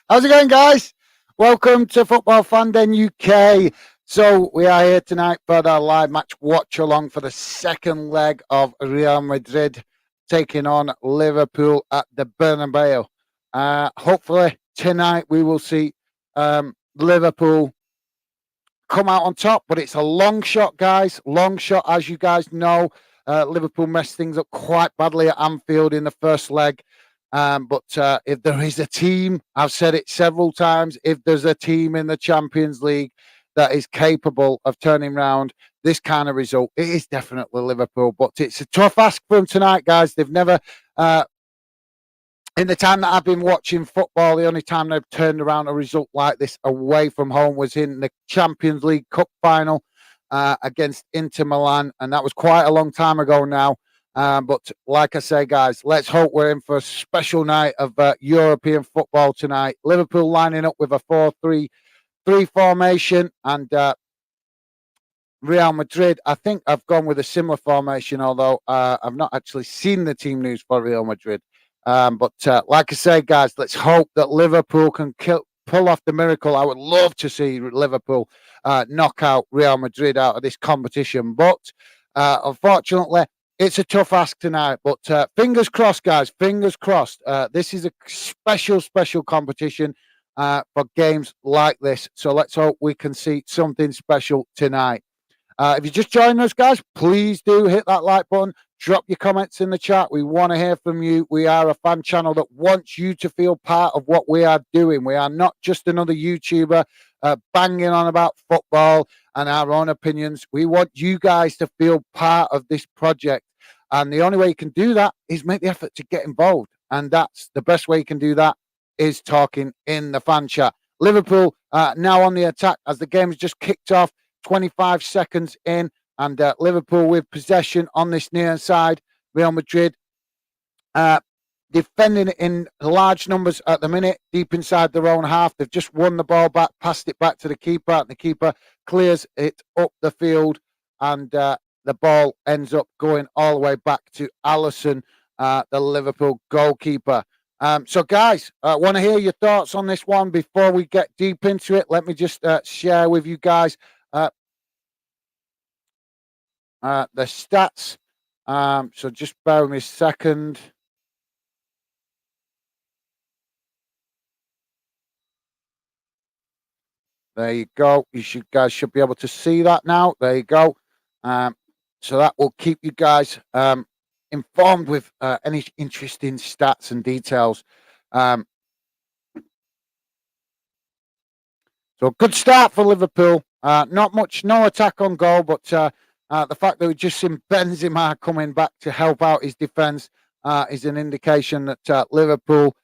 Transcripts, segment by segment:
How's it going, guys? Welcome to Football Fan Den UK. So we are here tonight for the live match watch along for the second leg of Real Madrid taking on Liverpool at the Bernabeu. Hopefully tonight we will see Liverpool come out on top, but it's a long shot, guys. Long shot, as you guys know. Liverpool messed things up quite badly at Anfield in the first leg. But if there is a team, I've said it several times, if there's a team in the Champions League that is capable of turning around this kind of result, it is definitely Liverpool. But it's a tough ask for them tonight, guys. They've never, in the time that I've been watching football, the only time they've turned around a result like this away from home was in the Champions League Cup final against Inter Milan. And that was quite a long time ago now. But like I say, guys, let's hope we're in for a special night of European football tonight. Liverpool lining up with a 4-3-3 formation, and Real Madrid, I think I've gone with a similar formation, although I've not actually seen the team news for Real Madrid. But like I say, guys, let's hope that Liverpool can pull off the miracle. I would love to see Liverpool knock out Real Madrid out of this competition, but unfortunately, it's a tough ask tonight, but fingers crossed, guys. Fingers crossed. This is a special competition for games like this. So let's hope we can see something special tonight. If you just joined us, guys, please do hit that like button. Drop your comments in the chat. We want to hear from you. We are a fan channel that wants you to feel part of what we are doing. We are not just another YouTuber banging on about football and our own opinions. We want you guys to feel part of this project. And the only way you can do that is make the effort to get involved. And that's the best way you can do that is talking in the fan chat. Liverpool now on the attack as the game has just kicked off, 25 seconds in. And Liverpool with possession on this near side. Real Madrid defending it in large numbers at the minute, deep inside their own half. They've just won the ball back, passed it back to the keeper. And the keeper clears it up the field. And the ball ends up going all the way back to Alisson, the Liverpool goalkeeper. So, guys, I want to hear your thoughts on this one before we get deep into it. Let me just share with you guys the stats. So just bear with me a second. There you go. You guys should be able to see that now. There you go. So that will keep you guys informed with any interesting stats and details. So good start for Liverpool. Not much, no attack on goal, but the fact that we just seen Benzema coming back to help out his defence is an indication that Liverpool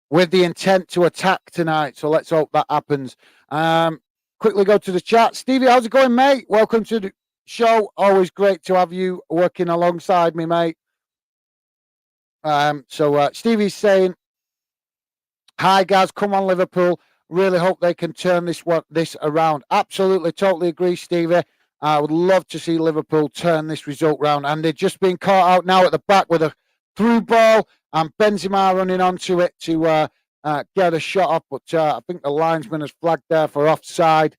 with the intent to attack tonight. So let's hope that happens. Quickly go to the chat. Stevie, how's it going, mate? Welcome to the show. Always great to have you working alongside me, mate. So Stevie's saying, hi, guys. Come on, Liverpool. Really hope they can turn this around. Absolutely, totally agree, Stevie. I would love to see Liverpool turn this result round. And they're just being caught out now at the back with a through ball and Benzema running onto it to get a shot off, but I think the linesman has flagged there for offside.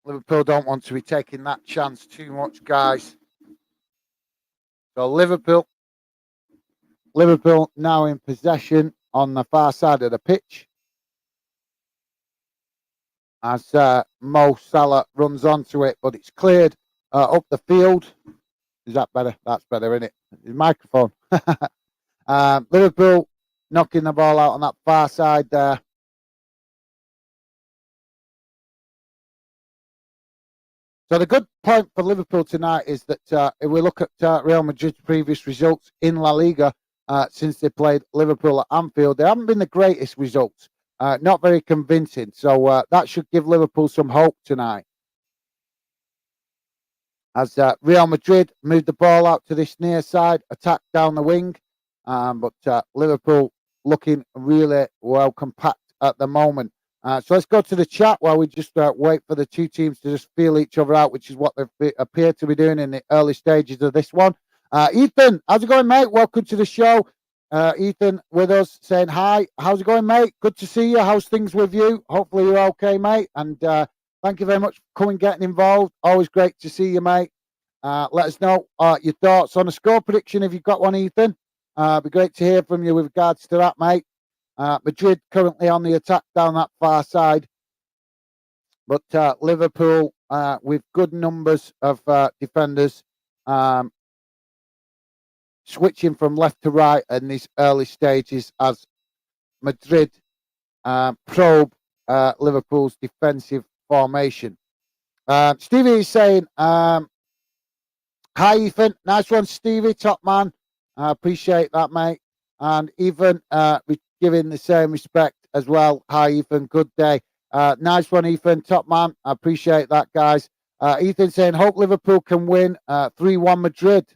Liverpool don't want to be taking that chance too much, guys. So Liverpool now in possession on the far side of the pitch. As Mo Salah runs onto it, but it's cleared up the field. Is that better? That's better, isn't it? The microphone. Liverpool knocking the ball out on that far side there. So the good point for Liverpool tonight is that if we look at Real Madrid's previous results in La Liga since they played Liverpool at Anfield, they haven't been the greatest results. Not very convincing. So that should give Liverpool some hope tonight. As Real Madrid moved the ball out to this near side, attack down the wing. But Liverpool looking really well compact at the moment. So let's go to the chat while we just wait for the two teams to just feel each other out, which is what they appear to be doing in the early stages of this one. Ethan, how's it going, mate? Welcome to the show. Ethan with us saying hi. How's it going, mate? Good to see you. How's things with you? Hopefully you're okay, mate. And thank you very much for coming, getting involved. Always great to see you, mate. Let us know your thoughts on the score prediction if you've got one, Ethan. It'd be great to hear from you with regards to that, mate. Madrid currently on the attack down that far side, but Liverpool with good numbers of defenders switching from left to right in these early stages as Madrid probe Liverpool's defensive formation. Stevie is saying, hi Ethan, nice one Stevie, top man. I appreciate that, mate. And Ethan giving the same respect as well. Hi, Ethan. Good day. Nice one, Ethan. Top man. I appreciate that, guys. Ethan saying, hope Liverpool can win 3-1 Madrid.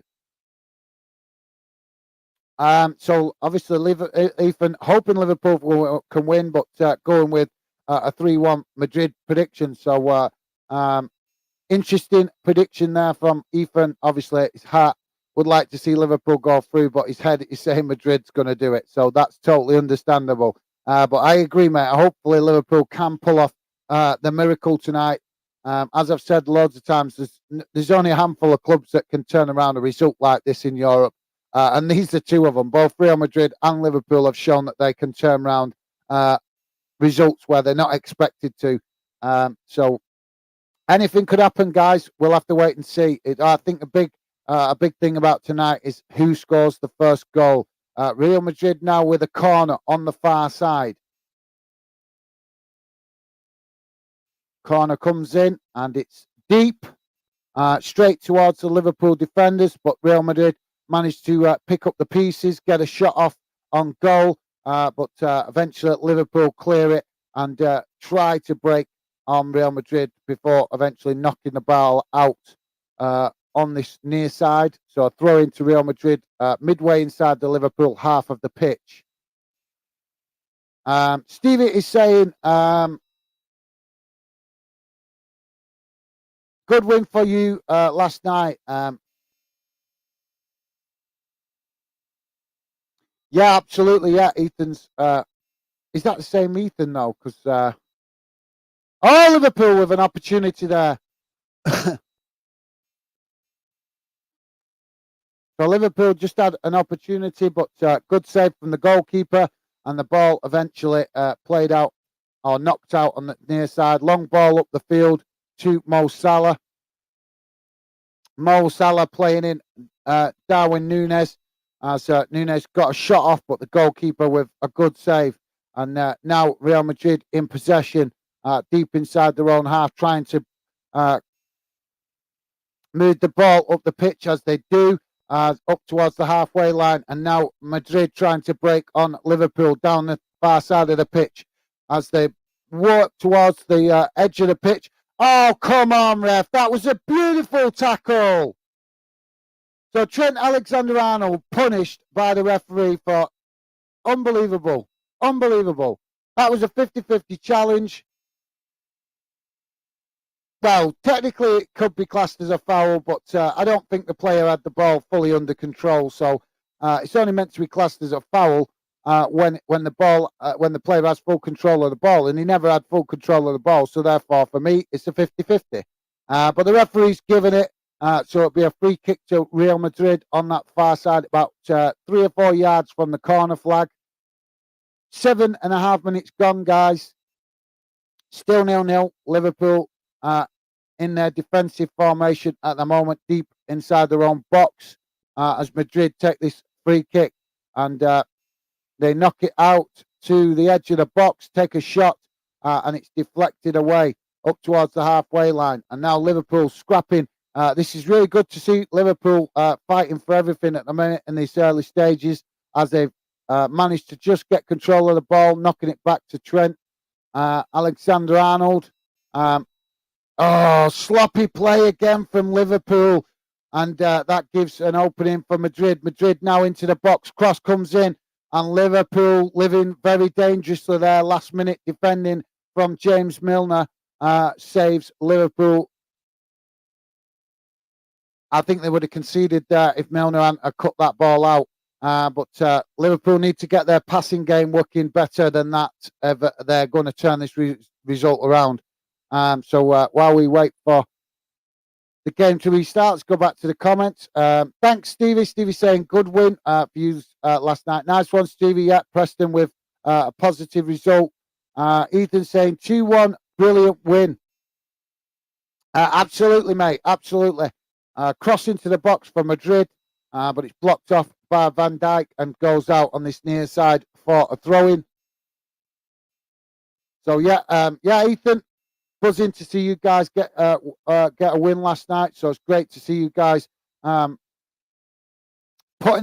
So obviously, Ethan hoping Liverpool can win, but going with a 3-1 Madrid prediction. So interesting prediction there from Ethan. Obviously, his heart would like to see Liverpool go through, but his head is saying Madrid's going to do it. So that's totally understandable. But I agree, mate. Hopefully Liverpool can pull off the miracle tonight. As I've said loads of times, there's only a handful of clubs that can turn around a result like this in Europe. And these are two of them. Both Real Madrid and Liverpool have shown that they can turn around results where they're not expected to. So anything could happen, guys. We'll have to wait and see. I think a big thing about tonight is who scores the first goal. Real Madrid now with a corner on the far side. Corner comes in and it's deep, straight towards the Liverpool defenders, but Real Madrid managed to pick up the pieces, get a shot off on goal, but eventually Liverpool clear it and try to break on Real Madrid before eventually knocking the ball out on this near side. So a throw into Real Madrid midway inside the Liverpool half of the pitch. Stevie is saying, good win for you last night. Yeah, absolutely. Yeah, Ethan's. Is that the same Ethan though? Because Liverpool with an opportunity there. So Liverpool just had an opportunity, but good save from the goalkeeper, and the ball eventually played out or knocked out on the near side. Long ball up the field to Mo Salah. Mo Salah playing in Darwin Núñez as Núñez got a shot off, but the goalkeeper with a good save. And now Real Madrid in possession deep inside their own half, trying to move the ball up the pitch as they do. Up towards the halfway line, and now Madrid trying to break on Liverpool down the far side of the pitch as they work towards the edge of the pitch. Oh, come on, ref. That was a beautiful tackle. So Trent Alexander-Arnold punished by the referee for unbelievable. Unbelievable. That was a 50-50 challenge. Well, technically it could be classed as a foul, but I don't think the player had the ball fully under control. So it's only meant to be classed as a foul when the player has full control of the ball, and he never had full control of the ball. So therefore, for me, it's a 50-50. But the referee's given it, so it'll be a free kick to Real Madrid on that far side, about 3 or 4 yards from the corner flag. 7.5 minutes gone, guys. Still 0-0. Liverpool in their defensive formation at the moment, deep inside their own box, as Madrid take this free kick and they knock it out to the edge of the box, take a shot, and it's deflected away up towards the halfway line. And now Liverpool scrapping. This is really good to see Liverpool fighting for everything at the minute in these early stages, as they've managed to just get control of the ball, knocking it back to Trent Alexander-Arnold. Sloppy play again from Liverpool. And that gives an opening for Madrid. Madrid now into the box. Cross comes in. And Liverpool living very dangerously there. Last minute defending from James Milner saves Liverpool. I think they would have conceded if Milner hadn't cut that ball out. But Liverpool need to get their passing game working better than that if they're going to turn this result around. So while we wait for the game to restart, let's go back to the comments. Thanks, Stevie. Stevie saying good win for you last night. Nice one, Stevie. Yeah, Preston with a positive result. Ethan saying 2-1, brilliant win. Absolutely, mate. Absolutely. Cross into the box for Madrid, but it's blocked off by Van Dijk and goes out on this near side for a throw-in. So yeah, Ethan, buzzing to see you guys get a win last night. So it's great to see you guys putting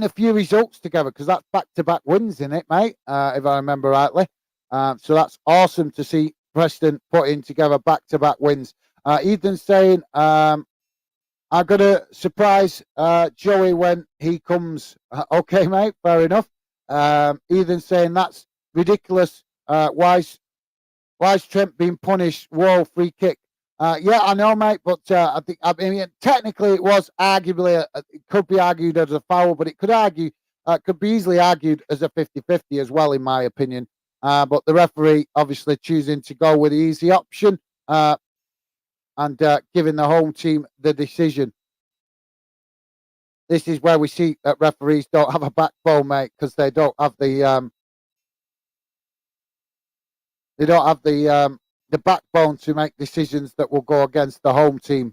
a few results together, because that's back-to-back wins in it, mate. If I remember rightly. So that's awesome to see Preston putting together back-to-back wins. Ethan's saying, I'm going to surprise Joey when he comes. Okay, mate, fair enough. Ethan's saying that's ridiculous. Why's Trent being punished? Whoa, free kick. Yeah, I know, mate, but I mean, technically it was arguably, it could be argued as a foul, but it could be easily argued as a 50-50 as well, in my opinion. But the referee obviously choosing to go with the easy option and giving the home team the decision. This is where we see that referees don't have a backbone, mate, because they don't have the backbone to make decisions that will go against the home team.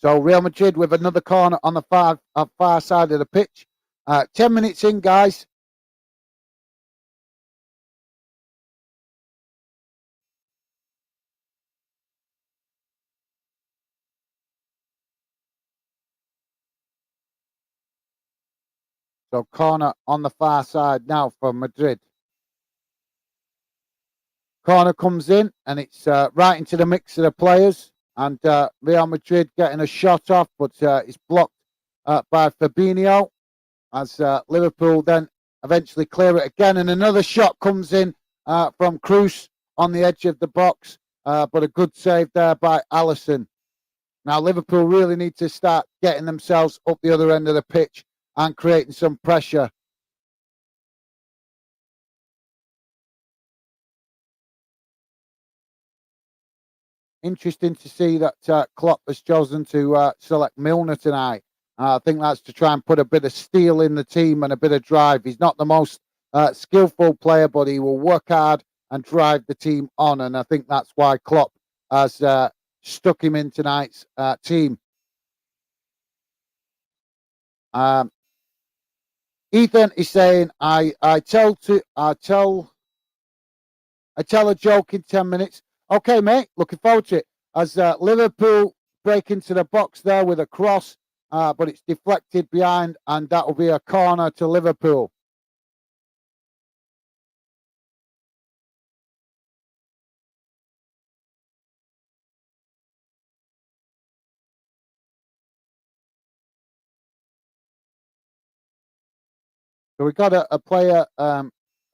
So Real Madrid with another corner on the far side of the pitch. 10 minutes in, guys. So corner on the far side now for Madrid. Corner comes in and it's right into the mix of the players. And Real Madrid getting a shot off, but it's blocked by Fabinho as Liverpool then eventually clear it again. And another shot comes in from Kroos on the edge of the box, but a good save there by Alisson. Now Liverpool really need to start getting themselves up the other end of the pitch and creating some pressure. Interesting to see that Klopp has chosen to select Milner tonight. I think that's to try and put a bit of steel in the team and a bit of drive. He's not the most skillful player, but he will work hard and drive the team on. And I think that's why Klopp has stuck him in tonight's team. Ethan is saying, I tell a joke in 10 minutes. Okay, mate, looking forward to it. As Liverpool break into the box there with a cross, but it's deflected behind, and that will be a corner to Liverpool. So we got a player, a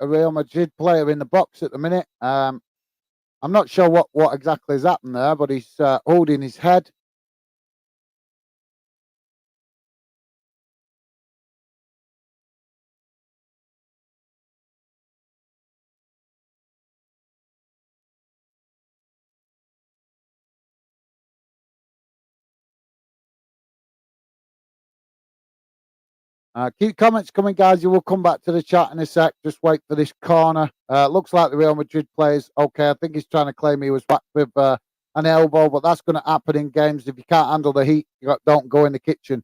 Real Madrid player in the box at the minute. I'm not sure what exactly has happened there, but he's holding his head. Keep comments coming, guys. You will come back to the chat in a sec. Just wait for this corner. Looks like the Real Madrid players. Okay, I think he's trying to claim he was whacked with an elbow, but that's going to happen in games. If you can't handle the heat, don't go in the kitchen.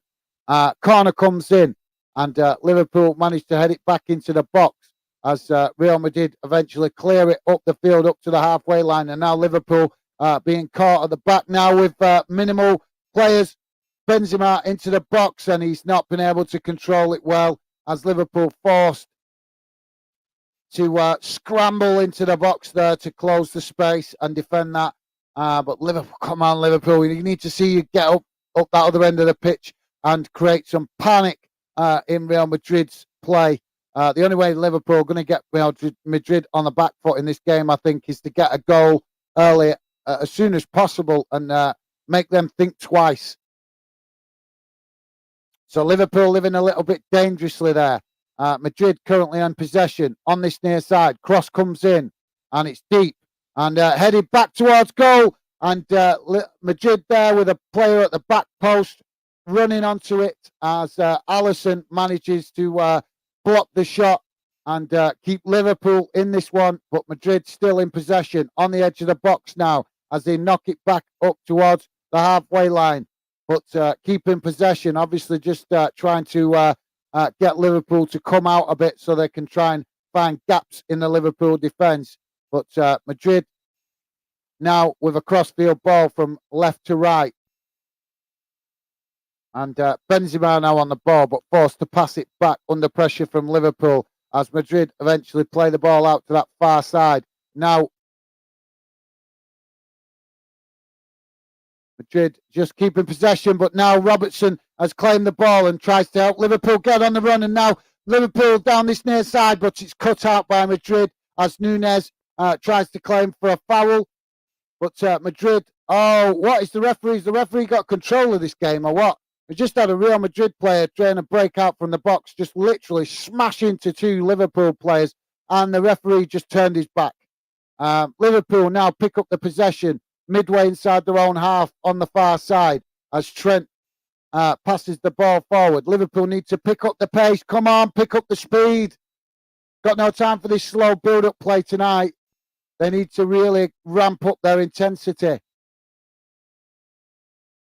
Corner comes in, and Liverpool managed to head it back into the box as Real Madrid eventually clear it up the field, up to the halfway line. And now Liverpool being caught at the back now with minimal players. Benzema into the box, and he's not been able to control it well as Liverpool forced to scramble into the box there to close the space and defend that. But Liverpool, come on, Liverpool, you need to see you get up that other end of the pitch and create some panic in Real Madrid's play. The only way Liverpool are going to get Real Madrid on the back foot in this game, I think, is to get a goal early, as soon as possible, and make them think twice. So Liverpool living a little bit dangerously there. Madrid currently in possession on this near side. Cross comes in, and it's deep, and headed back towards goal. And Madrid there with a player at the back post running onto it as Alisson manages to block the shot and keep Liverpool in this one. But Madrid still in possession on the edge of the box now as they knock it back up towards the halfway line. But keeping possession, obviously just trying to get Liverpool to come out a bit so they can try and find gaps in the Liverpool defence. But Madrid now with a crossfield ball from left to right. And Benzema now on the ball, but forced to pass it back under pressure from Liverpool as Madrid eventually play the ball out to that far side. Now, Madrid just keeping possession, but now Robertson has claimed the ball and tries to help Liverpool get on the run. And now Liverpool down this near side, but it's cut out by Madrid as Nunez tries to claim for a foul. But Madrid, oh, what is the referee? The referee got control of this game or what? We just had a Real Madrid player trying to break out from the box, just literally smash into two Liverpool players, and the referee just turned his back. Liverpool now pick up the possession midway inside their own half on the far side as Trent passes the ball forward. Liverpool need to pick up the pace. Come on, pick up the speed. Got no time for this slow build-up play tonight. They need to really ramp up their intensity.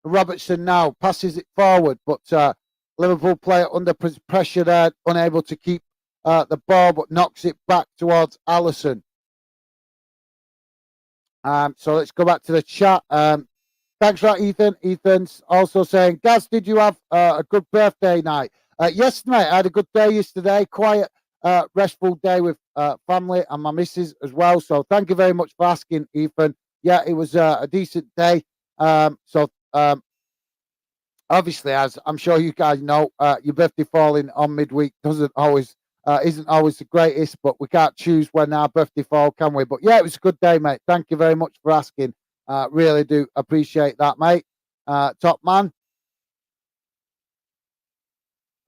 Robertson now passes it forward, but Liverpool player under pressure there, unable to keep the ball, but knocks it back towards Alisson. So let's go back to the chat. Thanks for that, Ethan. Ethan's also saying, Gaz, did you have a good birthday night? Yes, mate, I had a good day yesterday. Quiet, restful day with family and my missus as well. So thank you very much for asking, Ethan. Yeah, it was a decent day. Obviously, as I'm sure you guys know, your birthday falling on midweek isn't always the greatest, but we can't choose when our birthday fall, can we? But yeah, it was a good day, mate. Thank you very much for asking. Really do appreciate that, mate. Top man.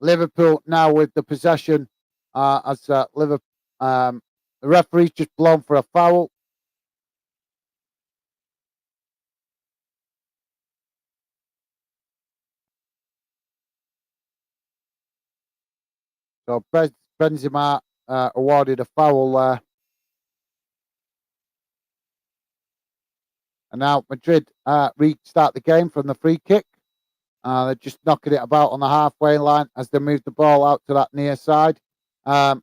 Liverpool now with the possession as Liverpool. The referee's just blown for a foul. So Benzema awarded a foul there. And now Madrid restart the game from the free kick. They're just knocking it about on the halfway line as they move the ball out to that near side. And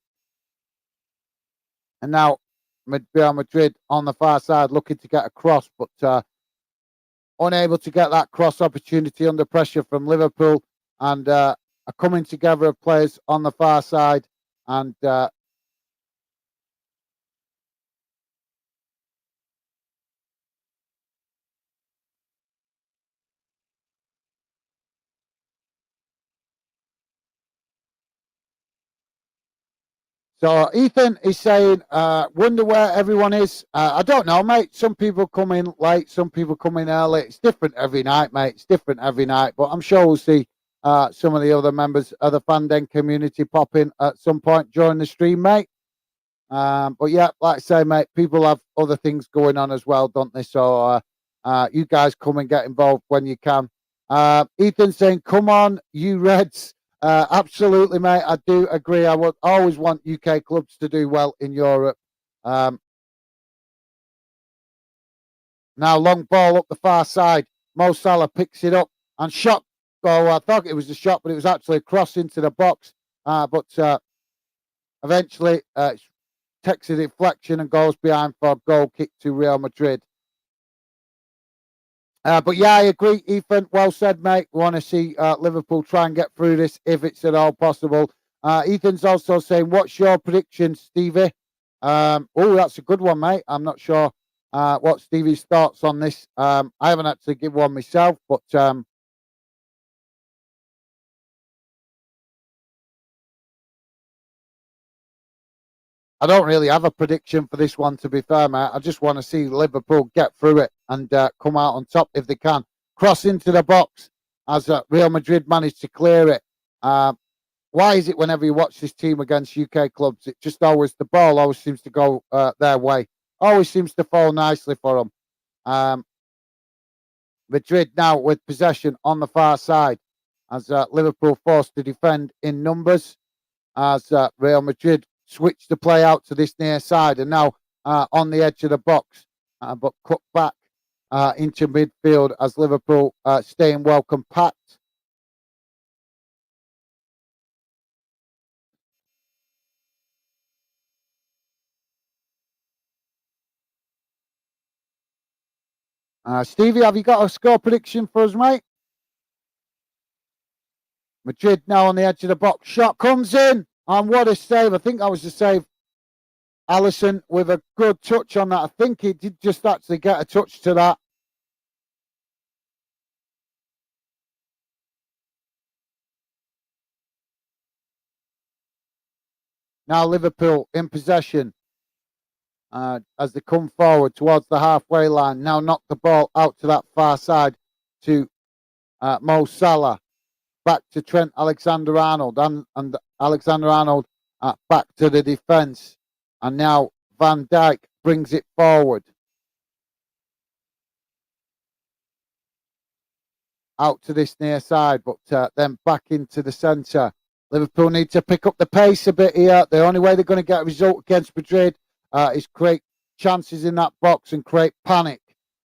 now Real Madrid on the far side looking to get a cross, but unable to get that cross opportunity under pressure from Liverpool. And a coming together of players on the far side. And so Ethan is saying, wonder where everyone is. I don't know, mate. Some people come in late, some people come in early. It's different every night, mate. It's different every night. But I'm sure we'll see some of the other members of the Fanden community pop in at some point during the stream, mate. But yeah, like I say, mate, people have other things going on as well, don't they? So you guys come and get involved when you can. Ethan saying, come on, you Reds. Absolutely, mate. I do agree. I would always want UK clubs to do well in Europe. Now, long ball up the far side. Mo Salah picks it up and shot. Oh, I thought it was a shot, but it was actually a cross into the box. But eventually, it takes a deflection and goes behind for a goal kick to Real Madrid. But yeah, I agree, Ethan. Well said, mate. We want to see Liverpool try and get through this if it's at all possible. Ethan's also saying, what's your prediction, Stevie? Oh, that's a good one, mate. I'm not sure what Stevie's thoughts on this. I haven't actually given one myself, but I don't really have a prediction for this one, to be fair, mate. I just want to see Liverpool get through it and come out on top if they can. Cross into the box as Real Madrid managed to clear it. Why is it whenever you watch this team against UK clubs, it just always, the ball always seems to go their way. Always seems to fall nicely for them. Madrid now with possession on the far side as Liverpool forced to defend in numbers as Real Madrid switched the play out to this near side and now on the edge of the box, but cut back into midfield as Liverpool staying well compact. Stevie, have you got a score prediction for us, mate? Madrid now on the edge of the box. Shot comes in. And what a save. I think that was the save. Alisson with a good touch on that. I think he did just actually get a touch to that. Now Liverpool in possession as they come forward towards the halfway line. Now knock the ball out to that far side to Mo Salah. Back to Trent Alexander-Arnold and Alexander-Arnold back to the defence. And now Van Dijk brings it forward. Out to this near side, but then back into the centre. Liverpool need to pick up the pace a bit here. The only way they're going to get a result against Madrid is create chances in that box and create panic.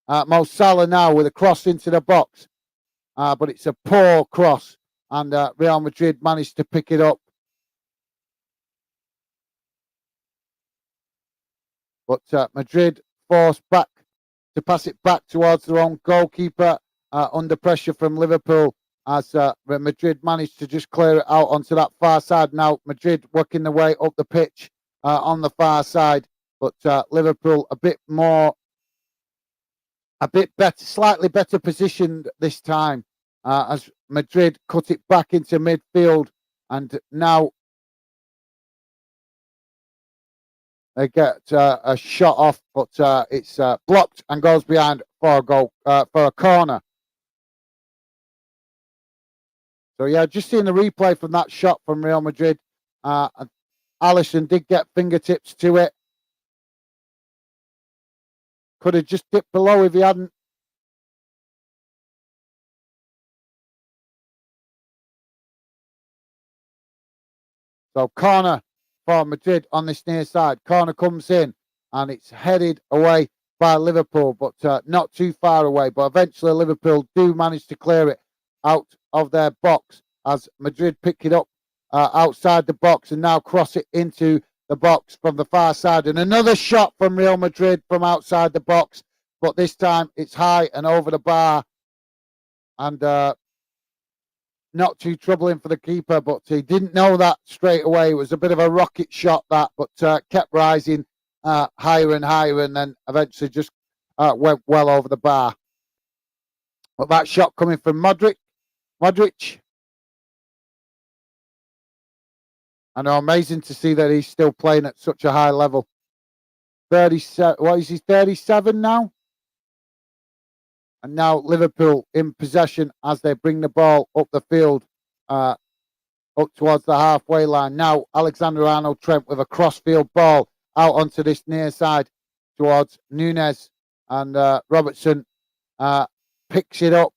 Mo Salah now with a cross into the box, but it's a poor cross, and Real Madrid managed to pick it up. But Madrid forced back to pass it back towards their own goalkeeper under pressure from Liverpool as Madrid managed to just clear it out onto that far side. Now Madrid working their way up the pitch on the far side, but Liverpool a bit better, slightly better positioned this time as Madrid cut it back into midfield, and now they get a shot off, but it's blocked and goes behind for a goal, for a corner. So yeah, just seeing the replay from that shot from Real Madrid. Alisson did get fingertips to it. Could have just dipped below if he hadn't. So corner for Madrid on this near side. Corner comes in and it's headed away by Liverpool, but not too far away. But eventually Liverpool do manage to clear it out of their box as Madrid pick it up outside the box and now cross it into the box from the far side. And another shot from Real Madrid from outside the box, but this time it's high and over the bar. And not too troubling for the keeper, but he didn't know that straight away. It was a bit of a rocket shot, that, but kept rising higher and higher, and then eventually just went well over the bar. But that shot coming from Modric. I know, amazing to see that he's still playing at such a high level. 37. What is he? 37 now. And now Liverpool in possession as they bring the ball up the field, up towards the halfway line. Now Alexander-Arnold Trent with a cross-field ball out onto this near side towards Nunez, and Robertson picks it up.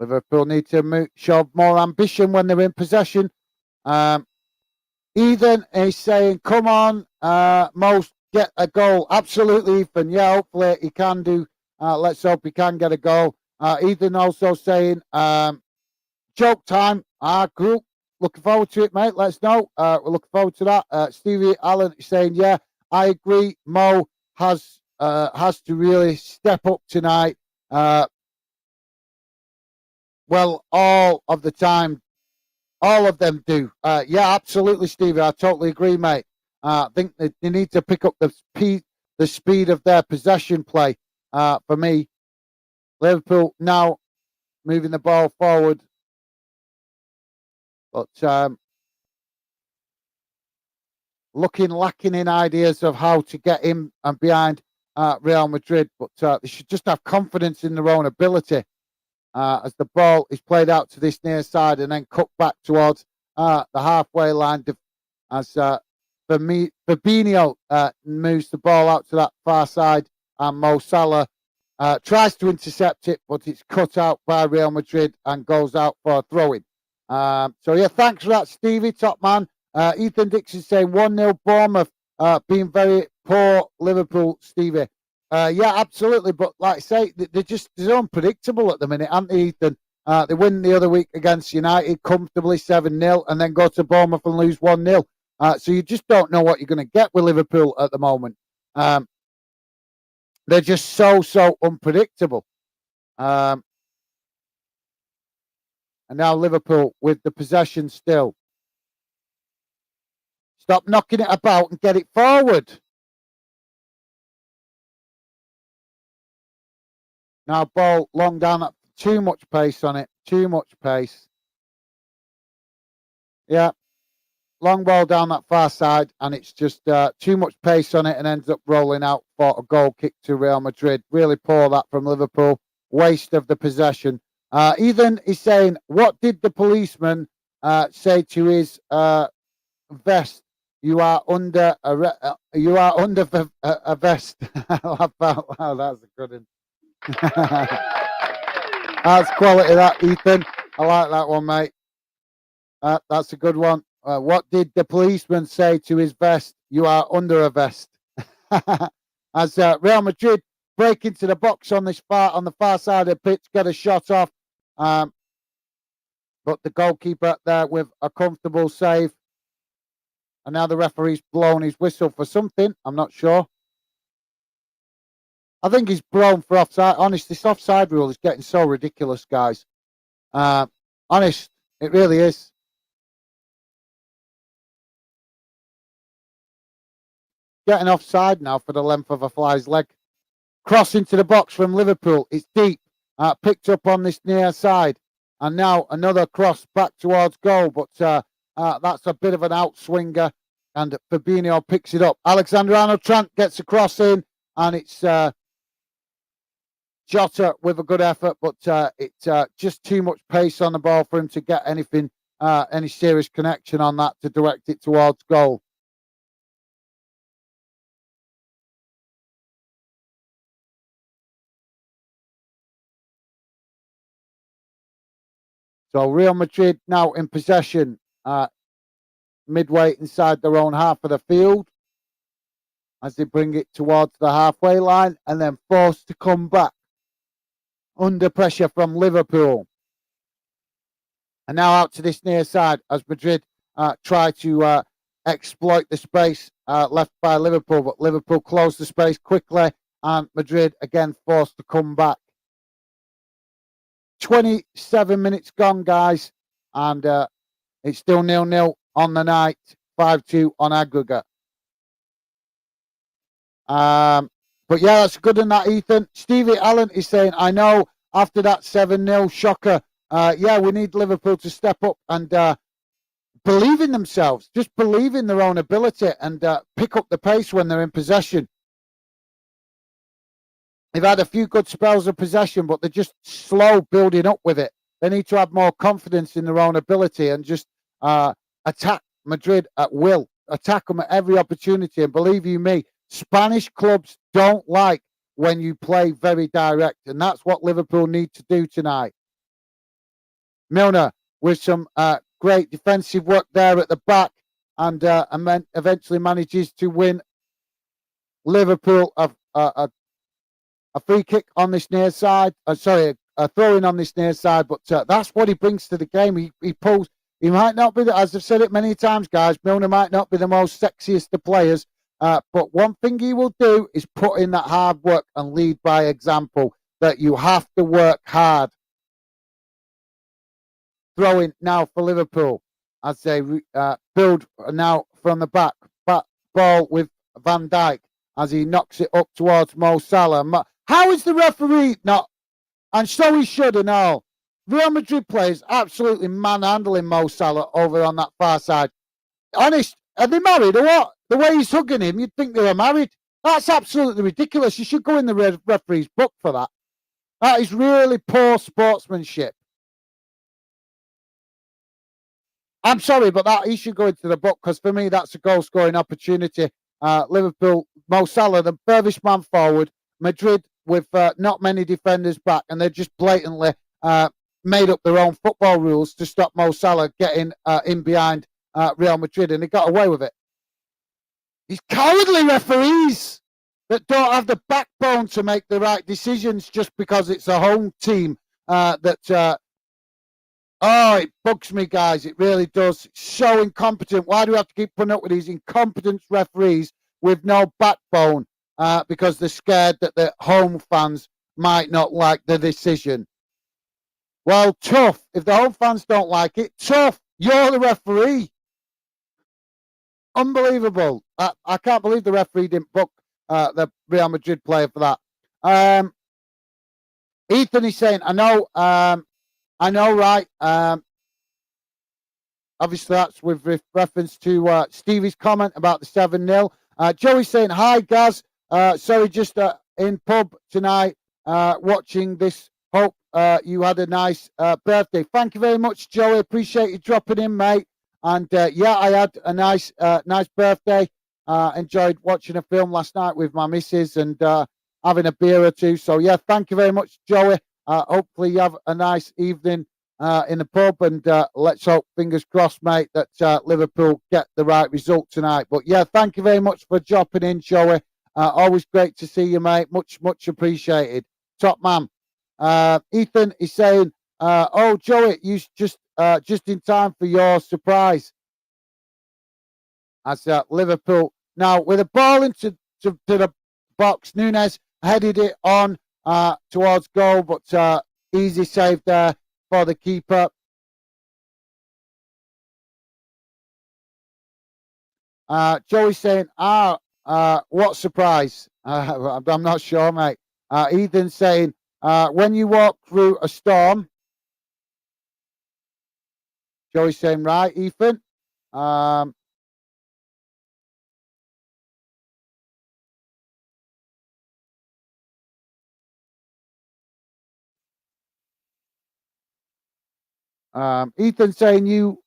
Liverpool need to show more ambition when they're in possession. Ethan is saying, come on, Most, get a goal. Absolutely, Ethan. Yeah, hopefully he can do. Let's hope he can get a goal. Ethan also saying, joke time. Cool. Looking forward to it, mate. Let's know. We're looking forward to that. Stevie Allen is saying, yeah, I agree. Mo has to really step up tonight. Well, all of the time. All of them do. Yeah, absolutely, Stevie. I totally agree, mate. I think they need to pick up the speed of their possession play. For me, Liverpool now moving the ball forward But lacking in ideas of how to get in and behind Real Madrid. But they should just have confidence in their own ability as the ball is played out to this near side and then cut back towards the halfway line as Fabinho moves the ball out to that far side, and Mo Salah tries to intercept it, but it's cut out by Real Madrid and goes out for a throw-in. So, yeah, thanks for that, Stevie, top man. Ethan Dixon saying 1-0 Bournemouth, being very poor Liverpool, Stevie. Yeah, absolutely. But like I say, they're unpredictable at the minute, aren't they, Ethan? They win the other week against United comfortably 7-0 and then go to Bournemouth and lose 1-0. So you just don't know what you're going to get with Liverpool at the moment. They're just so unpredictable. And now Liverpool with the possession still. Stop knocking it about and get it forward. Now ball long down, too much pace on it. Too much pace. Yeah. Long ball down that far side, and it's just too much pace on it and ends up rolling out for a goal kick to Real Madrid. Really poor that from Liverpool. Waste of the possession. Ethan is saying, what did the policeman say to his vest? You are under a vest. Wow, that's a good one. That's quality, that, Ethan. I like that one, mate. That's a good one. What did the policeman say to his vest? You are under a vest. As Real Madrid break into the box on the far side of the pitch, get a shot off. But the goalkeeper there with a comfortable save. And now the referee's blown his whistle for something. I'm not sure. I think he's blown for offside. Honest, this offside rule is getting so ridiculous, guys. Honest, it really is. Getting offside now for the length of a fly's leg. Cross into the box from Liverpool. It's deep. Picked up on this near side. And now another cross back towards goal. But that's a bit of an outswinger. And Fabinho picks it up. Alexander-Arnold Trent gets a cross in. And it's Jota with a good effort. But it's just too much pace on the ball for him to get anything, any serious connection on that to direct it towards goal. So Real Madrid now in possession, midway inside their own half of the field as they bring it towards the halfway line and then forced to come back under pressure from Liverpool. And now out to this near side as Madrid try to exploit the space left by Liverpool, but Liverpool closed the space quickly and Madrid again forced to come back. 27 minutes gone, guys, and it's still 0-0 on the night, 5-2 on aggregate. But yeah, that's good in that, Ethan. Stevie Allen is saying, I know after that 7-0 shocker, yeah, we need Liverpool to step up and believe in themselves, just believe in their own ability and pick up the pace when they're in possession. They've had a few good spells of possession, but they're just slow building up with it. They need to have more confidence in their own ability and just attack Madrid at will, attack them at every opportunity. And believe you me, Spanish clubs don't like when you play very direct, and that's what Liverpool need to do tonight. Milner with some great defensive work there at the back, and eventually manages to win Liverpool a free kick on this near side. A throw-in on this near side, but that's what he brings to the game. He pulls. He might not be, as I've said it many times, guys, Milner might not be the most sexiest of players, but one thing he will do is put in that hard work and lead by example, that you have to work hard. Throwing now for Liverpool as they build now from the back ball with Van Dijk as he knocks it up towards Mo Salah. How is the referee not? And so he should and all. Real Madrid players absolutely manhandling Mo Salah over on that far side. Honest, are they married or what? The way he's hugging him, you'd think they were married. That's absolutely ridiculous. You should go in the referee's book for that. That is really poor sportsmanship. I'm sorry, but that he should go into the book because for me, that's a goal scoring opportunity. Liverpool, Mo Salah, the furthest man forward. Madrid with not many defenders back, and they just blatantly made up their own football rules to stop Mo Salah getting in behind Real Madrid, and he got away with it. These cowardly referees that don't have the backbone to make the right decisions just because it's a home team oh, it bugs me, guys. It really does. It's so incompetent. Why do we have to keep putting up with these incompetent referees with no backbone? Because they're scared that the home fans might not like the decision. Well, tough. If the home fans don't like it, tough. You're the referee. Unbelievable. I can't believe the referee didn't book the Real Madrid player for that. Ethan is saying, I know, right? Obviously, that's with reference to Stevie's comment about the 7-0. Joey's saying, hi, Gaz. Sorry, just in pub tonight watching this. Hope you had a nice birthday. Thank you very much, Joey. Appreciate you dropping in, mate. And yeah, I had a nice birthday. Enjoyed watching a film last night with my missus and having a beer or two. So, yeah, thank you very much, Joey. Hopefully you have a nice evening in the pub, and let's hope, fingers crossed, mate, that Liverpool get the right result tonight. But yeah, thank you very much for dropping in, Joey. Always great to see you, mate. Much appreciated. Top man. Ethan is saying, oh, Joey, you just in time for your surprise. As Liverpool now with a ball into the box, Nunes headed it on towards goal, but easy save there for the keeper. Joey's saying, what surprise? I'm not sure, mate. Ethan's saying, when you walk through a storm. Joey's saying, right, Ethan. Ethan saying you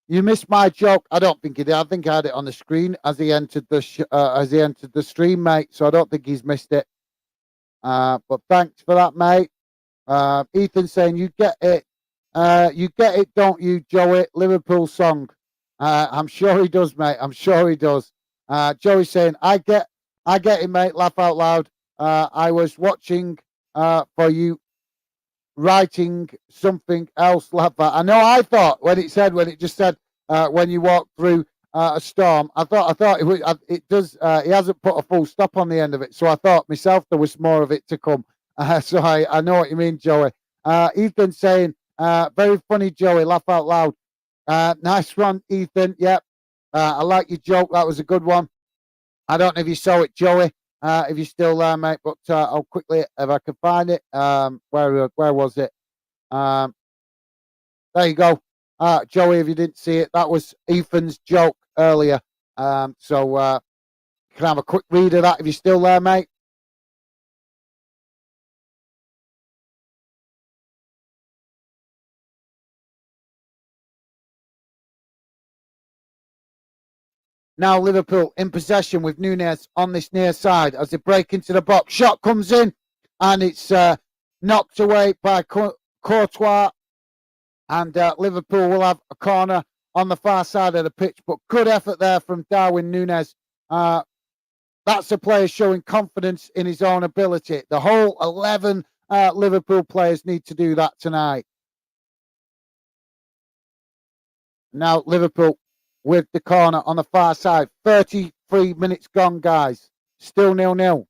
missed my joke. I don't think he did. I think I had it on the screen as he entered the stream, mate. So I don't think he's missed it. But thanks for that, mate. Ethan saying you get it, don't you, Joey? Liverpool song. I'm sure he does, mate. I'm sure he does. Joey saying I get it, mate. Laugh out loud. I was watching for you. Writing something else like that. I know. I thought when it just said when you walk through a storm, I thought it does. He hasn't put a full stop on the end of it, so I thought myself there was more of it to come. So I know what you mean, Joey. Ethan saying very funny, Joey. Laugh out loud. Nice one, Ethan. Yep. I like your joke. That was a good one. I don't know if you saw it, Joey. If you're still there, mate, but I'll quickly, if I can find it. Where was it? There you go. Joey, if you didn't see it, that was Ethan's joke earlier. So can I have a quick read of that if you're still there, mate? Now Liverpool in possession with Nunes on this near side as they break into the box. Shot comes in and it's knocked away by Courtois. And Liverpool will have a corner on the far side of the pitch. But good effort there from Darwin Nunes. That's a player showing confidence in his own ability. The whole 11 Liverpool players need to do that tonight. Now Liverpool with the corner on the far side. 33 minutes gone, guys. Still 0-0.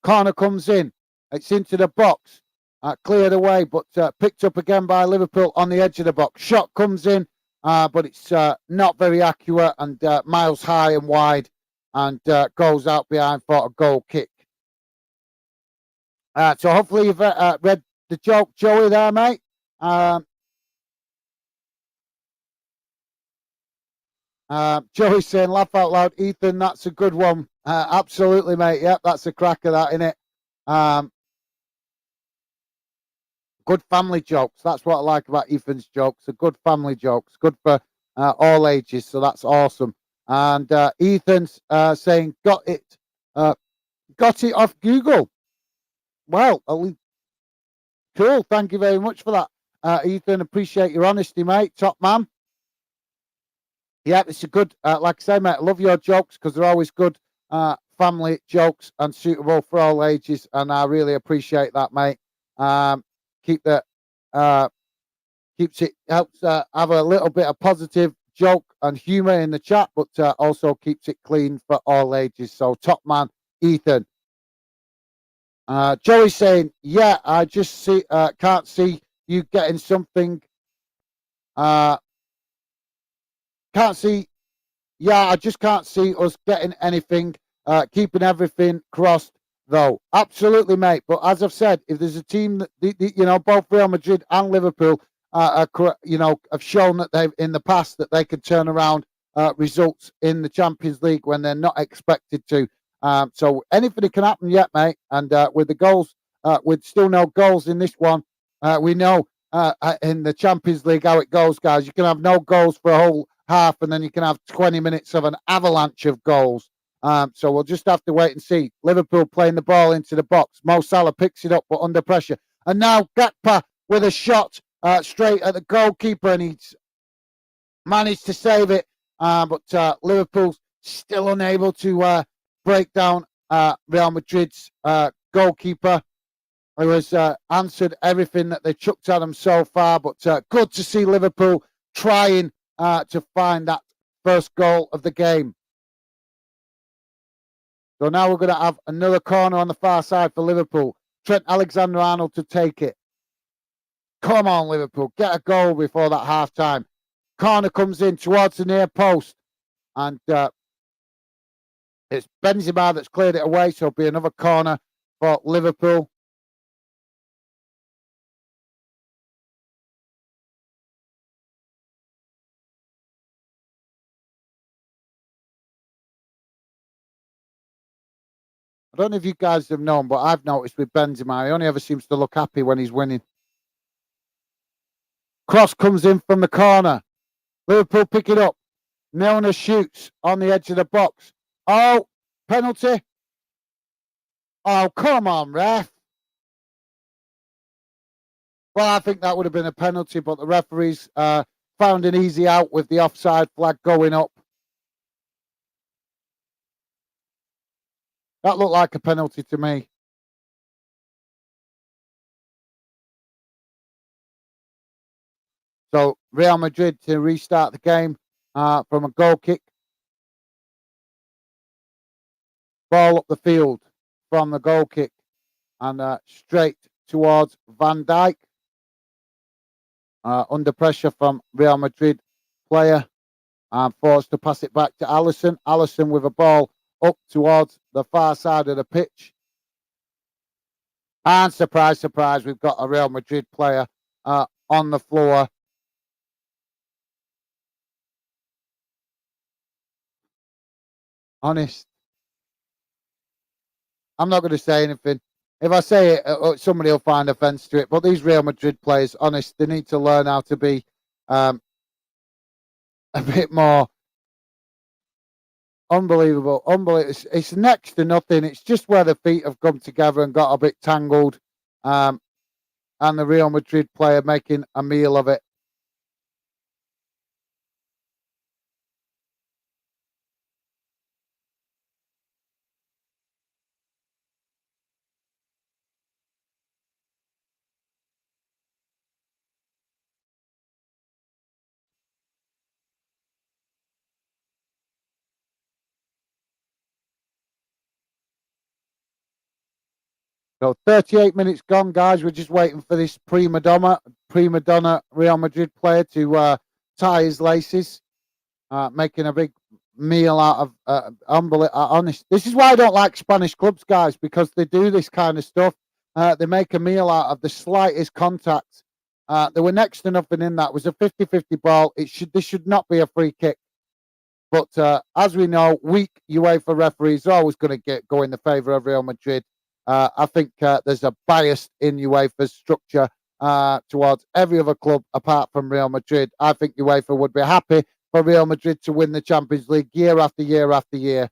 Corner comes in. It's into the box. Cleared away, but picked up again by Liverpool on the edge of the box. Shot comes in, but it's not very accurate and miles high and wide. and goes out behind for a goal kick. So hopefully you've read the joke, Joey, there, mate. Joey's saying, laugh out loud, Ethan, that's a good one. Absolutely, mate. Yep, that's a cracker, that, innit? Good family jokes. That's what I like about Ethan's jokes. They're good family jokes. Good for all ages. So that's awesome. And Ethan's saying, got it off Google. Well, cool. Thank you very much for that, Ethan. Appreciate your honesty, mate. Top man. Yeah, it's a good, like I say, mate, I love your jokes because they're always good family jokes and suitable for all ages. And I really appreciate that, mate. Keeps it, helps have a little bit of positive joke and humor in the chat, but also keeps it clean for all ages. So top man, Ethan. Joey's saying, yeah, I just can't see you getting something. Can't see. Yeah, I just can't see us getting anything. Keeping everything crossed, though. Absolutely, mate. But as I've said, if there's a team that both Real Madrid and Liverpool, have shown that they've in the past that they could turn around results in the Champions League when they're not expected to. So anything can happen yet, mate. And with the goals, with still no goals in this one, we know in the Champions League how it goes, guys. You can have no goals for a whole half, and then you can have 20 minutes of an avalanche of goals. So we'll just have to wait and see. Liverpool playing the ball into the box. Mo Salah picks it up, but under pressure. And now Gakpa with a shot straight at the goalkeeper, and he's managed to save it. But Liverpool's still unable to break down Real Madrid's goalkeeper, who has answered everything that they chucked at him so far. But good to see Liverpool trying to find that first goal of the game. So now we're going to have another corner on the far side for Liverpool. Trent Alexander-Arnold to take it. Come on, Liverpool. Get a goal before that half-time. Corner comes in towards the near post. And it's Benzema that's cleared it away. So it'll be another corner for Liverpool. I don't know if you guys have known, but I've noticed with Benzema, he only ever seems to look happy when he's winning. Cross comes in from the corner. Liverpool pick it up. Milner shoots on the edge of the box. Oh, penalty. Oh, come on, ref. Well, I think that would have been a penalty, but the referees found an easy out with the offside flag going up. That looked like a penalty to me. So Real Madrid to restart the game from a goal kick. Ball up the field from the goal kick and straight towards Van Dijk. Under pressure from Real Madrid player. Forced to pass it back to Alisson. Alisson with a ball up towards the far side of the pitch. And surprise, surprise, we've got a Real Madrid player on the floor. Honest. I'm not going to say anything. If I say it, somebody will find offence to it. But these Real Madrid players, honest, they need to learn how to be a bit more unbelievable. It's next to nothing. It's just where the feet have come together and got a bit tangled. And the Real Madrid player making a meal of it. So 38 minutes gone, guys. We're just waiting for this prima donna Real Madrid player to tie his laces, making a big meal out of honest. This is why I don't like Spanish clubs, guys, because they do this kind of stuff. They make a meal out of the slightest contact. There were next to nothing in that. It was a 50-50 ball. This should not be a free kick. But as we know, weak UEFA referees are always going to go in the favour of Real Madrid. I think there's a bias in UEFA's structure towards every other club apart from Real Madrid. I think UEFA would be happy for Real Madrid to win the Champions League year after year after year.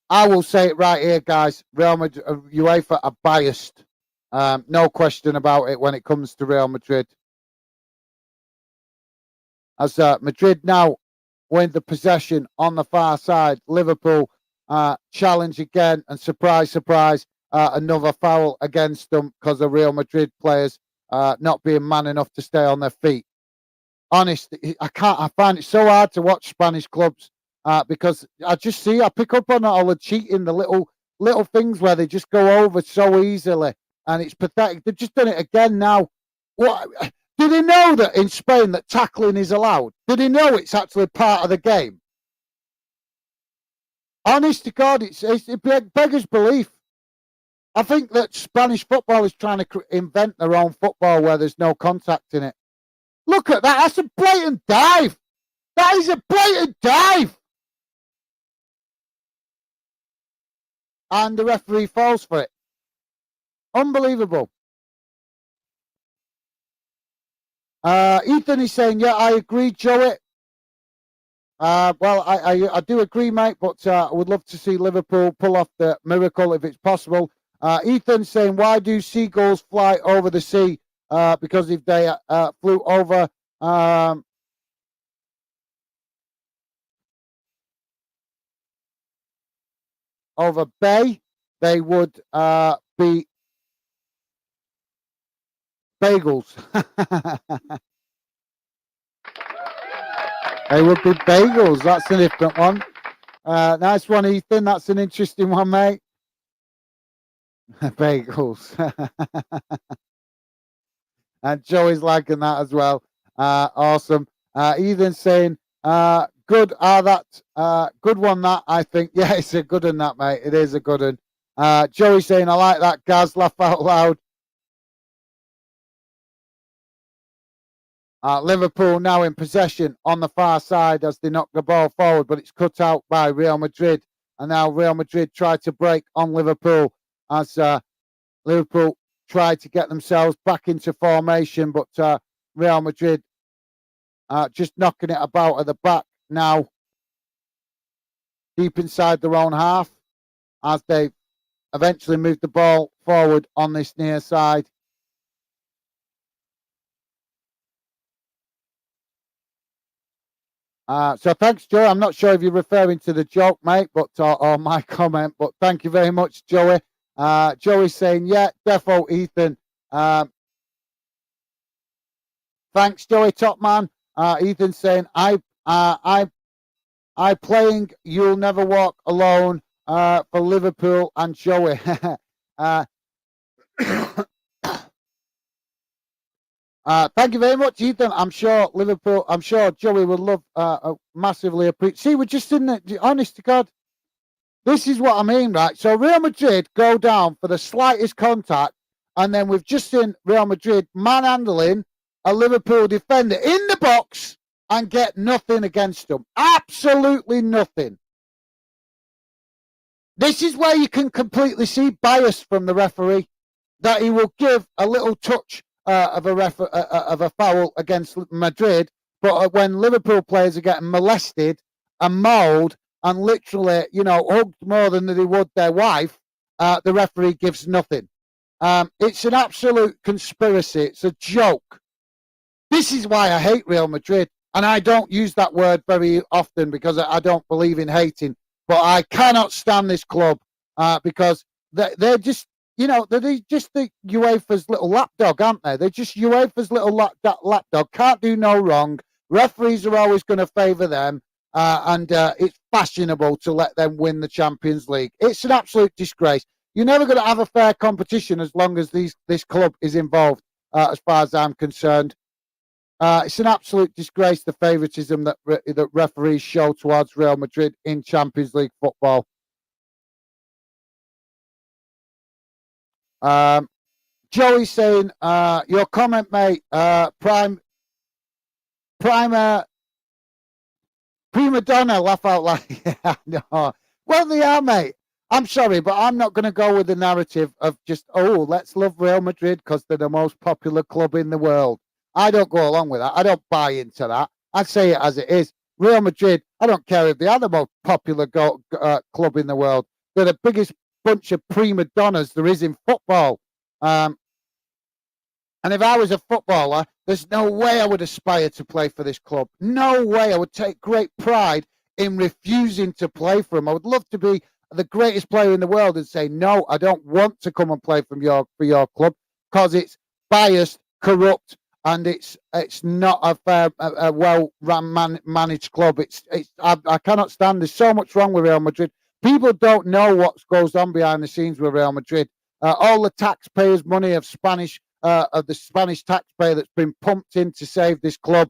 I will say it right here, guys. Real Madrid, UEFA are biased. No question about it when it comes to Real Madrid. As Madrid now win the possession on the far side, Liverpool challenge again, and surprise, surprise, another foul against them because of Real Madrid players not being man enough to stay on their feet. Honest, I find it so hard to watch Spanish clubs because I pick up on all the cheating, the little things where they just go over so easily, and it's pathetic. They've just done it again now. What? Do they know that in Spain that tackling is allowed? Do they know it's actually part of the game? Honest to God, it beggars belief. I think that Spanish football is trying to invent their own football where there's no contact in it. Look at that. That's a blatant dive. That is a blatant dive. And the referee falls for it. Unbelievable. Ethan is saying, yeah, I agree, Joey. Well, I do agree, mate, but I would love to see Liverpool pull off the miracle if it's possible. Ethan saying, why do seagulls fly over the sea? Because if they flew over bay, they would be bagels. They would be bagels. That's a different one. Nice one, Ethan. That's an interesting one, mate. Bagels. And Joey's liking that as well. Awesome. Ethan saying, good good one, that, I think. Yeah, it's a good one, that, mate. It is a good one. Joey saying, I like that, Gaz. Laugh out loud. Liverpool now in possession on the far side as they knock the ball forward, but it's cut out by Real Madrid. And now Real Madrid try to break on Liverpool as Liverpool try to get themselves back into formation, but Real Madrid just knocking it about at the back now, deep inside their own half, as they eventually move the ball forward on this near side. So thanks, Joe. I'm not sure if you're referring to the joke, mate, but or my comment, but thank you very much, Joey. Joey's saying, yeah, defo, Ethan. Thanks, Joey, top man. Ethan saying, I playing You'll Never Walk Alone for Liverpool and Joey. Thank you very much, Ethan. I'm sure Joey will love massively appreciate. See, we're just in the honest to God. This is what I mean, right? So Real Madrid go down for the slightest contact, and then we've just seen Real Madrid manhandling a Liverpool defender in the box and get nothing against them. Absolutely nothing. This is where you can completely see bias from the referee, that he will give a little touch of a foul against Madrid, but when Liverpool players are getting molested and mauled and literally, hugged more than they would their wife, the referee gives nothing. It's an absolute conspiracy. It's a joke. This is why I hate Real Madrid, and I don't use that word very often because I don't believe in hating, but I cannot stand this club because they're just, they're just the UEFA's little lapdog, aren't they? They're just UEFA's little lapdog. Can't do no wrong. Referees are always going to favour them, and it's fashionable to let them win the Champions League. It's an absolute disgrace. You're never going to have a fair competition as long as this club is involved, as far as I'm concerned. It's an absolute disgrace, the favouritism that referees show towards Real Madrid in Champions League football. Joey saying, your comment, mate, prime prima donna, laugh out loud. Yeah, no. Well, they are, mate. I'm sorry, but I'm not going to go with the narrative of just, oh, let's love Real Madrid because they're the most popular club in the world. I don't go along with that. I don't buy into that. I say it as it is. Real Madrid, I don't care if they are the most popular club in the world. They're the biggest bunch of prima donnas there is in football. And if I was a footballer, there's no way I would aspire to play for this club. No way. I would take great pride in refusing to play for them. I would love to be the greatest player in the world and say, no, I don't want to come and play for your club because it's biased, corrupt, and it's not a fair, a well-run managed club. I cannot stand. There's so much wrong with Real Madrid. People don't know what goes on behind the scenes with Real Madrid. All the taxpayers' money of the Spanish taxpayer that's been pumped in to save this club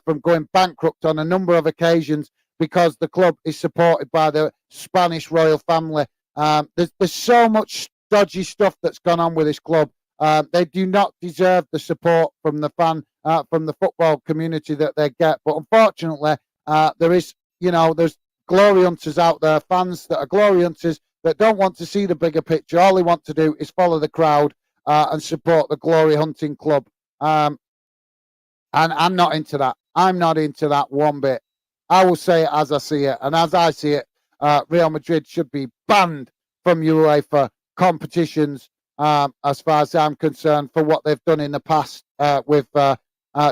from going bankrupt on a number of occasions because the club is supported by the Spanish royal family. There's so much dodgy stuff that's gone on with this club. They do not deserve the support from the from the football community that they get. But unfortunately, there's glory hunters out there, fans that are glory hunters that don't want to see the bigger picture. All they want to do is follow the crowd and support the glory hunting club. And I'm not into that. I'm not into that one bit. I will say it as I see it. And as I see it, Real Madrid should be banned from UEFA competitions, as far as I'm concerned, for what they've done in the past with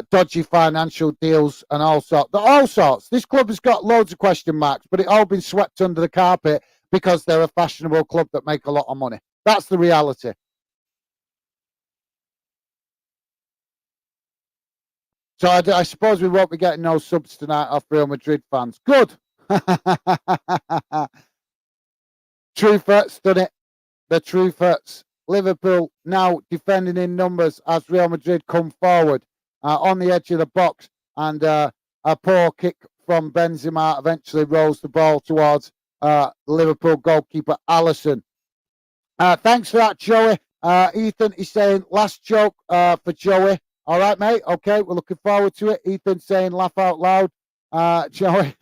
dodgy financial deals and all sorts. All sorts. This club has got loads of question marks, but it all been swept under the carpet because they're a fashionable club that make a lot of money. That's the reality. So I suppose we won't be getting no subs tonight off Real Madrid fans. Good. Truth hurts, doesn't it? The truth hurts. Liverpool now defending in numbers as Real Madrid come forward on the edge of the box. And a poor kick from Benzema eventually rolls the ball towards Liverpool goalkeeper Alisson. Thanks for that, Joey. Ethan is saying, last joke for Joey. All right, mate. Okay, we're looking forward to it. Ethan saying, laugh out loud. Joey.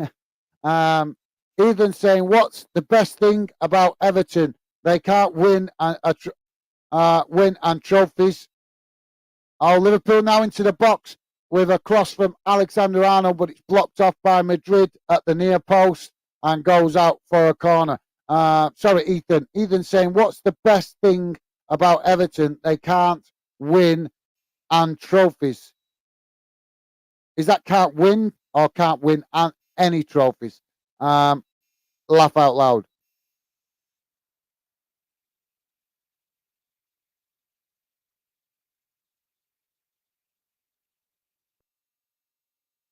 Ethan saying, what's the best thing about Everton? They can't win and trophies. Oh, Liverpool now into the box with a cross from Alexander Arnold, but it's blocked off by Madrid at the near post and goes out for a corner. Sorry, Ethan. Ethan saying, what's the best thing about Everton? They can't win and trophies. Is that can't win or can't win any trophies? Laugh out loud.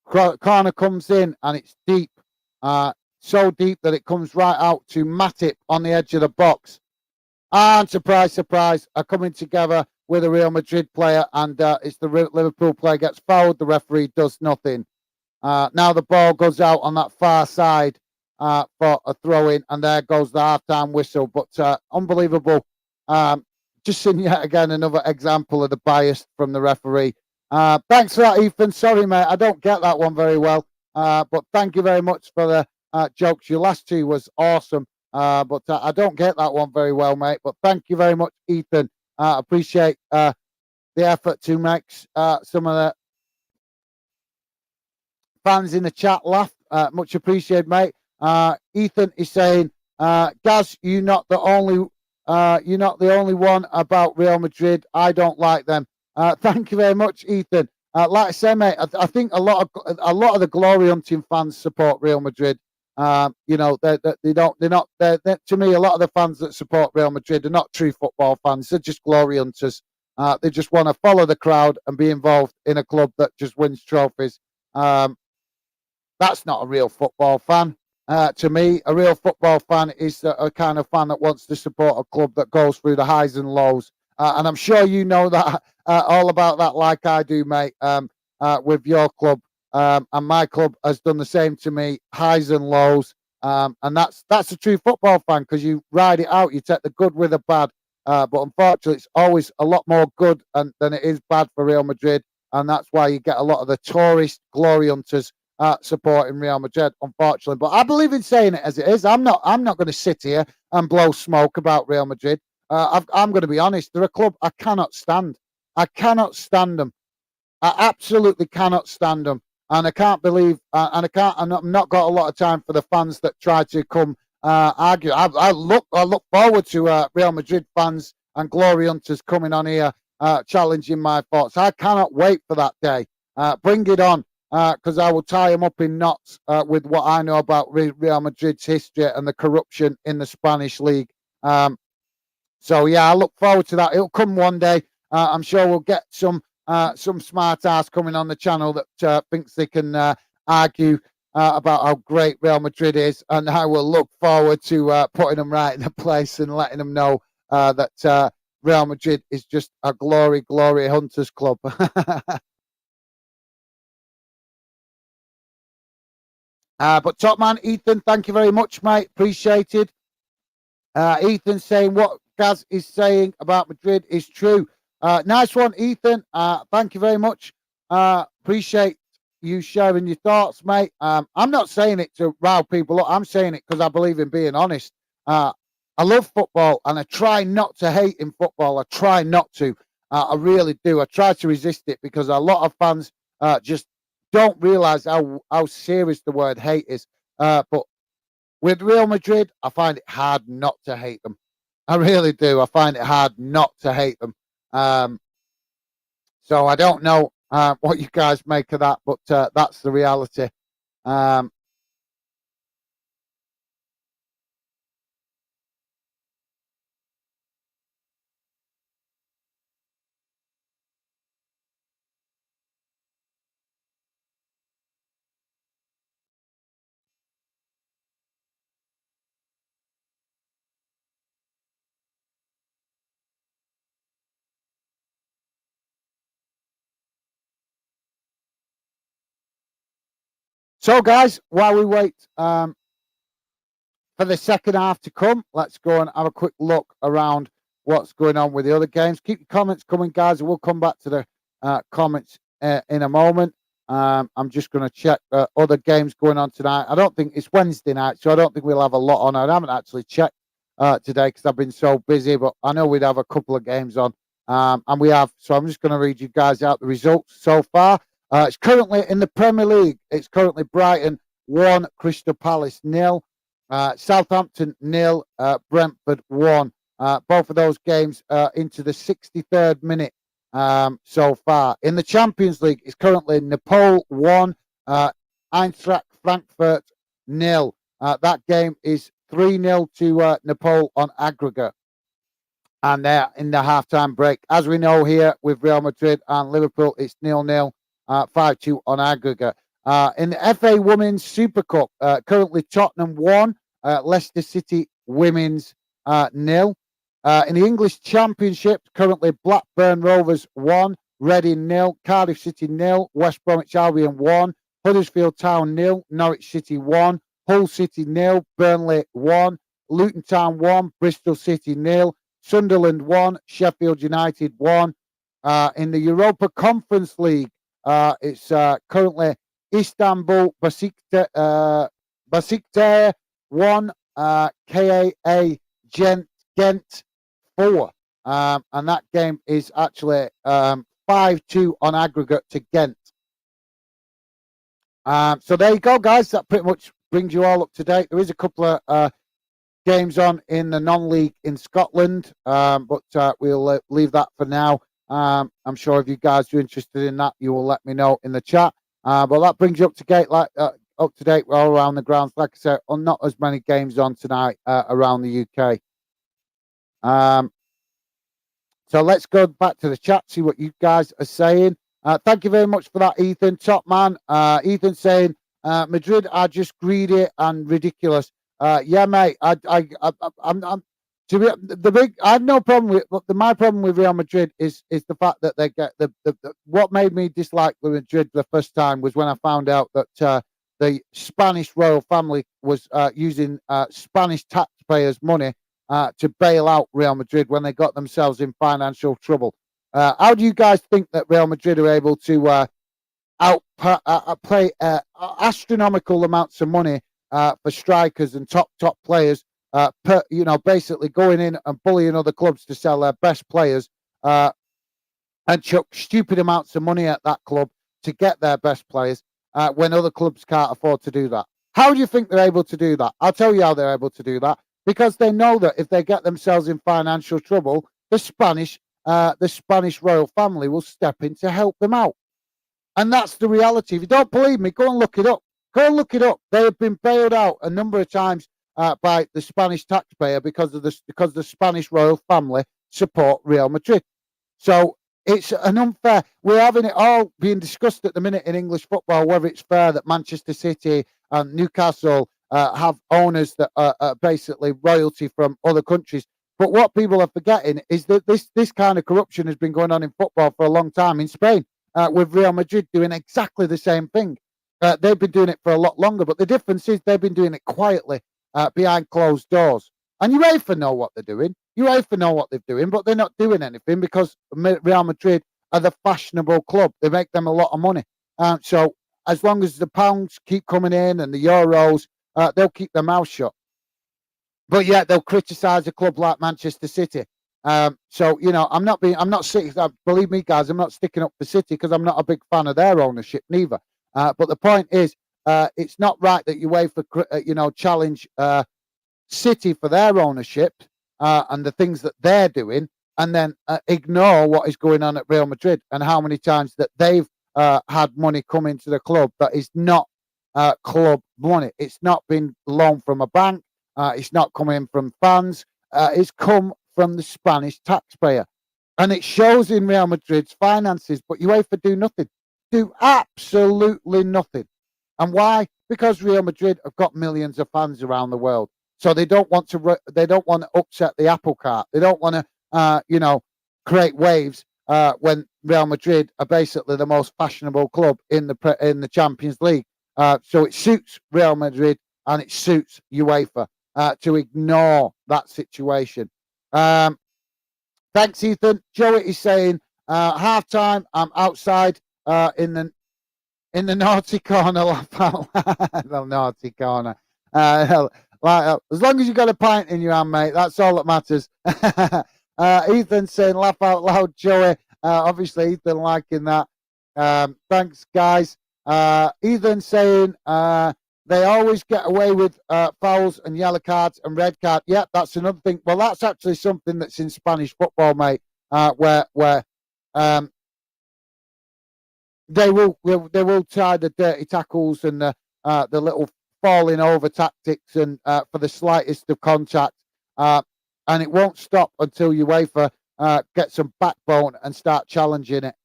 Corner comes in and it's deep. So deep that it comes right out to Matip on the edge of the box. And surprise, surprise, are coming together with a Real Madrid player, and it's the Liverpool player gets fouled. The referee does nothing. Now the ball goes out on that far side for a throw-in, and there goes the half-time whistle. But unbelievable. Just seeing yet again another example of the bias from the referee. Thanks for that, Ethan. Sorry, mate, I don't get that one very well. But thank you very much for the jokes. Your last two was awesome. But I don't get that one very well, mate. But thank you very much, Ethan. Appreciate the effort to make some of the fans in the chat laugh. Much appreciated, mate. Ethan is saying, Gaz, you're not the only one about Real Madrid. I don't like them. Thank you very much, Ethan. Like I say, mate, I think a lot of the glory hunting fans support Real Madrid. To me, a lot of the fans that support Real Madrid are not true football fans. They're just glory hunters. They just want to follow the crowd and be involved in a club that just wins trophies. That's not a real football fan. To me, a real football fan is a kind of fan that wants to support a club that goes through the highs and lows. And I'm sure you know that all about that, like I do, mate. with your club, and my club has done the same to me, highs and lows. And that's a true football fan, because you ride it out, you take the good with the bad. But unfortunately, it's always a lot more good than it is bad for Real Madrid, and that's why you get a lot of the tourist glory hunters supporting Real Madrid, unfortunately. But I believe in saying it as it is. I'm not going to sit here and blow smoke about Real Madrid. I'm going to be honest. They're a club I cannot stand. I cannot stand them. I absolutely cannot stand them, and I can't believe, and I can't. I'm not got a lot of time for the fans that try to come argue. I look forward to Real Madrid fans and glory hunters coming on here challenging my thoughts. I cannot wait for that day. Bring it on, because I will tie them up in knots with what I know about Real Madrid's history and the corruption in the Spanish league. So yeah, I look forward to that. It'll come one day. I'm sure we'll get some smart ass coming on the channel that thinks they can argue about how great Real Madrid is, and I will look forward to putting them right in the place and letting them know that Real Madrid is just a glory hunters club. But top man Ethan, thank you very much, mate. Appreciated. Ethan saying what Gaz is saying about Madrid is true. Nice one, Ethan. Thank you very much. Appreciate you sharing your thoughts, mate. I'm not saying it to rile people up. I'm saying it because I believe in being honest. I love football, and I try not to hate in football. I try not to. I really do. I try to resist it, because a lot of fans just don't realise how serious the word hate is. But with Real Madrid, I find it hard not to hate them. I really do. I find it hard not to hate them. So I don't know what you guys make of that, but that's the reality. So, guys, while we wait for the second half to come, let's go and have a quick look around what's going on with the other games. Keep your comments coming, guys. We'll come back to the comments in a moment. I'm just going to check other games going on tonight. I don't think it's Wednesday night, so I don't think we'll have a lot on. I haven't actually checked today because I've been so busy, but I know we'd have a couple of games on, and we have. So I'm just going to read you guys out the results so far. It's currently in the Premier League. It's currently Brighton 1, Crystal Palace 0, Southampton 0, Brentford 1. Both of those games into the 63rd minute so far. In the Champions League, it's currently Napoli 1, Eintracht Frankfurt 0. That game is 3-0 to Napoli on aggregate. And they're in the halftime break. As we know here with Real Madrid and Liverpool, it's 0-0. 5-2 on aggregate. In the FA Women's Super Cup, currently Tottenham 1, Leicester City Women's 0. In the English Championship, currently Blackburn Rovers 1, Reading 0, Cardiff City 0, West Bromwich Albion 1, Huddersfield Town 0, Norwich City 1, Hull City 0, Burnley 1, Luton Town 1, Bristol City 0, Sunderland 1, Sheffield United 1. In the Europa Conference League, it's currently Istanbul Basikta 1, KAA Gent 4. And that game is actually 5-2 on aggregate to Ghent. So there you go, guys. That pretty much brings you all up to date. There is a couple of games on in the non-league in Scotland, but we'll leave that for now. I'm sure if you guys are interested in that, you will let me know in the chat. But that brings you up to date, up to date all around the grounds. Like I said, not as many games on tonight around the UK. So let's go back to the chat, see what you guys are saying. Thank you very much for that, Ethan. Top man. Ethan saying Madrid are just greedy and ridiculous. Yeah, mate. I'm I have no problem with. My problem with Real Madrid is the fact that they get what made me dislike Real Madrid the first time was when I found out that the Spanish royal family was using Spanish taxpayers' money to bail out Real Madrid when they got themselves in financial trouble. How do you guys think that Real Madrid are able to pay astronomical amounts of money for strikers and top players? Basically going in and bullying other clubs to sell their best players and chuck stupid amounts of money at that club to get their best players when other clubs can't afford to do that. How do you think they're able to do that? I'll tell you how they're able to do that. Because they know that if they get themselves in financial trouble, the Spanish royal family will step in to help them out. And that's the reality. If you don't believe me, go and look it up. Go and look it up. They have been bailed out a number of times by the Spanish taxpayer because the Spanish royal family support Real Madrid. So it's an unfair. We're having it all being discussed at the minute in English football, whether it's fair that Manchester City and Newcastle have owners that are basically royalty from other countries. But what people are forgetting is that this kind of corruption has been going on in football for a long time in Spain, with Real Madrid doing exactly the same thing. They've been doing it for a lot longer, but the difference is they've been doing it quietly behind closed doors. And UEFA know what they're doing. UEFA know what they're doing, but they're not doing anything because Real Madrid are the fashionable club. They make them a lot of money. So as long as the pounds keep coming in and the euros, they'll keep their mouth shut. But yet they'll criticise a club like Manchester City. So I'm not believe me, guys, I'm not sticking up for City because I'm not a big fan of their ownership neither. But the point is, it's not right that UEFA, challenge City for their ownership and the things that they're doing, and then ignore what is going on at Real Madrid and how many times that they've had money come into the club that is not club money. It's not been loaned from a bank. It's not coming from fans. It's come from the Spanish taxpayer. And it shows in Real Madrid's finances, but UEFA do nothing. Do absolutely nothing. And why? Because Real Madrid have got millions of fans around the world. So they don't want to upset the apple cart. They don't want to create waves when Real Madrid are basically the most fashionable club in the Champions League. So it suits Real Madrid and it suits UEFA to ignore that situation. Thanks, Ethan. Joey is saying half time. I'm outside in the naughty corner. The naughty corner. As long as you got a pint in your hand, mate, that's all that matters. Ethan saying laugh out loud, Joey. Obviously, Ethan liking that. Thanks, guys. Ethan saying they always get away with fouls and yellow cards and red card. Yeah, that's another thing. Well, that's actually something that's in Spanish football, mate, where they will try the dirty tackles and the little falling over tactics and for the slightest of contact, and it won't stop until UEFA get some backbone and start challenging it.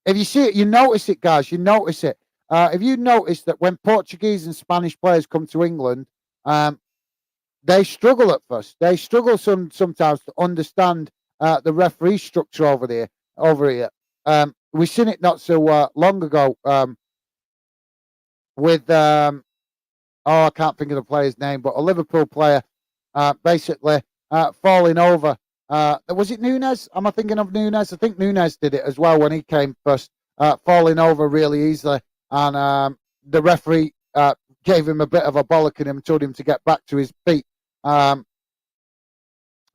If you see it, you notice it, guys. You notice it. If you notice that when Portuguese and Spanish players come to England, they struggle at first. They struggle sometimes to understand the referee structure over here. We've seen it not so long ago with I can't think of the player's name, but a Liverpool player basically falling over. Was it Nunes? Am I thinking of Nunes? I think Nunes did it as well when he came first, falling over really easily. And the referee gave him a bit of a bollocking and told him to get back to his feet. And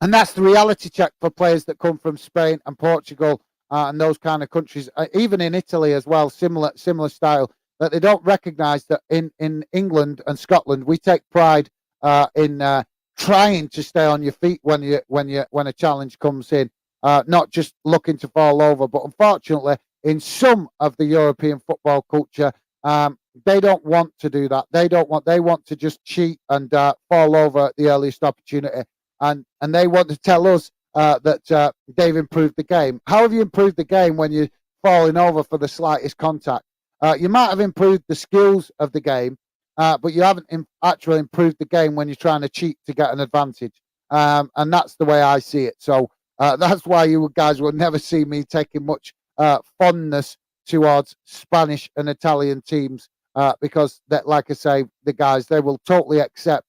that's the reality check for players that come from Spain and Portugal and those kind of countries, even in Italy as well, similar style, that they don't recognise that in England and Scotland, we take pride in trying to stay on your feet when a challenge comes in, not just looking to fall over. But unfortunately, in some of the European football culture, they don't want to do that. They want to just cheat and fall over at the earliest opportunity, and they want to tell us that they've improved the game. How have you improved the game when you're falling over for the slightest contact? You might have improved the skills of the game, but you haven't actually improved the game when you're trying to cheat to get an advantage. And that's the way I see it. So that's why you guys will never see me taking much fondness towards Spanish and Italian teams because, that, like I say, the guys, they will totally accept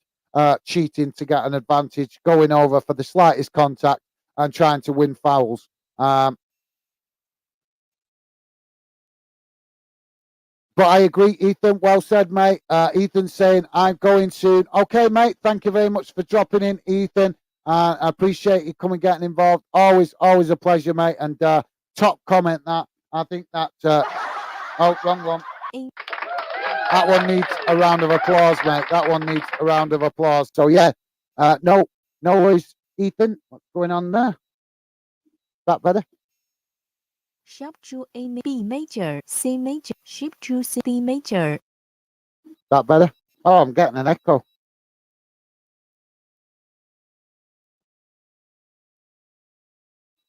cheating to get an advantage, going over for the slightest contact and trying to win fouls. But I agree, Ethan. Well said, mate. Ethan's saying, I'm going soon. Okay, mate. Thank you very much for dropping in, Ethan. I appreciate you coming getting involved. Always a pleasure, mate. And top comment that. I think that... oh, wrong one. That one needs a round of applause, mate. That one needs a round of applause. So, yeah. No worries, Ethan. What's going on there? Is that better? Sharp to A B major, C major, shift to C D major. That better? Oh, I'm getting an echo.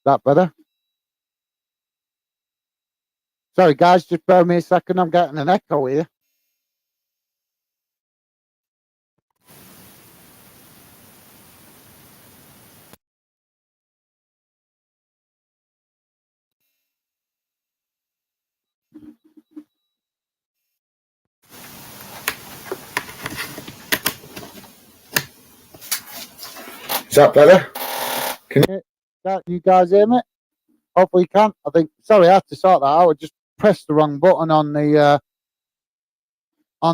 That better? Sorry, guys, just bear with me a second. I'm getting an echo here. Is that better? Can you guys hear me? Hopefully you can. I think. Sorry, I had to sort that out. I just pressed the wrong button on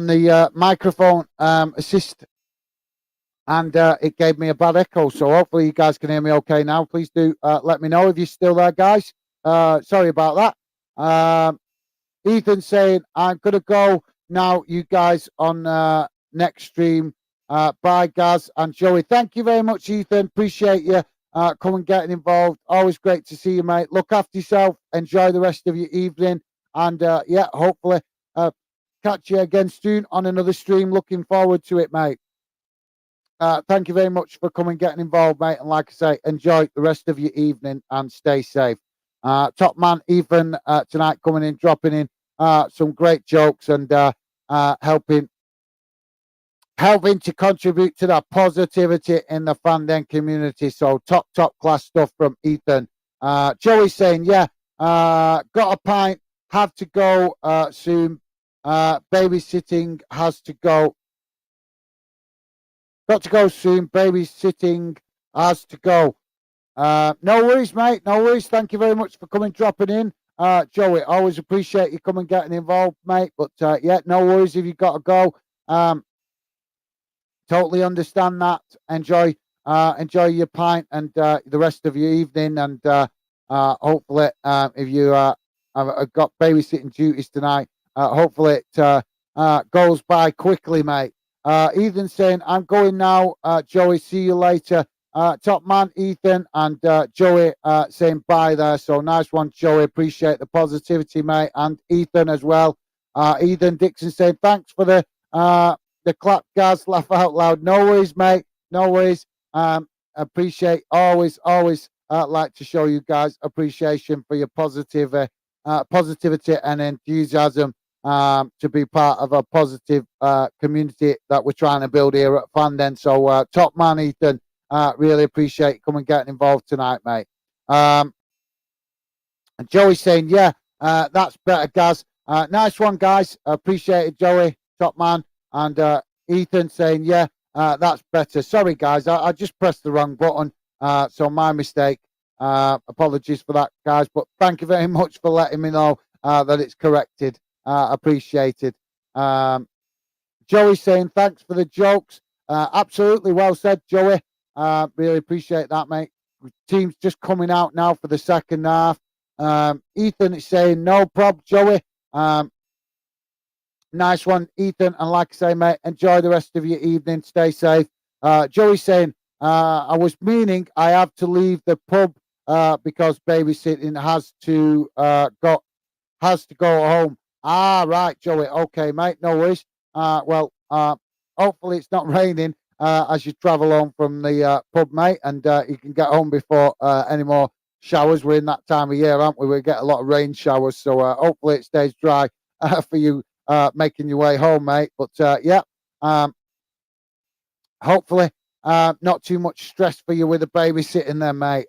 the microphone assist, and it gave me a bad echo. So hopefully you guys can hear me okay now. Please do let me know if you're still there, guys. Sorry about that. Ethan saying, I'm gonna go now. You guys on next stream. Bye, Gaz and Joey. Thank you very much, Ethan. Appreciate you coming getting involved. Always great to see you, mate. Look after yourself. Enjoy the rest of your evening. And yeah, hopefully catch you again soon on another stream. Looking forward to it, mate. Thank you very much for coming getting involved, mate. And like I say, enjoy the rest of your evening and stay safe. Top man, Ethan, tonight coming in, dropping in some great jokes and helping to contribute to that positivity in the fandom community. So top class stuff from Ethan. Joey saying, yeah, got a pint, have to go soon. Babysitting has to go. Got to go soon. Babysitting has to go. No worries, mate. No worries. Thank you very much for coming, dropping in. Joey, always appreciate you coming, getting involved, mate. But yeah, no worries if you got to go. Totally understand that. Enjoy your pint and the rest of your evening. And hopefully, if you have got babysitting duties tonight, hopefully it goes by quickly, mate. Ethan saying, I'm going now. Joey, see you later. Top man, Ethan, and Joey saying bye there. So nice one, Joey. Appreciate the positivity, mate. And Ethan as well. Ethan Dixon saying, thanks for the clap, guys. Laugh out loud. No worries, mate. No worries. Appreciate always like to show you guys appreciation for your positivity and enthusiasm to be part of a positive community that we're trying to build here at Fandom. So top man, Ethan, really appreciate you coming getting involved tonight, mate. And Joey saying, yeah, that's better, Gaz. Nice one, guys. Appreciate it, Joey. Top man. And Ethan saying, yeah, that's better. Sorry, guys. I just pressed the wrong button. So my mistake. Apologies for that, guys. But thank you very much for letting me know that it's corrected. Appreciated. Joey saying, thanks for the jokes. Absolutely well said, Joey. Really appreciate that, mate. Team's just coming out now for the second half. Ethan is saying, no prob, Joey. Nice one, Ethan. And like I say, mate, enjoy the rest of your evening. Stay safe. Joey saying, I was meaning I have to leave the pub because babysitting has to go home. Ah, right, Joey. Okay, mate. No worries. Well, hopefully it's not raining as you travel home from the pub, mate, and you can get home before any more showers. We're in that time of year, aren't we? We get a lot of rain showers, so hopefully it stays dry for you making your way home, mate. But yeah, Hopefully, not too much stress for you with the baby sitting there, mate.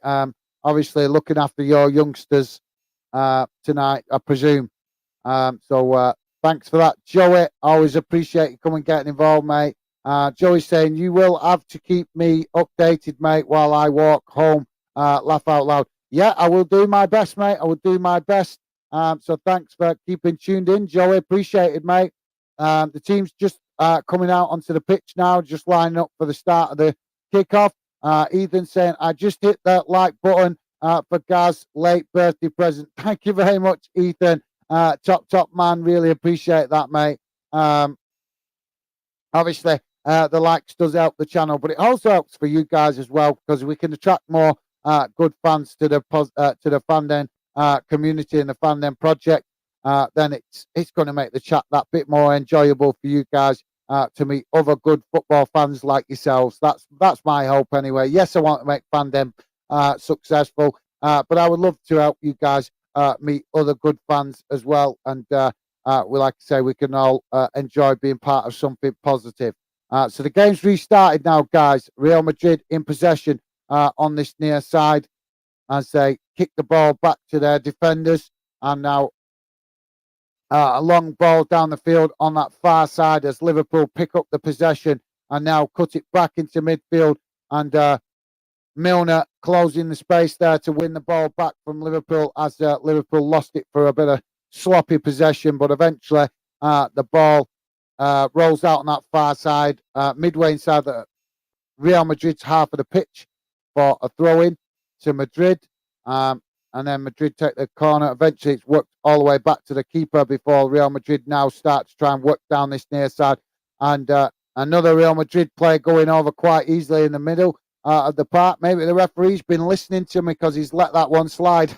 Obviously, looking after your youngsters tonight, I presume. So thanks for that, Joey. Always appreciate you coming getting involved, mate. Joey's saying you will have to keep me updated, mate, while I walk home. Laugh out loud. Yeah, I will do my best, mate. I will do my best. So thanks for keeping tuned in, Joey. Appreciate it, mate. The team's just coming out onto the pitch now, just lining up for the start of the kickoff. Ethan saying, I just hit that like button for Gaz's late birthday present. Thank you very much, Ethan. Top man, really appreciate that, mate. Obviously, the likes does help the channel, but it also helps for you guys as well because we can attract more good fans to the Fandom community and the Fandom project. Then it's going to make the chat that bit more enjoyable for you guys to meet other good football fans like yourselves. That's my hope anyway. Yes, I want to make Fandom successful, but I would love to help you guys meet other good fans as well. And we like to say we can all enjoy being part of something positive. So the game's restarted now, guys. Real Madrid in possession on this near side as they kick the ball back to their defenders. And now a long ball down the field on that far side as Liverpool pick up the possession and now cut it back into midfield. And Milner closing the space there to win the ball back from Liverpool as Liverpool lost it for a bit of sloppy possession. But eventually the ball rolls out on that far side, midway inside the Real Madrid's half of the pitch for a throw-in to Madrid. And then Madrid take the corner. Eventually, it's worked all the way back to the keeper before Real Madrid now start to try and work down this near side. And another Real Madrid player going over quite easily in the middle of the park. Maybe the referee's been listening to me because he's let that one slide.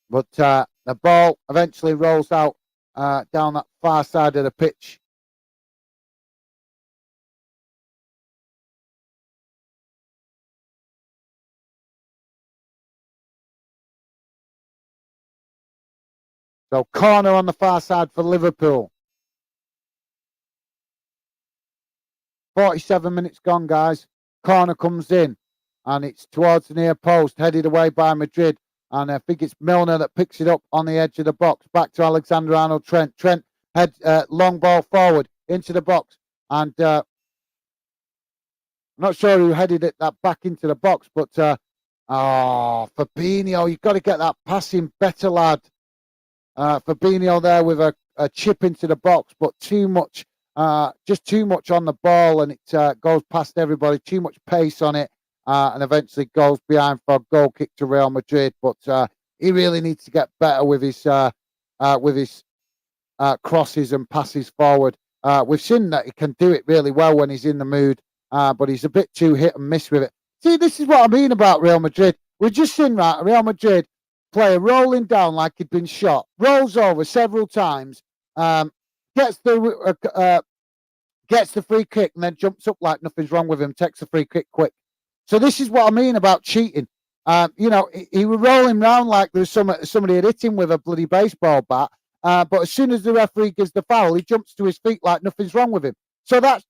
But the ball eventually rolls out down that far side of the pitch. So corner on the far side for Liverpool. 47 minutes gone, guys. Corner comes in, and it's towards the near post, headed away by Madrid. And I think it's Milner that picks it up on the edge of the box. Back to Alexander-Arnold Trent. Trent head long ball forward into the box. And I'm not sure who headed it that back into the box, but Fabinho, you've got to get that passing better, lad. Fabinho there with a chip into the box, but too much, just too much on the ball, and it goes past everybody. Too much pace on it, and eventually goes behind for a goal kick to Real Madrid. But he really needs to get better with his crosses and passes forward. We've seen that he can do it really well when he's in the mood, but he's a bit too hit and miss with it. See, this is what I mean about Real Madrid. We've just seen that Real Madrid player rolling down like he'd been shot, rolls over several times, gets the free kick, and then jumps up like nothing's wrong with him, takes the free kick quick. So this is what I mean about cheating. You know, he was rolling around like there was somebody had hit him with a bloody baseball bat. But as soon as the referee gives the foul, he jumps to his feet like nothing's wrong with him. So that's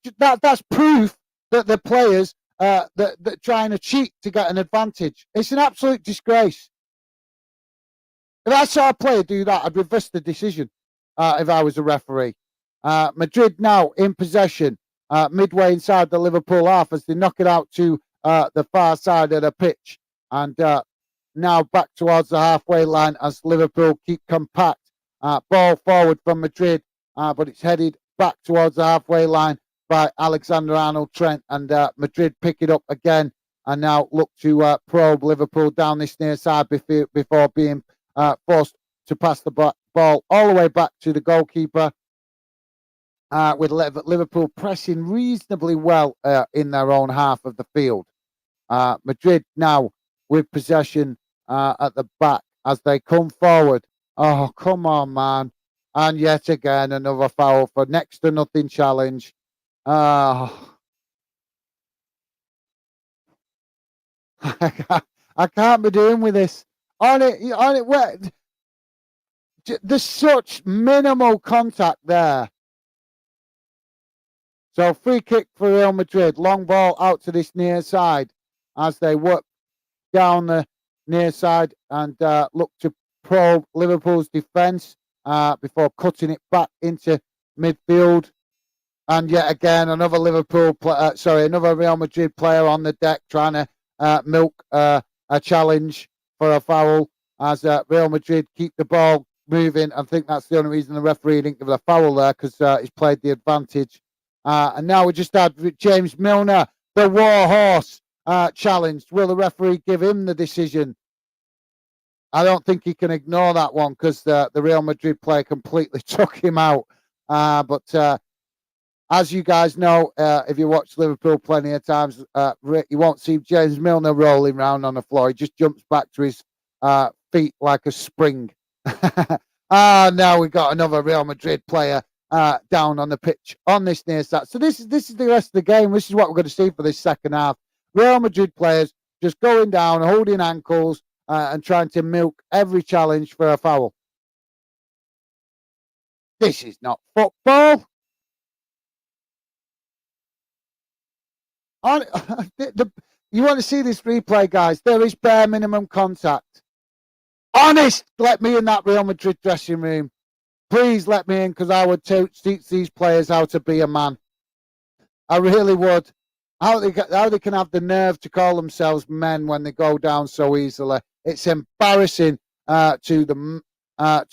proof that the players that trying to cheat to get an advantage. It's an absolute disgrace. If I saw a player do that, I'd reverse the decision if I was a referee. Madrid now in possession, midway inside the Liverpool half as they knock it out to the far side of the pitch. And now back towards the halfway line as Liverpool keep compact. Ball forward from Madrid, but it's headed back towards the halfway line by Alexander-Arnold Trent. And Madrid pick it up again and now look to probe Liverpool down this near side before being forced to pass the ball all the way back to the goalkeeper, with Liverpool pressing reasonably well in their own half of the field. Madrid now with possession at the back as they come forward. Oh, come on, man. And yet again, another foul for next to nothing challenge. I can't be doing with this. On it, There's such minimal contact there. So free kick for Real Madrid. Long ball out to this near side as they work down the near side and look to probe Liverpool's defence before cutting it back into midfield. And yet again, another another Real Madrid player on the deck trying to milk a challenge for a foul as Real Madrid keep the ball moving. I think that's the only reason the referee didn't give a foul there, because he's played the advantage. And now we just had James Milner, the war horse, challenged. Will the referee give him the decision? I don't think he can ignore that one, because the Real Madrid player completely took him out. But as you guys know, if you watch Liverpool plenty of times, you won't see James Milner rolling around on the floor. He just jumps back to his feet like a spring. Now we got another Real Madrid player down on the pitch on this near side. So this is the rest of the game. This is what we're going to see for this second half. Real Madrid players just going down, holding ankles, and trying to milk every challenge for a foul. This is not football. You want to see this replay, guys? There is bare minimum contact. Honest, let me in that Real Madrid dressing room. Please let me in, because I would teach these players how to be a man. I really would. How they can have the nerve to call themselves men when they go down so easily. It's embarrassing to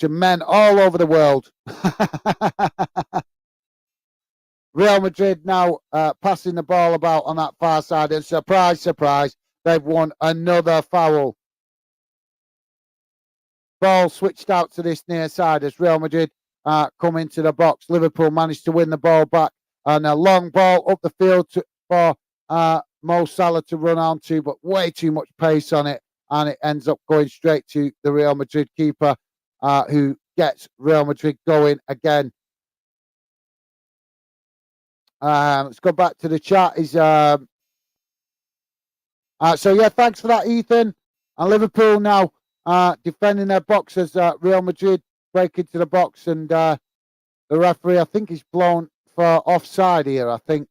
men all over the world. Real Madrid now passing the ball about on that far side, and surprise, surprise, they've won another foul. Ball switched out to this near side as Real Madrid come into the box. Liverpool managed to win the ball back, and a long ball up the field for Mo Salah to run onto, but way too much pace on it, and it ends up going straight to the Real Madrid keeper, who gets Real Madrid going again. Let's go back to the chat. So yeah, thanks for that, Ethan. And Liverpool now defending their box as Real Madrid break into the box, and the referee, I think, is blown for offside here, I think.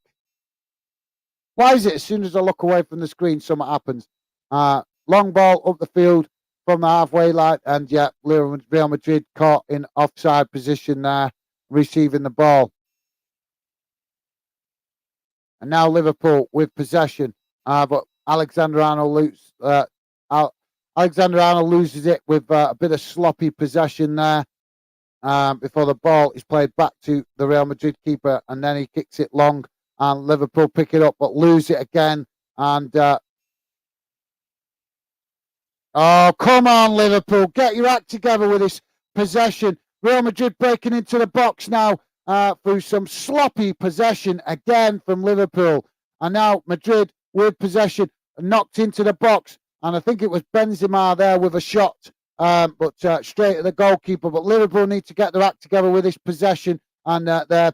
Why is it as soon as I look away from the screen, something happens? Long ball up the field from the halfway line, and yeah, Real Madrid caught in offside position there, receiving the ball. And now Liverpool with possession, but Alexander-Arnold loses it with a bit of sloppy possession there before the ball is played back to the Real Madrid keeper, and then he kicks it long, and Liverpool pick it up but lose it again. And oh, come on, Liverpool, get your act together with this possession. Real Madrid breaking into the box now through some sloppy possession again from Liverpool. And now Madrid with possession, knocked into the box. And I think it was Benzema there with a shot, but straight at the goalkeeper. But Liverpool need to get their act together with this possession and their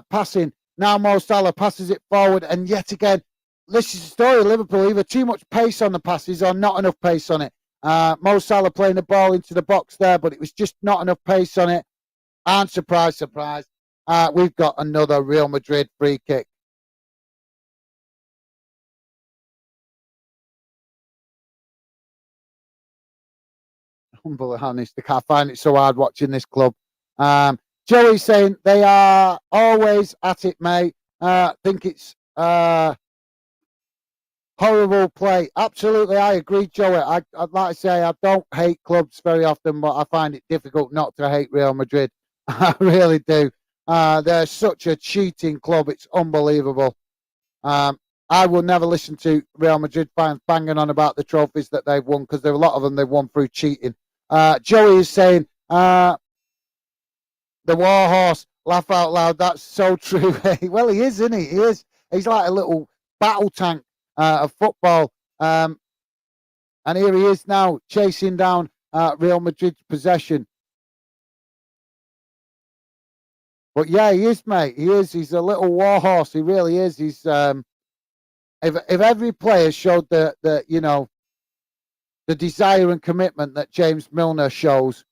passing. Now Mo Salah passes it forward. And yet again, this is the story of Liverpool. Either too much pace on the passes or not enough pace on it. Mo Salah playing the ball into the box there, but it was just not enough pace on it. And surprise, surprise, we've got another Real Madrid free kick. Humble honest, I find it so hard watching this club. Joey's saying they are always at it, mate. Think it's horrible play. Absolutely, I agree, Joey. I'd like to say I don't hate clubs very often, but I find it difficult not to hate Real Madrid. I really do. They're such a cheating club. It's unbelievable. I will never listen to Real Madrid fans banging on about the trophies that they've won, because there are a lot of them they've won through cheating. Joey is saying, the war horse, laugh out loud. That's so true. Well, he is, isn't he? He is. He's like a little battle tank of football. And here he is now chasing down Real Madrid's possession. But yeah, he is, mate. He is. He's a little war horse. He really is. He's if every player showed the desire and commitment that James Milner shows,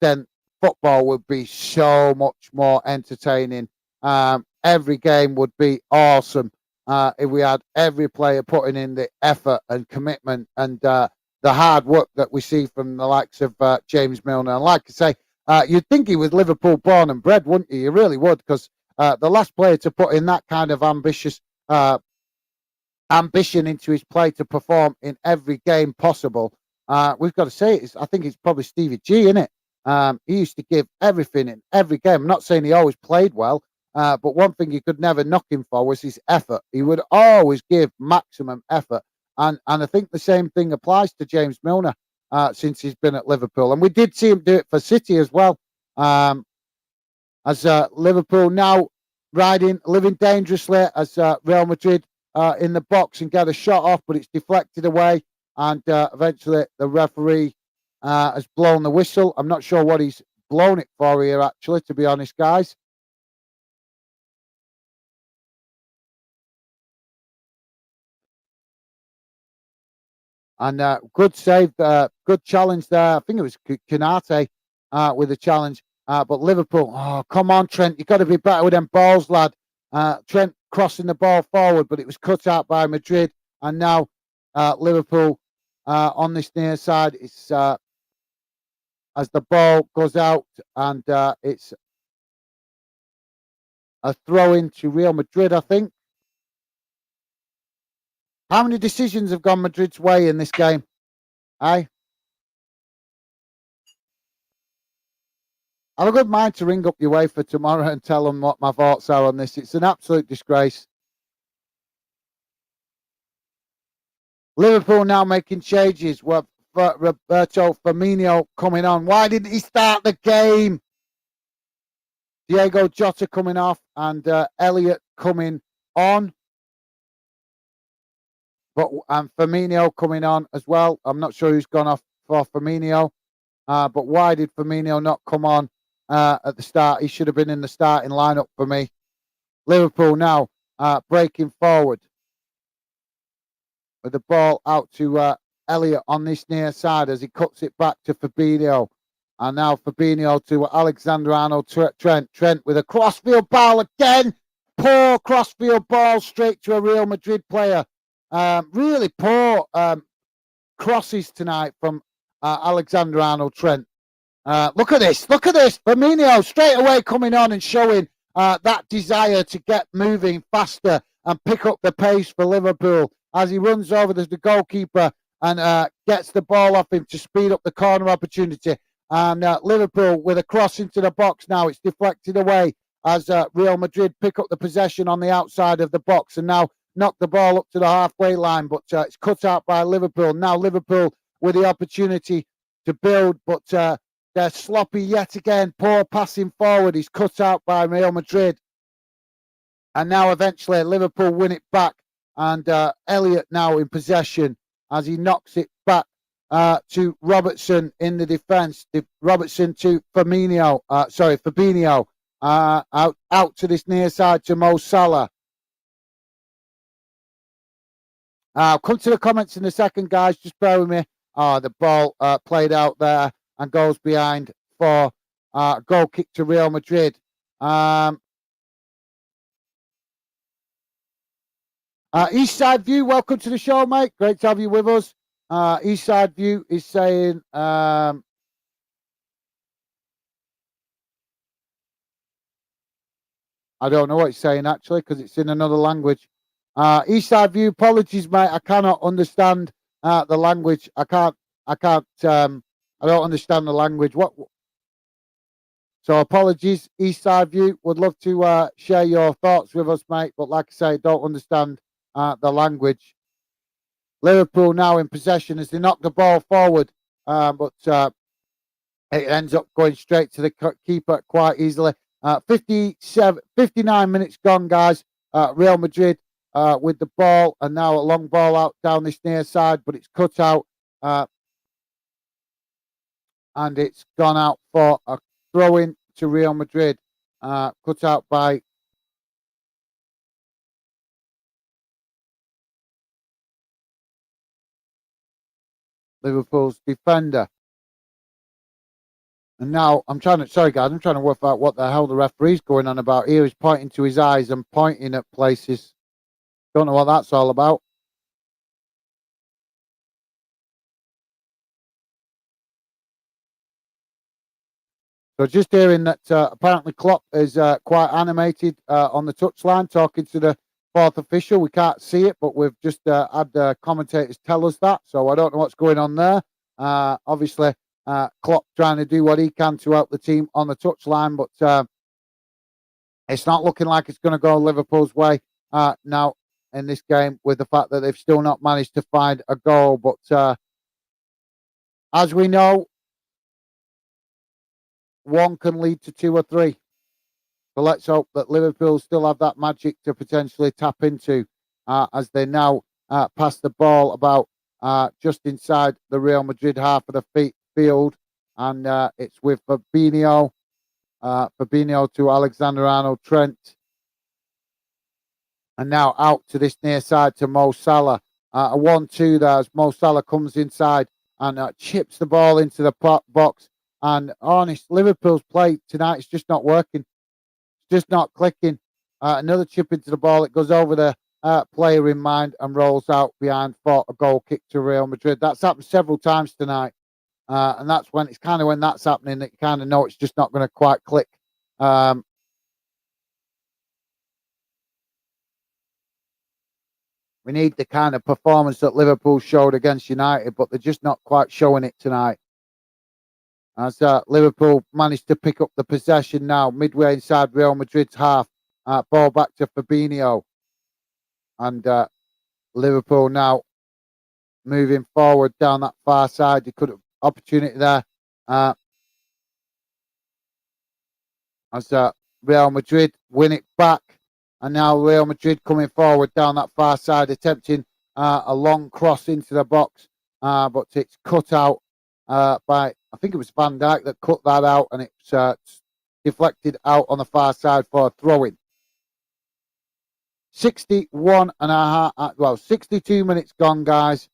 then football would be so much more entertaining. Every game would be awesome if we had every player putting in the effort and commitment and the hard work that we see from the likes of James Milner. And like I say, you'd think he was Liverpool born and bred, wouldn't you? You really would, because the last player to put in that kind of ambition into his play to perform in every game possible. We've got to say I think it's probably Stevie G, isn't it? He used to give everything in every game. I'm not saying he always played well, but one thing you could never knock him for was his effort. He would always give maximum effort. And I think the same thing applies to James Milner since he's been at Liverpool. And we did see him do it for City as well. As Liverpool now living dangerously as Real Madrid in the box and get a shot off, but it's deflected away. And eventually the referee has blown the whistle. I'm not sure what he's blown it for here, actually, to be honest, guys. And good save, good challenge there. I think it was Kanate with the challenge. But Liverpool, oh, come on, Trent. You've got to be better with them balls, lad. Trent crossing the ball forward, but it was cut out by Madrid. And now Liverpool on this near side. It's as the ball goes out, and it's a throw in to Real Madrid, I think. How many decisions have gone Madrid's way in this game? I have a good mind to ring up your way for tomorrow and tell them what my thoughts are on this. It's an absolute disgrace. Liverpool now making changes. Roberto Firmino coming on. Why didn't he start the game? Diego Jota coming off and Elliott coming on. And Firmino coming on as well. I'm not sure who's gone off for Firmino. But why did Firmino not come on at the start? He should have been in the starting lineup for me. Liverpool now breaking forward with the ball out to Elliott on this near side as he cuts it back to Fabinho. And now Fabinho to Alexander-Arnold Trent. Trent with a crossfield ball again. Poor crossfield ball straight to a Real Madrid player. Really poor crosses tonight from Alexander-Arnold Trent. Look at this. Look at this. Firmino straight away coming on and showing that desire to get moving faster and pick up the pace for Liverpool as he runs over the goalkeeper and gets the ball off him to speed up the corner opportunity. And Liverpool with a cross into the box now. It's deflected away as Real Madrid pick up the possession on the outside of the box and now knock the ball up to the halfway line. But it's cut out by Liverpool. Now Liverpool with the opportunity to build, but they're sloppy yet again. Poor passing forward. He's cut out by Real Madrid. And now eventually Liverpool win it back. And Elliott now in possession as he knocks it back to Robertson in the defence. Robertson to Fabinho. Out to this near side to Mo Salah. I'll come to the comments in a second, guys. Just bear with me. The ball played out there and goes behind for a goal kick to Real Madrid. Eastside View, welcome to the show, mate. Great to have you with us. Eastside View is saying, I don't know what it's saying actually because it's in another language. Eastside View, apologies, mate. I cannot understand the language. I don't understand the language. So apologies, Eastside View. Would love to share your thoughts with us, mate. But like I say, don't understand the language. Liverpool now in possession as they knock the ball forward, but it ends up going straight to the keeper quite easily. 59 minutes gone, guys. Real Madrid with the ball, and now a long ball out down this near side, but it's cut out, and it's gone out for a throw-in to Real Madrid, cut out by Liverpool's defender. And now sorry guys, I'm trying to work out what the hell the referee's going on about here. He's pointing to his eyes and pointing at places. Don't know what that's all about. So just hearing that apparently Klopp is quite animated on the touchline talking to the fourth official. We can't see it, but we've just had the commentators tell us that. So I don't know what's going on there. Obviously, Klopp trying to do what he can to help the team on the touchline, but it's not looking like it's going to go Liverpool's way now in this game with the fact that they've still not managed to find a goal. But as we know, one can lead to two or three. So let's hope that Liverpool still have that magic to potentially tap into as they now pass the ball about just inside the Real Madrid half of the field. And it's with Fabinho to Alexander-Arnold Trent. And now out to this near side to Mo Salah. A 1-2 there as Mo Salah comes inside and chips the ball into the box. And honest, Liverpool's play tonight is just not working. It's just not clicking. Another chip into the ball. It goes over the player in mind and rolls out behind for a goal kick to Real Madrid. That's happened several times tonight. And that's when it's kind of when that's happening that you kind of know it's just not going to quite click. We need the kind of performance that Liverpool showed against United, but they're just not quite showing it tonight. As Liverpool managed to pick up the possession now, midway inside Real Madrid's half. Ball back to Fabinho. And Liverpool now moving forward down that far side. They could have opportunity there. As Real Madrid win it back. And now Real Madrid coming forward down that far side, attempting a long cross into the box. But it's cut out by, I think it was Van Dijk that cut that out, and it's deflected out on the far side for a throw-in. 61 and a half, 62 minutes gone, guys.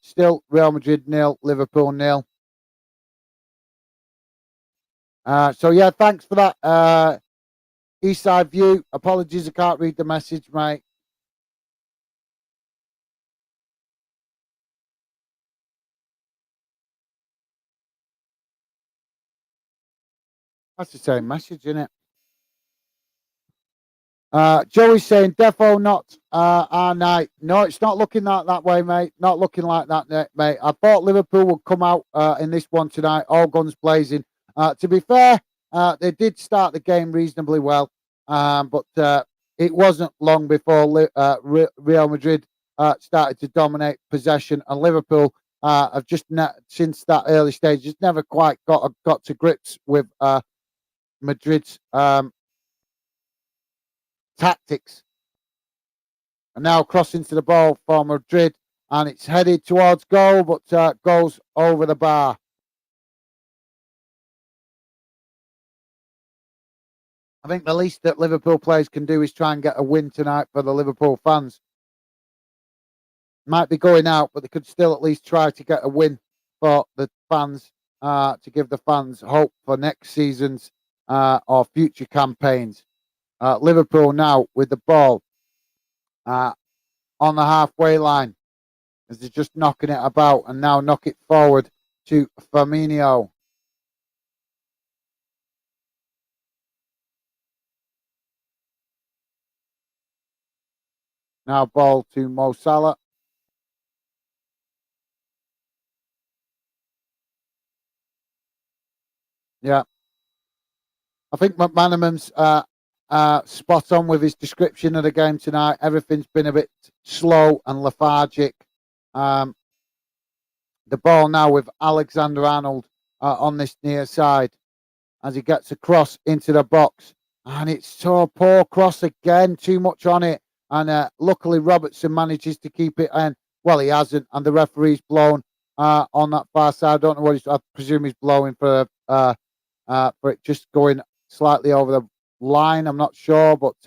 Still Real Madrid 0, Liverpool 0. So yeah, thanks for that. Eastside View. Apologies, I can't read the message, mate. That's the same message, isn't it? Joey's saying defo not our night. No, it's not looking that way, mate. Not looking like that, mate. I thought Liverpool would come out in this one tonight, all guns blazing. To be fair, they did start the game reasonably well, but it wasn't long before Real Madrid started to dominate possession, and Liverpool have just since that early stage just never quite got to grips with Madrid's tactics. And now crossing to the ball for Madrid, and it's headed towards goal, but goes over the bar. I think the least that Liverpool players can do is try and get a win tonight for the Liverpool fans. Might be going out, but they could still at least try to get a win for the fans, to give the fans hope for next season's or future campaigns. Liverpool now with the ball on the halfway line as they're just knocking it about, and now knock it forward to Firmino. Now ball to Mo Salah. Yeah. I think McManaman's spot on with his description of the game tonight. Everything's been a bit slow and lethargic. The ball now with Alexander-Arnold on this near side as he gets across into the box. And it's so poor cross again, too much on it. And luckily Robertson manages to keep it in. Well, he hasn't. And the referee's blown on that far side. I don't know what I presume he's blowing for it just going slightly over the line. I'm not sure. But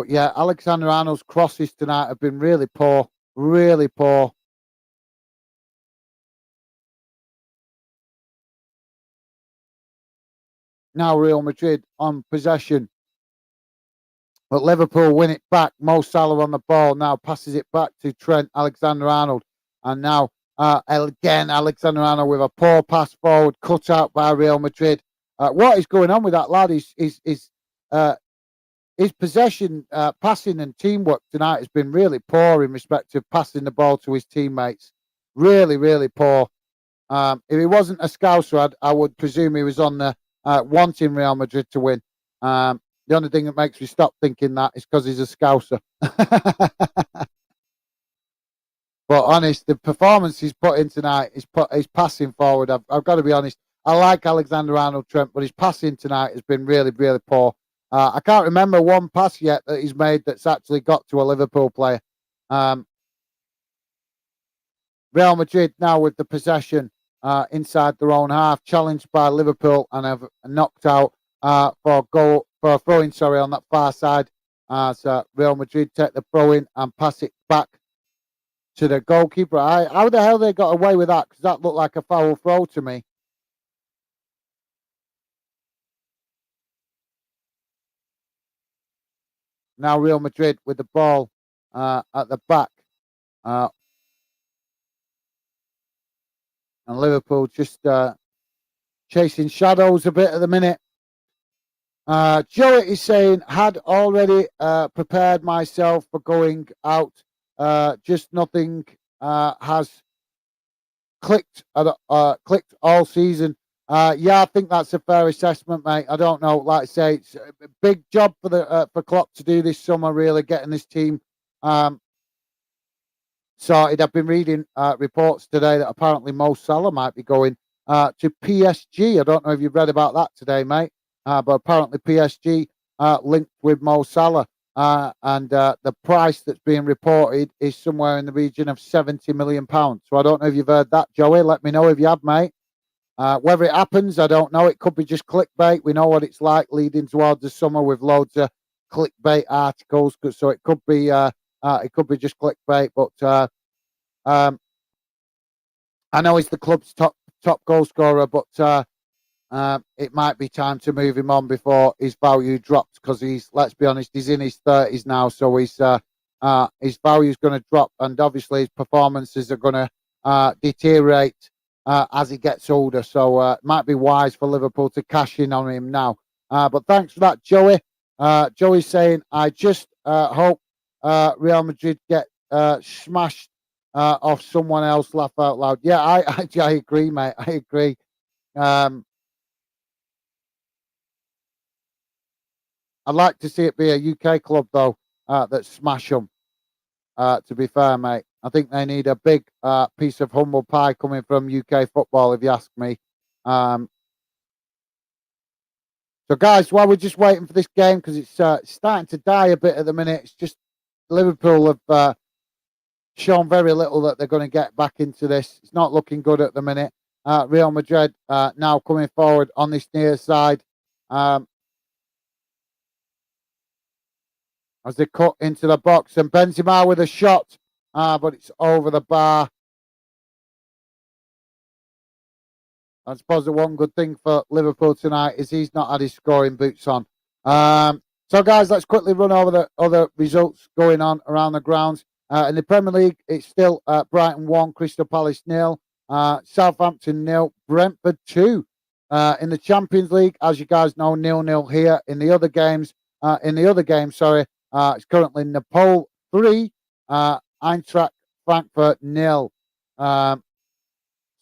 yeah, Alexander-Arnold's crosses tonight have been really poor. Really poor. Now Real Madrid on possession. But Liverpool win it back. Mo Salah on the ball now passes it back to Trent Alexander-Arnold. And now again Alexander-Arnold with a poor pass forward, cut out by Real Madrid. What is going on with that lad? His possession, passing and teamwork tonight has been really poor in respect of passing the ball to his teammates. Really, really poor. If he wasn't a Scouser, I would presume he was on the wanting Real Madrid to win. The only thing that makes me stop thinking that is because he's a Scouser. But honest, the performance he's put in tonight, he's passing forward. I've got to be honest. I like Alexander-Arnold Trent, but his passing tonight has been really, really poor. I can't remember one pass yet that he's made that's actually got to a Liverpool player. Real Madrid now with the possession inside their own half, challenged by Liverpool and have knocked out for a throw-in, on that far side. So Real Madrid take the throw-in and pass it back to the goalkeeper. How the hell they got away with that? Because that looked like a foul throw to me. Now Real Madrid with the ball at the back. And Liverpool just chasing shadows a bit at the minute. Joey is saying, had already prepared myself for going out. Just nothing has clicked all season. Yeah, I think that's a fair assessment, mate. I don't know. Like I say, it's a big job for Klopp to do this summer, really getting this team sorted. I've been reading reports today that apparently Mo Salah might be going to PSG. I don't know if you've read about that today, mate. But apparently PSG linked with Mo Salah. And the price that's being reported is somewhere in the region of £70 million. So I don't know if you've heard that, Joey. Let me know if you have, mate. Whether it happens, I don't know. It could be just clickbait. We know what it's like leading towards the summer with loads of clickbait articles. So it could be just clickbait. But I know he's the club's top goal scorer, but it might be time to move him on before his value drops, because let's be honest, he's in his 30s now, so his value is going to drop, and obviously his performances are going to deteriorate as he gets older. So it might be wise for Liverpool to cash in on him now. But thanks for that, Joey. Joey's saying, I just hope Real Madrid get smashed off someone else. Laugh out loud. Yeah, I agree, mate. I agree. I'd like to see it be a UK club, though, that smash them, to be fair, mate. I think they need a big piece of humble pie coming from UK football, if you ask me. So, guys, while we're just waiting for this game, because it's starting to die a bit at the minute, it's just Liverpool have shown very little that they're going to get back into this. It's not looking good at the minute. Real Madrid now coming forward on this near side. As they cut into the box, and Benzema with a shot, but it's over the bar. I suppose the one good thing for Liverpool tonight is he's not had his scoring boots on. So, guys, let's quickly run over the other results going on around the grounds. In the Premier League, it's still Brighton 1, Crystal Palace 0, Southampton 0, Brentford 2. In the Champions League, as you guys know, 0-0 here. In the other games, it's currently Napoli 3, Eintracht Frankfurt 0.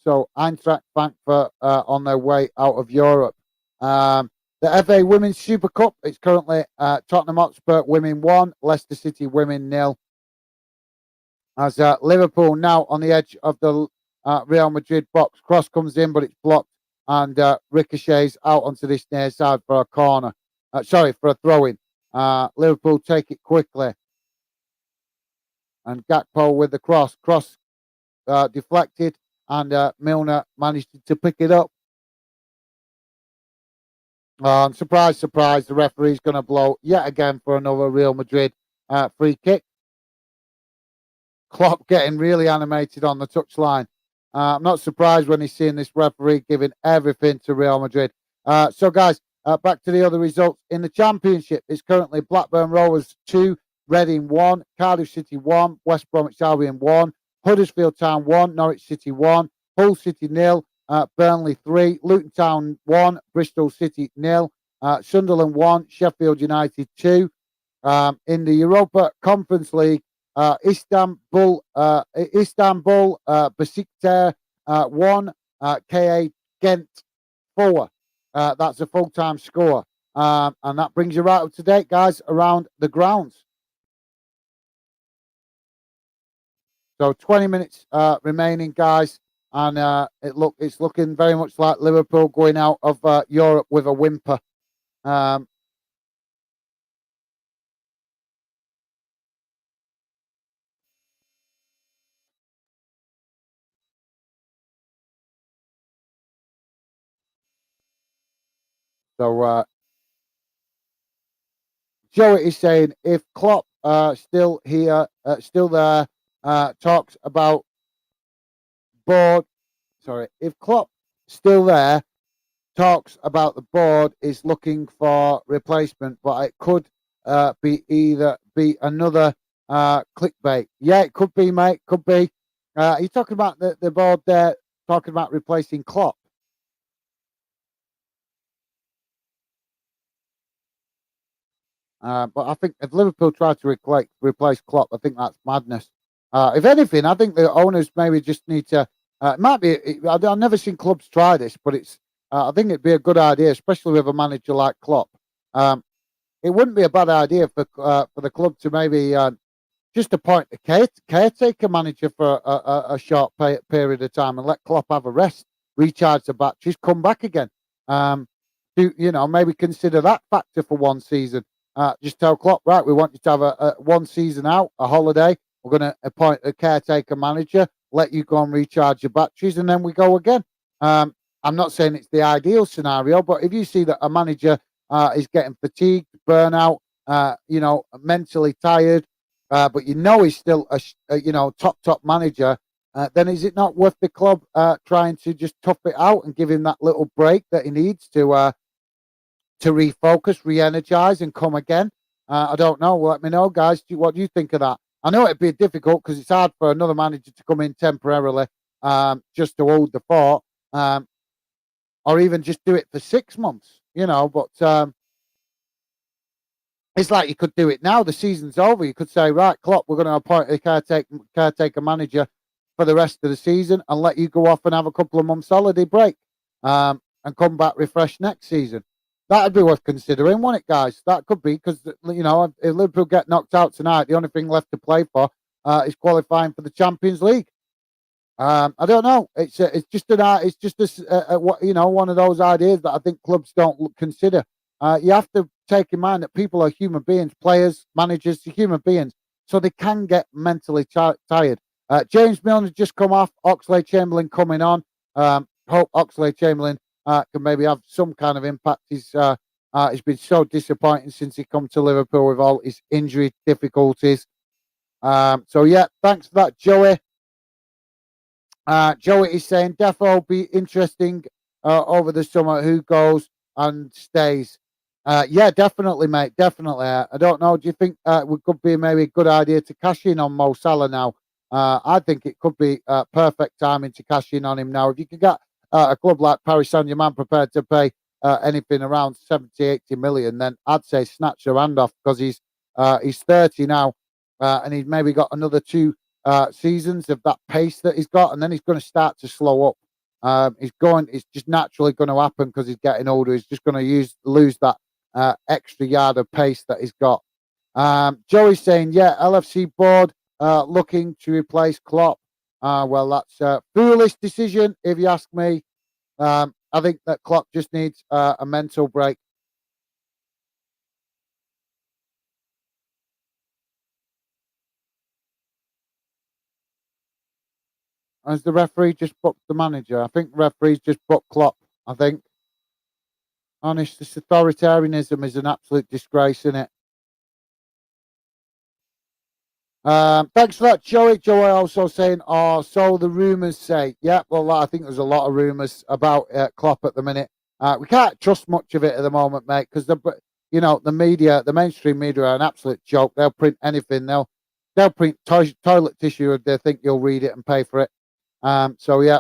So Eintracht Frankfurt on their way out of Europe. The FA Women's Super Cup, it's currently Tottenham Hotspur Women 1, Leicester City Women 0. As Liverpool now on the edge of the Real Madrid box. Cross comes in, but it's blocked, and ricochets out onto this near side for a corner. For a throw-in. Liverpool take it quickly. And Gakpo with the cross. Cross deflected, and Milner managed to pick it up. Surprise, surprise, the referee's going to blow yet again for another Real Madrid free kick. Klopp getting really animated on the touchline. I'm not surprised when he's seeing this referee giving everything to Real Madrid. So, guys, back to the other results in the Championship. It's currently Blackburn Rovers 2, Reading 1, Cardiff City 1, West Bromwich Albion 1, Huddersfield Town 1, Norwich City 1, Hull City 0, Burnley 3, Luton Town 1, Bristol City 0, Sunderland 1, Sheffield United 2. In the Europa Conference League, Istanbul Besiktas 1, KA Ghent 4. That's a full-time score. And that brings you right up to date, guys, around the grounds. So 20 minutes remaining, guys. And it's looking very much like Liverpool going out of Europe with a whimper. So Joey is saying if Klopp still here, still there, talks about board. Sorry, if Klopp still there, talks about the board is looking for replacement, but it could be another clickbait. Yeah, it could be, mate. Could be. Are you talking about the board there? Talking about replacing Klopp? But I think if Liverpool try to replace Klopp, I think that's madness. If anything, I think the owners maybe just need to. It might be. I've never seen clubs try this, but it's. I think it'd be a good idea, especially with a manager like Klopp. It wouldn't be a bad idea for the club to maybe just appoint a caretaker manager for a short period of time and let Klopp have a rest, recharge the batteries, come back again. Maybe consider that factor for one season. Just tell Klopp, right, we want you to have a one season out, a holiday. We're going to appoint a caretaker manager, let you go and recharge your batteries, and then we go again. I'm not saying it's the ideal scenario, but if you see that a manager is getting fatigued, burnout, mentally tired, but he's still a top manager, then is it not worth the club trying to just tough it out and give him that little break that he needs to refocus, re-energize, and come again? I don't know. Let me know, guys. What do you think of that? I know it'd be difficult because it's hard for another manager to come in temporarily just to hold the fort, or even just do it for 6 months, but it's like you could do it now. The season's over. You could say, right, Klopp, we're going to appoint a caretaker manager for the rest of the season and let you go off and have a couple of months holiday break and come back refreshed next season. That'd be worth considering, wouldn't it, guys? That could be because, if Liverpool get knocked out tonight, the only thing left to play for is qualifying for the Champions League. I don't know. It's just one of those ideas that I think clubs don't consider. You have to take in mind that people are human beings, players, managers, human beings, so they can get mentally tired. James Milner just come off. Oxlade-Chamberlain coming on. Hope Oxlade-Chamberlain can maybe have some kind of impact. He's been so disappointing since he come to Liverpool with all his injury difficulties. So yeah, thanks for that, Joey. Joey is saying defo be interesting over the summer. Who goes and stays? Yeah, definitely, mate. Definitely. I don't know. Do you think it could be maybe a good idea to cash in on Mo Salah now? I think it could be perfect timing to cash in on him now. If you could get a club like Paris Saint-Germain prepared to pay anything around 70, 80 million, then I'd say snatch your hand off because he's 30 now and he's maybe got another 2 seasons of that pace that he's got, and then he's going to start to slow up. It's just naturally going to happen because he's getting older. He's just going to lose that extra yard of pace that he's got. Joey's saying, yeah, LFC board looking to replace Klopp. Well, that's a foolish decision, if you ask me. I think that Klopp just needs a mental break. Has the referee just booked the manager? I think the referee's just booked Klopp, I think. Honest, this authoritarianism is an absolute disgrace, isn't it? Thanks for that, Joey. Joey also saying, so the rumours say. Yeah, well, I think there's a lot of rumours about Klopp at the minute. We can't trust much of it at the moment, mate, because the media, the mainstream media, are an absolute joke. They'll print anything. They'll print toilet tissue if they think you'll read it and pay for it. So yeah,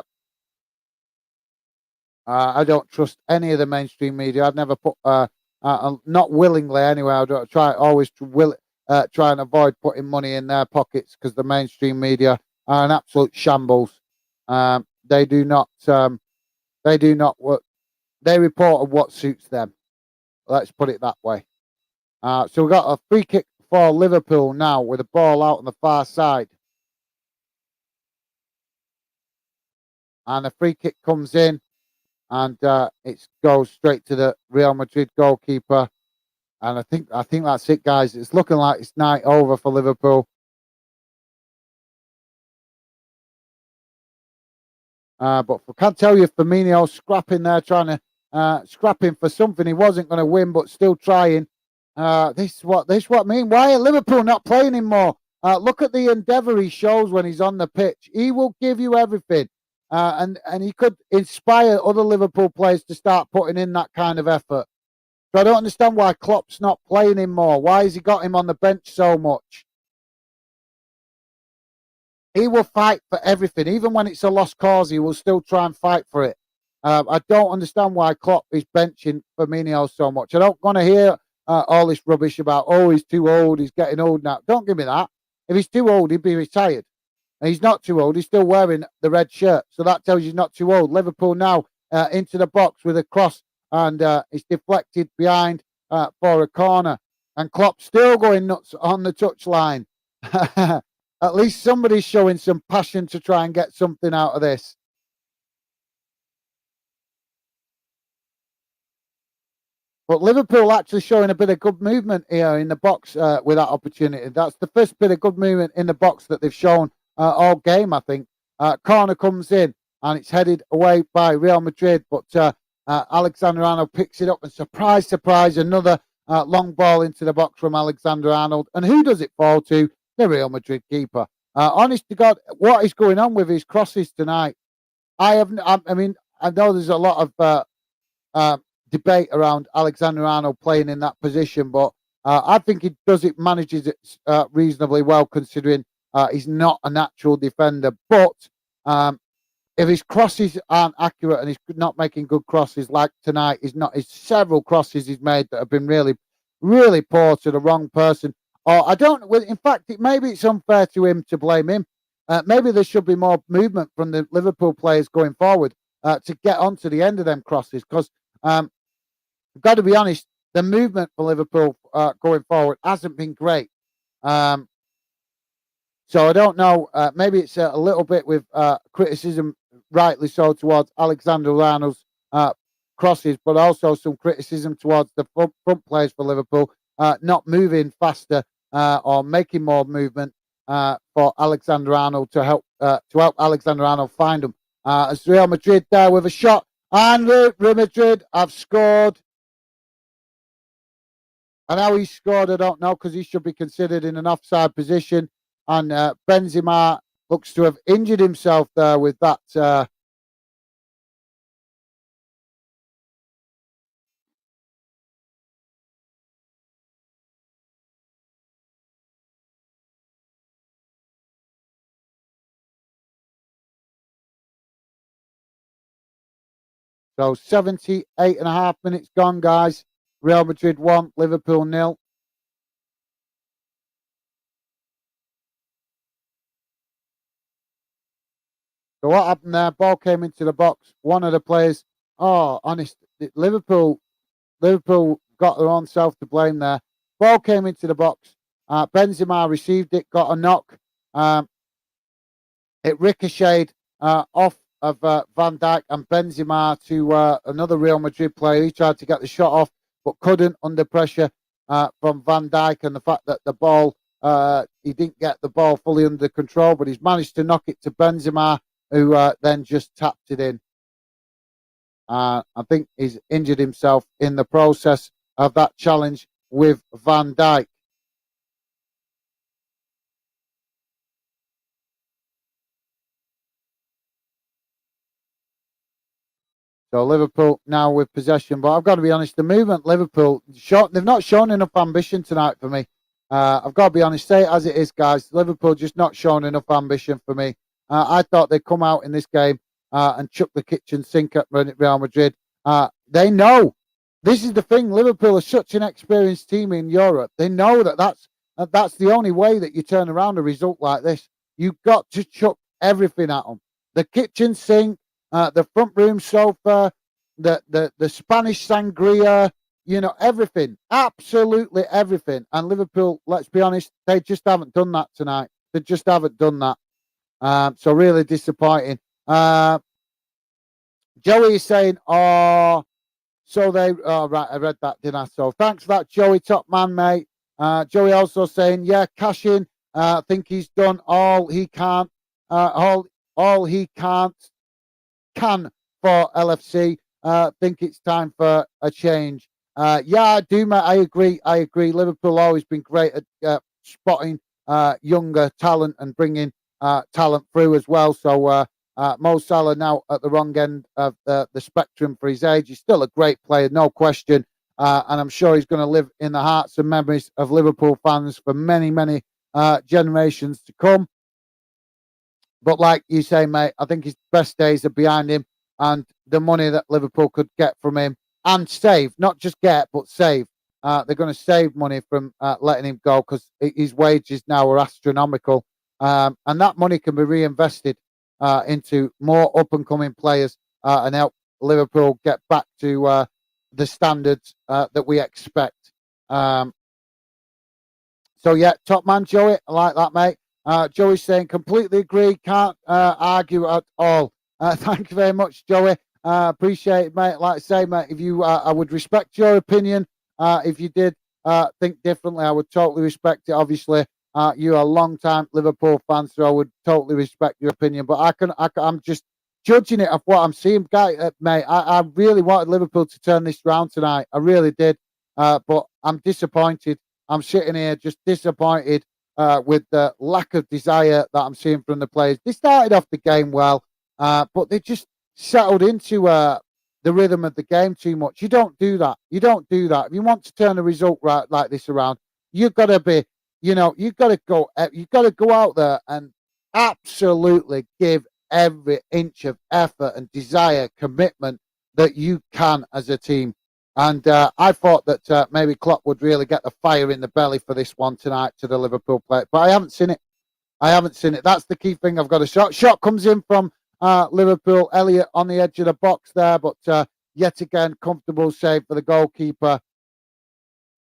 I don't trust any of the mainstream media. I'd never put, not willingly anyway. I don't try always to try and avoid putting money in their pockets because the mainstream media are an absolute shambles. They do not. They do not what they report on what suits them. Let's put it that way. So we've got a free kick for Liverpool now with a ball out on the far side. And a free kick comes in and it goes straight to the Real Madrid goalkeeper. And I think that's it, guys. It's looking like it's night over for Liverpool. But I can't tell you, Firmino scrapping there, trying to scrapping for something he wasn't going to win, but still trying. This is what I mean. Why are Liverpool not playing him more? Look at the endeavour he shows when he's on the pitch. He will give you everything, and he could inspire other Liverpool players to start putting in that kind of effort. So I don't understand why Klopp's not playing him more. Why has he got him on the bench so much? He will fight for everything, even when it's a lost cause. He will still try and fight for it. I don't understand why Klopp is benching Firmino so much. I don't want to hear all this rubbish about, oh, he's too old, he's getting old now. Don't give me that. If he's too old, he'd be retired. And he's not too old. He's still wearing the red shirt. So that tells you he's not too old. Liverpool now into the box with a cross, and it's deflected behind for a corner. And Klopp still going nuts on the touchline. At least somebody's showing some passion to try and get something out of this. But Liverpool actually showing a bit of good movement here in the box with that opportunity. That's the first bit of good movement in the box that they've shown all game, I think. Corner comes in and it's headed away by Real Madrid, but Alexander Arnold picks it up and surprise, another long ball into the box from Alexander Arnold. And who does it fall to? The Real Madrid keeper. Honest to God, what is going on with his crosses tonight? I mean, I know there's a lot of debate around Alexander Arnold playing in that position, but I think he manages it reasonably well, considering he's not a natural defender. But if his crosses aren't accurate and he's not making good crosses like tonight, his several crosses he's made that have been really, really poor to the wrong person. Or I don't. Well, in fact, maybe it's unfair to him to blame him. Maybe there should be more movement from the Liverpool players going forward to get onto the end of them crosses. Because I've got to be honest, the movement for Liverpool going forward hasn't been great. So I don't know. Maybe it's a little bit with criticism, rightly so, towards Alexander Arnold's crosses, but also some criticism towards the front players for Liverpool not moving faster or making more movement for Alexander Arnold to help Alexander Arnold find them. As Real Madrid there with a shot, and Real Madrid have scored. And how he scored, I don't know, because he should be considered in an offside position. And Benzema looks to have injured himself there with that. So 78.5 minutes gone, guys. Real Madrid 1, Liverpool 0. So what happened there? Ball came into the box. One of the players, honest, Liverpool got their own self to blame there. Ball came into the box. Benzema received it, got a knock. It ricocheted off of Van Dijk and Benzema to another Real Madrid player. He tried to get the shot off, but couldn't under pressure from Van Dijk and the fact that the ball, he didn't get the ball fully under control, but he's managed to knock it to Benzema, who then just tapped it in. I think he's injured himself in the process of that challenge with Van Dijk. So Liverpool now with possession, but I've got to be honest, the movement Liverpool they've not shown enough ambition tonight for me. I've got to be honest, say it as it is, guys. Liverpool just not shown enough ambition for me. I thought they'd come out in this game and chuck the kitchen sink at Real Madrid. They know this is the thing. Liverpool are such an experienced team in Europe. They know that's the only way that you turn around a result like this. You've got to chuck everything at them. The kitchen sink, the front room sofa, the Spanish sangria, everything, absolutely everything. And Liverpool, let's be honest, they just haven't done that tonight. They just haven't done that. So really disappointing. Joey is saying, right, I read that, didn't I? So thanks for that, Joey, top man, mate. Joey also saying, yeah, cash in. I think he's done all he can, all he can for LFC. Think it's time for a change. Yeah, I do, mate. I agree. Liverpool always been great at spotting younger talent and bringing talent through as well. So Mo Salah now at the wrong end of the spectrum for his age. He's still a great player, no question. And I'm sure he's going to live in the hearts and memories of Liverpool fans for many, many generations to come. But like you say, mate, I think his best days are behind him, and the money that Liverpool could get from him and save, not just get, but save. They're going to save money from letting him go because his wages now are astronomical. And that money can be reinvested into more up-and-coming players and help Liverpool get back to the standards that we expect. So, yeah, top man, Joey. I like that, mate. Joey's saying, completely agree. Can't argue at all. Thank you very much, Joey. Appreciate it, mate. Like I say, mate, if you, I would respect your opinion. If you did think differently, I would totally respect it. Obviously, you're a long-time Liverpool fan, so I would totally respect your opinion. But I'm just judging it off what I'm seeing, mate. I really wanted Liverpool to turn this round tonight. I really did. But I'm disappointed. I'm sitting here just disappointed with the lack of desire that I'm seeing from the players. They started off the game well, but they just settled into the rhythm of the game too much. You don't do that. You don't do that. If you want to turn a result right like this around, you've got to be, you've got to go out there and absolutely give every inch of effort and desire, commitment that you can as a team. And I thought that maybe Klopp would really get the fire in the belly for this one tonight to the Liverpool player. But I haven't seen it. That's the key thing. I've got a shot. Shot comes in from Liverpool. Elliott on the edge of the box there. But yet again, comfortable save for the goalkeeper.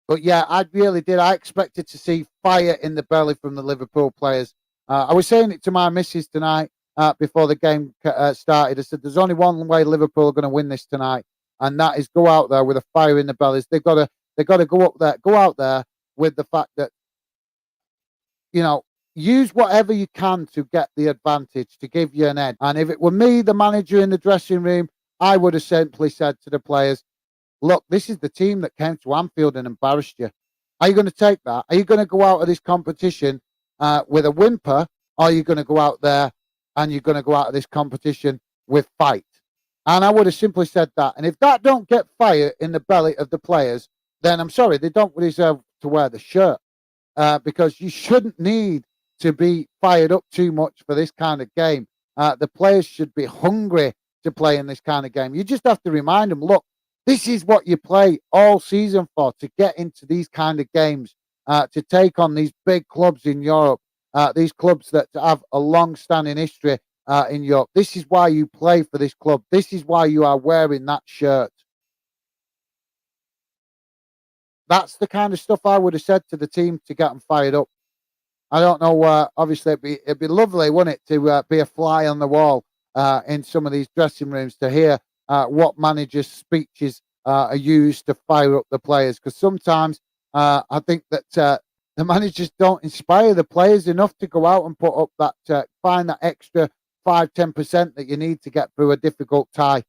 But yeah, I really did. I expected to see fire in the belly from the Liverpool players. I was saying it to my missus tonight before the game started. I said, there's only one way Liverpool are going to win this tonight. And that is go out there with a fire in the bellies. They've got to go out there with the fact that, use whatever you can to get the advantage, to give you an edge. And if it were me, the manager in the dressing room, I would have simply said to the players, look, this is the team that came to Anfield and embarrassed you. Are you going to take that? Are you going to go out of this competition with a whimper? Or are you going to go out there and you're going to go out of this competition with fight? And I would have simply said that. And if that don't get fire in the belly of the players, then I'm sorry, they don't deserve to wear the shirt because you shouldn't need to be fired up too much for this kind of game. The players should be hungry to play in this kind of game. You just have to remind them, look, this is what you play all season for, to get into these kind of games, to take on these big clubs in Europe, these clubs that have a long-standing history in Europe. This is why you play for this club. This is why you are wearing that shirt. That's the kind of stuff I would have said to the team to get them fired up. I don't know. Obviously, it'd be lovely, wouldn't it, to be a fly on the wall in some of these dressing rooms to hear what managers' speeches are used to fire up the players. Because sometimes I think that the managers don't inspire the players enough to go out and put up that, find that extra 5-10% that you need to get through a difficult tie.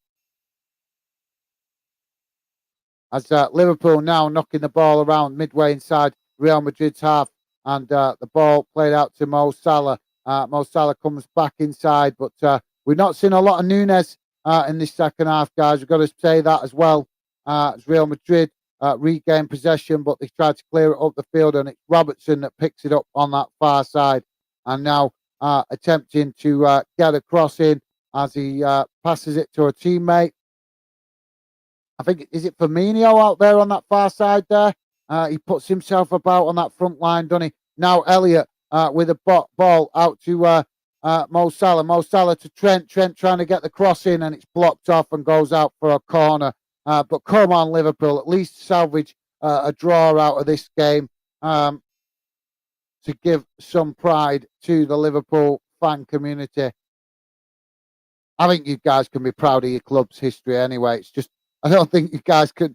As Liverpool now knocking the ball around midway inside Real Madrid's half, and the ball played out to Mo Salah. Mo Salah comes back inside, but we've not seen a lot of Nunes in this second half, guys. We've got to say that as well. As Real Madrid regained possession, but they tried to clear it up the field, and it's Robertson that picks it up on that far side, and now attempting to get a cross in as he passes it to a teammate. I think, is it Firmino out there on that far side there? He puts himself about on that front line, doesn't he? Now Elliott with a ball out to Mo Salah. Mo Salah to Trent. Trent trying to get the cross in, and it's blocked off and goes out for a corner. But come on, Liverpool, at least salvage a draw out of this game to give some pride to the Liverpool fan community. I think you guys can be proud of your club's history anyway. It's just, I don't think you guys could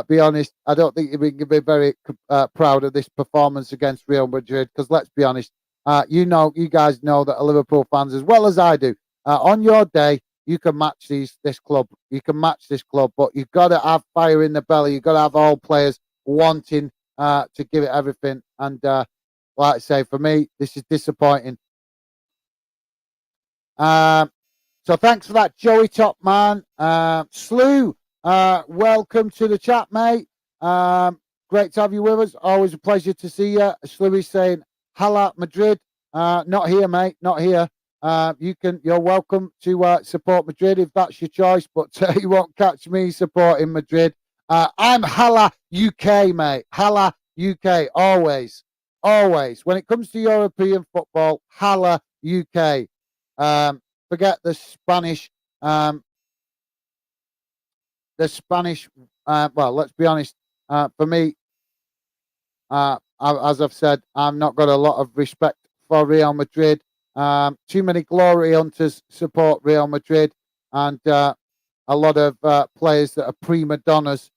be honest. I don't think you can be very proud of this performance against Real Madrid, because let's be honest, you guys know that Liverpool fans, as well as I do, on your day, you can match this club. You can match this club, but you've got to have fire in the belly. You've got to have all players wanting to give it everything. And like I say, for me, this is disappointing. So thanks for that, Joey Top Man. Slew, welcome to the chat, mate. Great to have you with us. Always a pleasure to see you. Slew is saying, Hala Madrid. Not here, mate. Not here. You're welcome to support Madrid if that's your choice, but you won't catch me supporting Madrid. I'm Hala UK, mate. Hala UK, always. When it comes to European football, Hala UK. Forget the Spanish. Well, let's be honest. For me, as I've said, I've not got a lot of respect for Real Madrid. Too many glory hunters support Real Madrid, and a lot of players that are prima donnas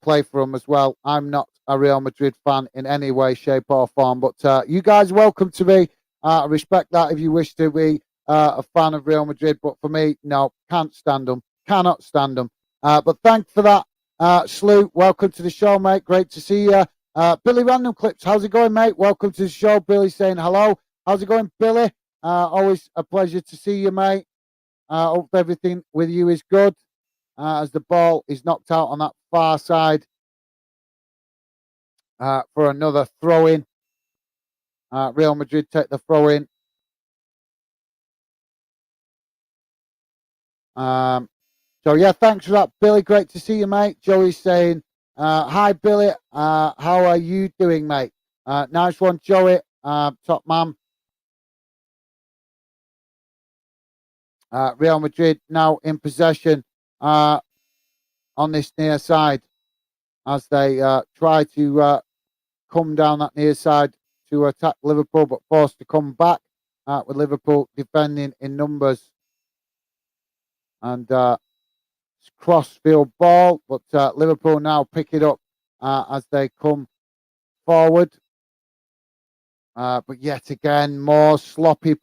play for them as well. I'm not a Real Madrid fan in any way, shape, or form, but you guys welcome to be. I respect that if you wish to be a fan of Real Madrid, but for me, no, can't stand them, cannot stand them. But thanks for that, Slew. Welcome to the show, mate. Great to see you. Billy Random Clips, how's it going, mate? Welcome to the show. Billy saying hello. How's it going, Billy? Always a pleasure to see you, mate. Hope everything with you is good. As the ball is knocked out on that far side for another throw-in. Real Madrid take the throw-in. So yeah, thanks for that, Billy. Great to see you, mate. Joey's saying, hi, Billy. How are you doing, mate? Nice one, Joey. Top man. Real Madrid now in possession on this near side as they try to come down that near side to attack Liverpool, but forced to come back with Liverpool defending in numbers. And cross-field ball, but Liverpool now pick it up as they come forward. But yet again, more sloppy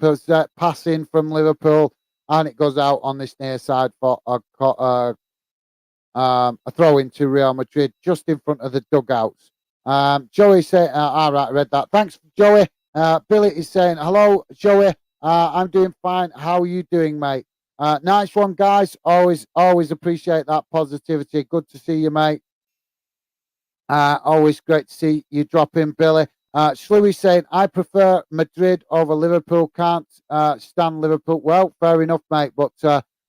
passing from Liverpool, and it goes out on this near side for a throw into Real Madrid just in front of the dugouts. Joey saying, all right, I read that. Thanks, Joey. Billy is saying, hello, Joey. I'm doing fine. How are you doing, mate? Nice one, guys. Always appreciate that positivity. Good to see you, mate. Always great to see you drop in, Billy. Slouis saying, I prefer Madrid over Liverpool. Can't stand Liverpool. Well, fair enough, mate. But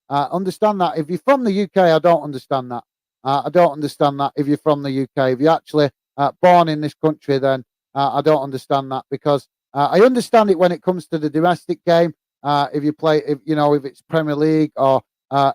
understand that. If you're from the UK, I don't understand that. I don't understand that if you're from the UK. If you're actually born in this country, then I don't understand that, because I understand it when it comes to the domestic game. If you play, if it's Premier League or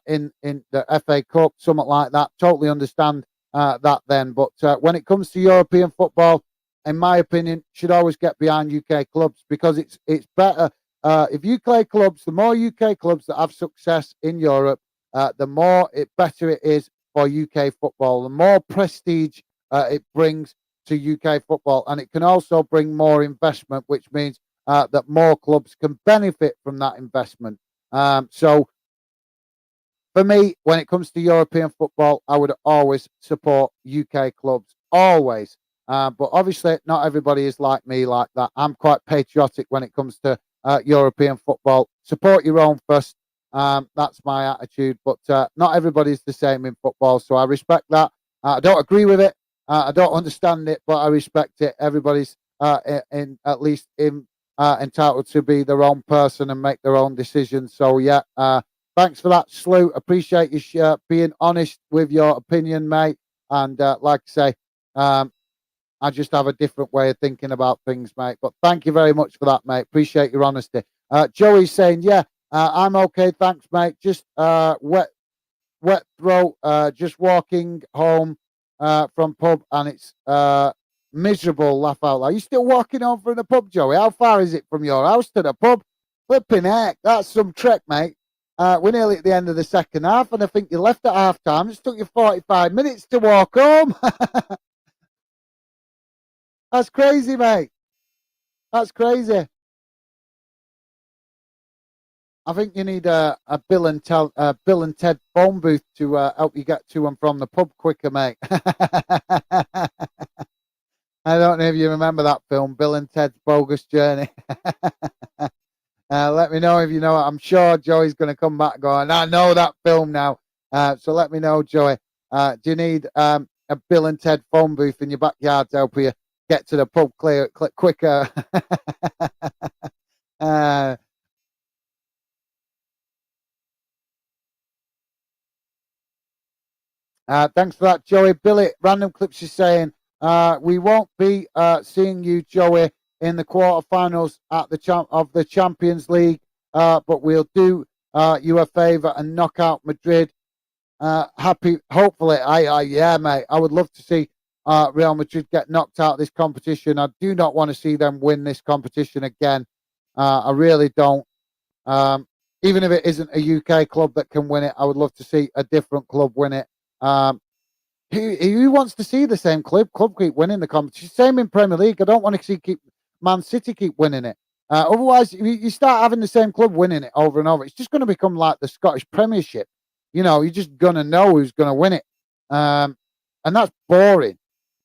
in the FA Cup, something like that, totally understand that then. But when it comes to European football, in my opinion, should always get behind UK clubs, because it's better if UK clubs, the more UK clubs that have success in Europe, the better it is for UK football. The more prestige it brings to UK football, and it can also bring more investment, which means that more clubs can benefit from that investment. So for me, when it comes to European football, I would always support UK clubs, always. But obviously, not everybody is like me like that. I'm quite patriotic when it comes to European football. Support your own first, That's my attitude. But not everybody's the same in football, so I respect that. I don't agree with it. I don't understand it, but I respect it. Everybody's in at least in entitled to be their own person and make their own decisions. So yeah, thanks for that, Slew. Appreciate you being honest with your opinion, mate. And like I say, I just have a different way of thinking about things, mate. But thank you very much for that, mate. Appreciate your honesty. Joey's saying, yeah, I'm okay, thanks, mate. Just wet throat, just walking home from pub, and it's miserable. Laugh out loud. Are you still walking home from the pub, Joey? How far is it from your house to the pub? Flipping heck, that's some trek, mate. We're nearly at the end of the second half, and I think you left at half time. It took you 45 minutes to walk home. That's crazy, mate. That's crazy. I think you need a Bill and Ted phone booth to help you get to and from the pub quicker, mate. I don't know if you remember that film, Bill and Ted's Bogus Journey. Let me know if you know it. I'm sure Joey's going to come back going, I know that film now. So let me know, Joey. Do you need a Bill and Ted phone booth in your backyard to help you get to the pub quicker? Thanks for that, Joey. Billy, Random Clips is saying, we won't be seeing you, Joey, in the quarterfinals at the Champions League, but we'll do you a favour and knock out Madrid. Hopefully, yeah, mate. I would love to see Real Madrid get knocked out of this competition. I do not want to see them win this competition again. I really don't. Even if it isn't a UK club that can win it, I would love to see a different club win it. Who wants to see the same club keep winning the competition? Same in Premier League. I don't want to see Man City keep winning it. Otherwise, you start having the same club winning it over and over. It's just going to become like the Scottish Premiership. You know, you're just going to know who's going to win it. And that's boring.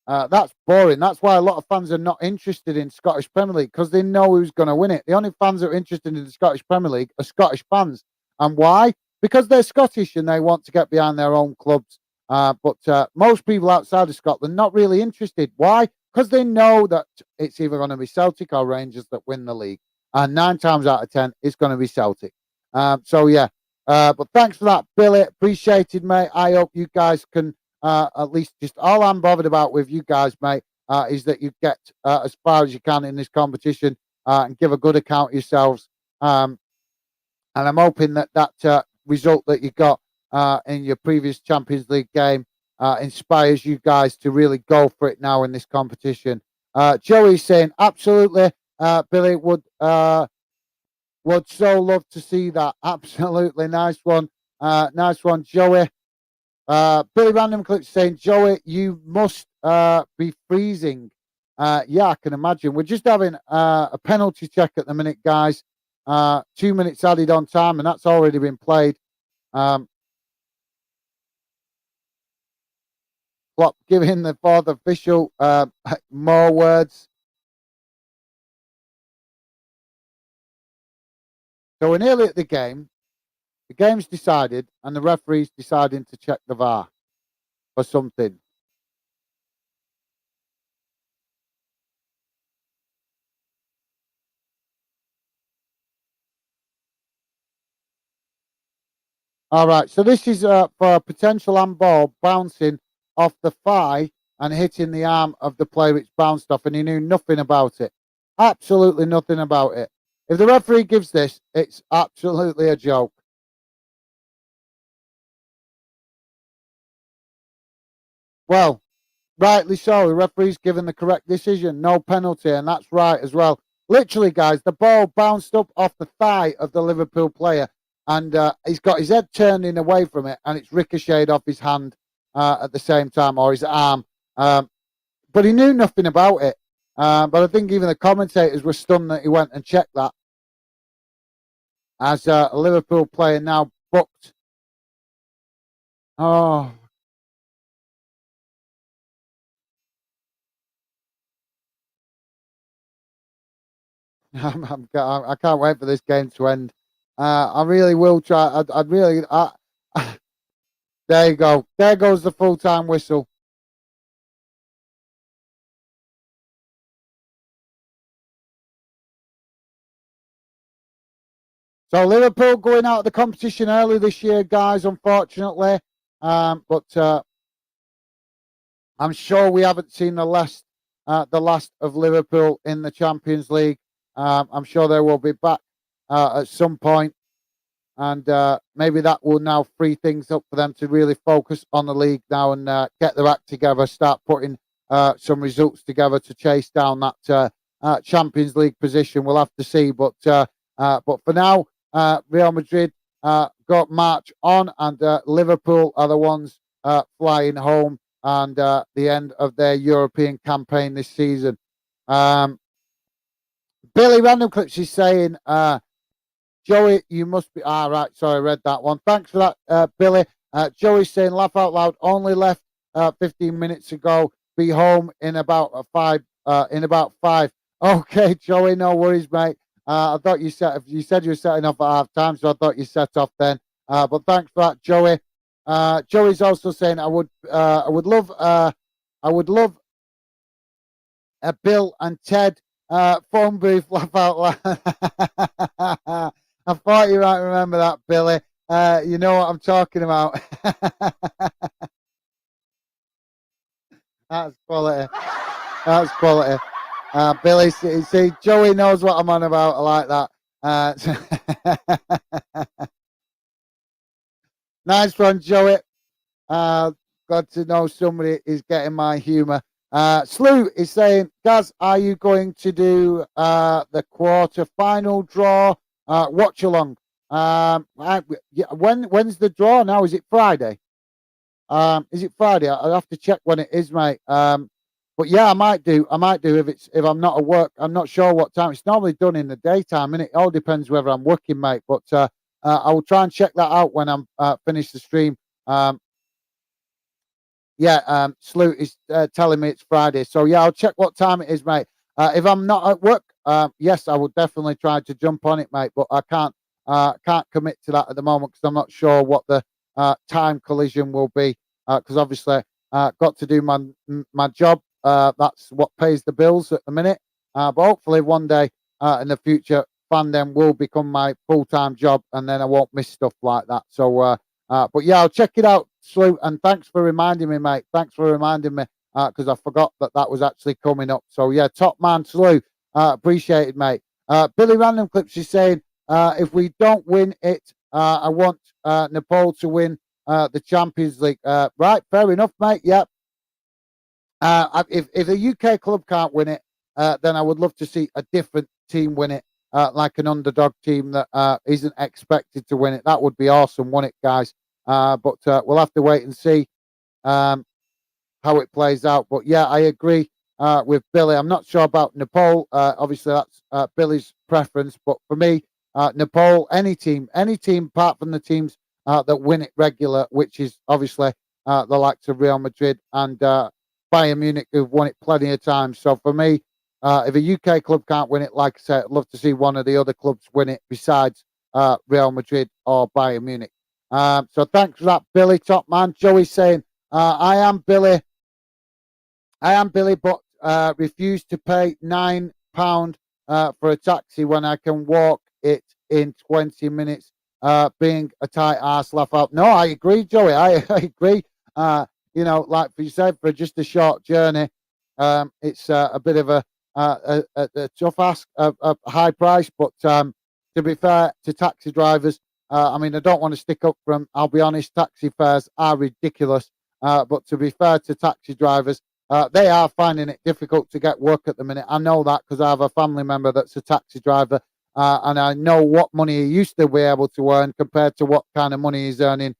That's boring. That's why a lot of fans are not interested in Scottish Premier League because they know who's going to win it. The only fans that are interested in the Scottish Premier League are Scottish fans. And why? Because they're Scottish and they want to get behind their own clubs. But most people outside of Scotland not really interested. Why? Because they know that it's either going to be Celtic or Rangers that win the league. And 9 times out of 10, it's going to be Celtic. So, yeah. But thanks for that, Billy. Appreciated, mate. I hope you guys can at least just all I'm bothered about with you guys, mate, is that you get as far as you can in this competition and give a good account of yourselves. And I'm hoping that result that you got in your previous Champions League game inspires you guys to really go for it now in this competition. Joey's saying, absolutely, Billy would so love to see that. Absolutely. Nice one. Nice one, Joey. Billy Random Clips saying, Joey, you must be freezing. Yeah, I can imagine. We're just having a penalty check at the minute, guys. 2 minutes added on time, and that's already been played. Klopp giving the fourth official more words. So we're nearly at the game. The game's decided, and the referee's deciding to check the VAR for something. All right, so this is for a potential handball bouncing off the thigh and hitting the arm of the player it's bounced off, and he knew nothing about it. Absolutely nothing about it. If the referee gives this, it's absolutely a joke. Well, rightly so. The referee's given the correct decision, no penalty, and that's right as well. Literally, guys, the ball bounced up off the thigh of the Liverpool player, and he's got his head turning away from it, and it's ricocheted off his hand at the same time, or his arm. But he knew nothing about it. But I think even the commentators were stunned that he went and checked that. As a Liverpool player now booked. Oh, I can't wait for this game to end. I really will try. I'd really. There you go. There goes the full-time whistle. So Liverpool going out of the competition early this year, guys. Unfortunately, but I'm sure we haven't seen the last of Liverpool in the Champions League. I'm sure they will be back at some point, and maybe that will now free things up for them to really focus on the league now and get their act together, start putting some results together to chase down that Champions League position. We'll have to see, but for now, Real Madrid got march on, and Liverpool are the ones flying home and the end of their European campaign this season. Billy Random Clips is saying, Joey, you must be. Ah, right. Sorry, I read that one. Thanks for that, Billy. Joey's saying, laugh out loud. Only left 15 minutes ago. Be home in about five. In about five. Okay, Joey. No worries, mate. I thought you said you were setting off at half time, so I thought you set off then. But thanks for that, Joey. Joey's also saying, I would love a Bill and Ted phone booth laugh out loud. I thought you might remember that, Billy. You know what I'm talking about. That's quality. That's quality. Billy, see, Joey knows what I'm on about. I like that. Nice one, Joey. Glad to know somebody is getting my humour. Slew is saying, Gaz, are you going to do the quarter final draw watch along? When's the draw now? Is it Friday? Is it Friday? I'll have to check when it is, mate. But yeah, I might do if I'm not at work. I'm not sure what time. It's normally done in the daytime, and it all depends whether I'm working, mate. But I will try and check that out when I'm finished the stream. Sloot is telling me it's Friday. So, yeah, I'll check what time it is, mate. If I'm not at work, yes, I will definitely try to jump on it, mate. But I can't commit to that at the moment because I'm not sure what the time collision will be. Because obviously, got to do my job. That's what pays the bills at the minute. But hopefully one day in the future, fandom will become my full-time job, and then I won't miss stuff like that. So, but yeah, I'll check it out, Slew, and thanks for reminding me, mate. Thanks for reminding me because I forgot that was actually coming up. So yeah, top man, Slew, appreciate it, mate. Billy Random Clips is saying, if we don't win it, I want Nepal to win the Champions League. Right, fair enough, mate. Yep. If a UK club can't win it, then I would love to see a different team win it. Like an underdog team that isn't expected to win it. That would be awesome, wouldn't it, guys? But we'll have to wait and see how it plays out. But yeah, I agree with Billy. I'm not sure about Nepal. Obviously, that's Billy's preference. But for me, Nepal, any team apart from the teams that win it regular, which is obviously the likes of Real Madrid and Bayern Munich, who've won it plenty of times. So for me, if a UK club can't win it, like I said, I'd love to see one of the other clubs win it besides Real Madrid or Bayern Munich. So thanks for that, Billy, top man. Joey's saying, I am Billy, but refuse to pay £9 for a taxi when I can walk it in 20 minutes. Being a tight ass laugh out. No, I agree, Joey. I agree. Like you said, for just a short journey, it's a bit of a tough ask, a high price. But to be fair to taxi drivers, I mean, I don't want to stick up for them. I'll be honest, taxi fares are ridiculous. But to be fair to taxi drivers, they are finding it difficult to get work at the minute. I know that because I have a family member that's a taxi driver, and I know what money he used to be able to earn compared to what kind of money he's earning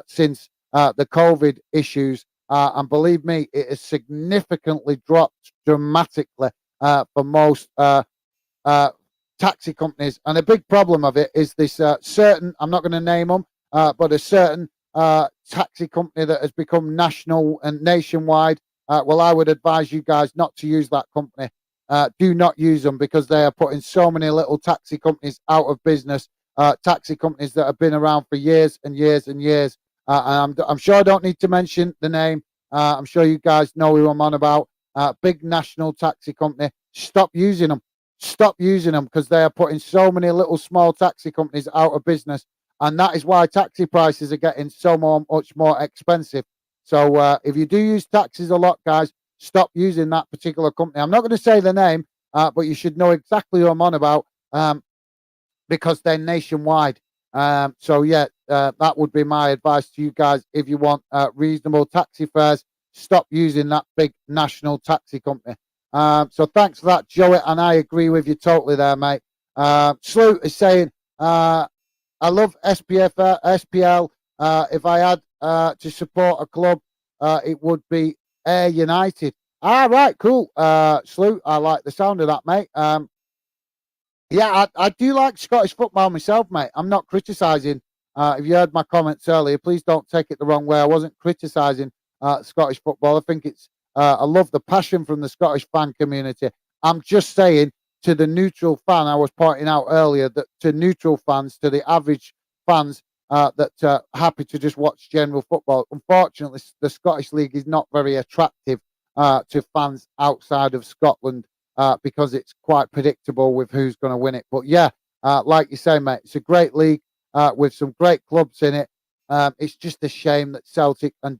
since the COVID issues. And believe me, it has significantly dropped dramatically for most taxi companies. And a big problem of it is this certain, I'm not going to name them, but a certain taxi company that has become national and nationwide. Well, I would advise you guys not to use that company. Do not use them because they are putting so many little taxi companies out of business. taxi companies that have been around for years and years and years. And I'm sure I don't need to mention the name. I'm sure you guys know who I'm on about. Big national taxi company. Stop using them. Stop using them because they are putting so many little small taxi companies out of business. And that is why taxi prices are getting much more expensive. So if you do use taxis a lot, guys, stop using that particular company. I'm not going to say the name, but you should know exactly who I'm on about because they're nationwide. So yeah, that would be my advice to you guys. If you want reasonable taxi fares, stop using that big national taxi company. So thanks for that, Joey, and I agree with you totally there, mate. Slew is saying, I love SPL. If I had to support a club, it would be Ayr United. Right, cool. Slew, I like the sound of that, mate. Yeah, I do like Scottish football myself, mate. I'm not criticising. If you heard my comments earlier, please don't take it the wrong way. I wasn't criticising Scottish football. I think it's, I love the passion from the Scottish fan community. I'm just saying to the neutral fan, I was pointing out earlier that to neutral fans, to the average fans that are happy to just watch general football, unfortunately, the Scottish League is not very attractive to fans outside of Scotland. Because it's quite predictable with who's going to win it. But yeah, like you say, mate, it's a great league with some great clubs in it. It's just a shame that Celtic and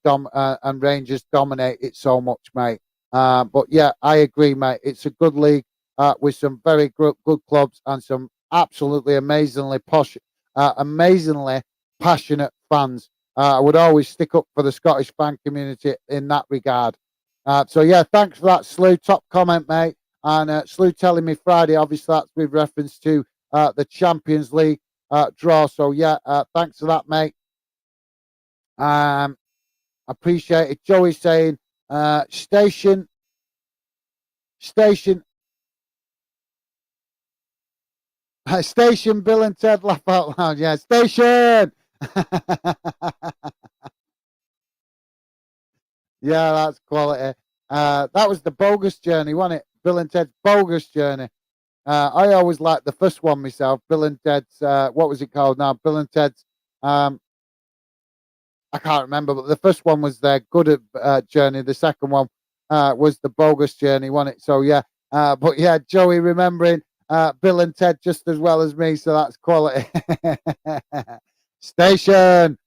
Rangers dominate it so much, mate. But yeah, I agree, mate. It's a good league with some very good clubs and some absolutely amazingly passionate fans. I would always stick up for the Scottish fan community in that regard. So yeah, thanks for that, Slew. Top comment, mate. And Slew telling me Friday, obviously that's with reference to the Champions League draw. So yeah, thanks for that, mate. Appreciate it. Joey saying station, station, Bill and Ted laugh out loud. Yeah, station. Yeah, that's quality. That was the bogus journey, wasn't it? Bill and Ted's bogus journey. I always liked the first one myself. Bill and Ted's. What was it called now? Bill and Ted's. I can't remember, but the first one was their good journey. The second one was the bogus journey, wasn't it? So yeah. But yeah, Joey remembering Bill and Ted just as well as me, so that's quality. Station.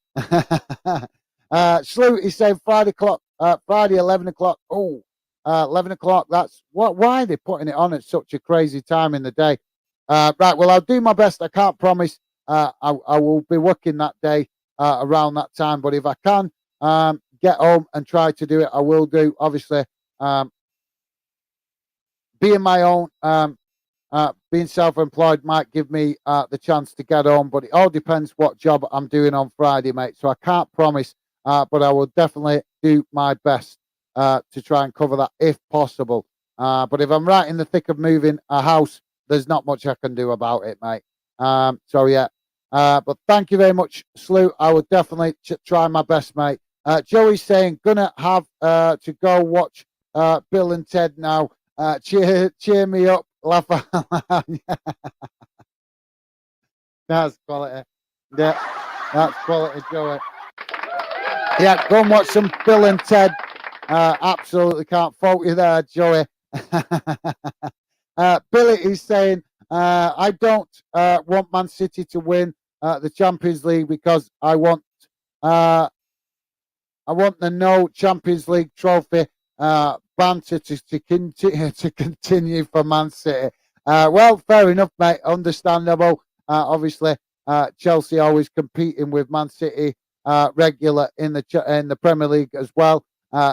Slew, he's saying Friday 11 o'clock. Oh, 11 o'clock. That's what. Why are they putting it on at such a crazy time in the day? Right. Well, I'll do my best. I can't promise. I will be working that day around that time. But if I can get home and try to do it, I will do. Obviously, being my own, being self-employed might give me the chance to get home. But it all depends what job I'm doing on Friday, mate. So I can't promise. But I will definitely do my best to try and cover that if possible. But if I'm right in the thick of moving a house, there's not much I can do about it, mate. So yeah. But thank you very much, Slew. I will definitely try my best, mate. Joey's saying, gonna have to go watch Bill and Ted now. Cheer me up, laugh out loud. That's quality. Yeah, that's quality, Joey. Yeah, go and watch some Bill and Ted. Absolutely can't fault you there, Joey. Billy is saying, I don't want Man City to win the Champions League because I want the no Champions League trophy banter to continue for Man City. Well, fair enough, mate. Understandable. Obviously, Chelsea always competing with Man City regular in the Premier League as well.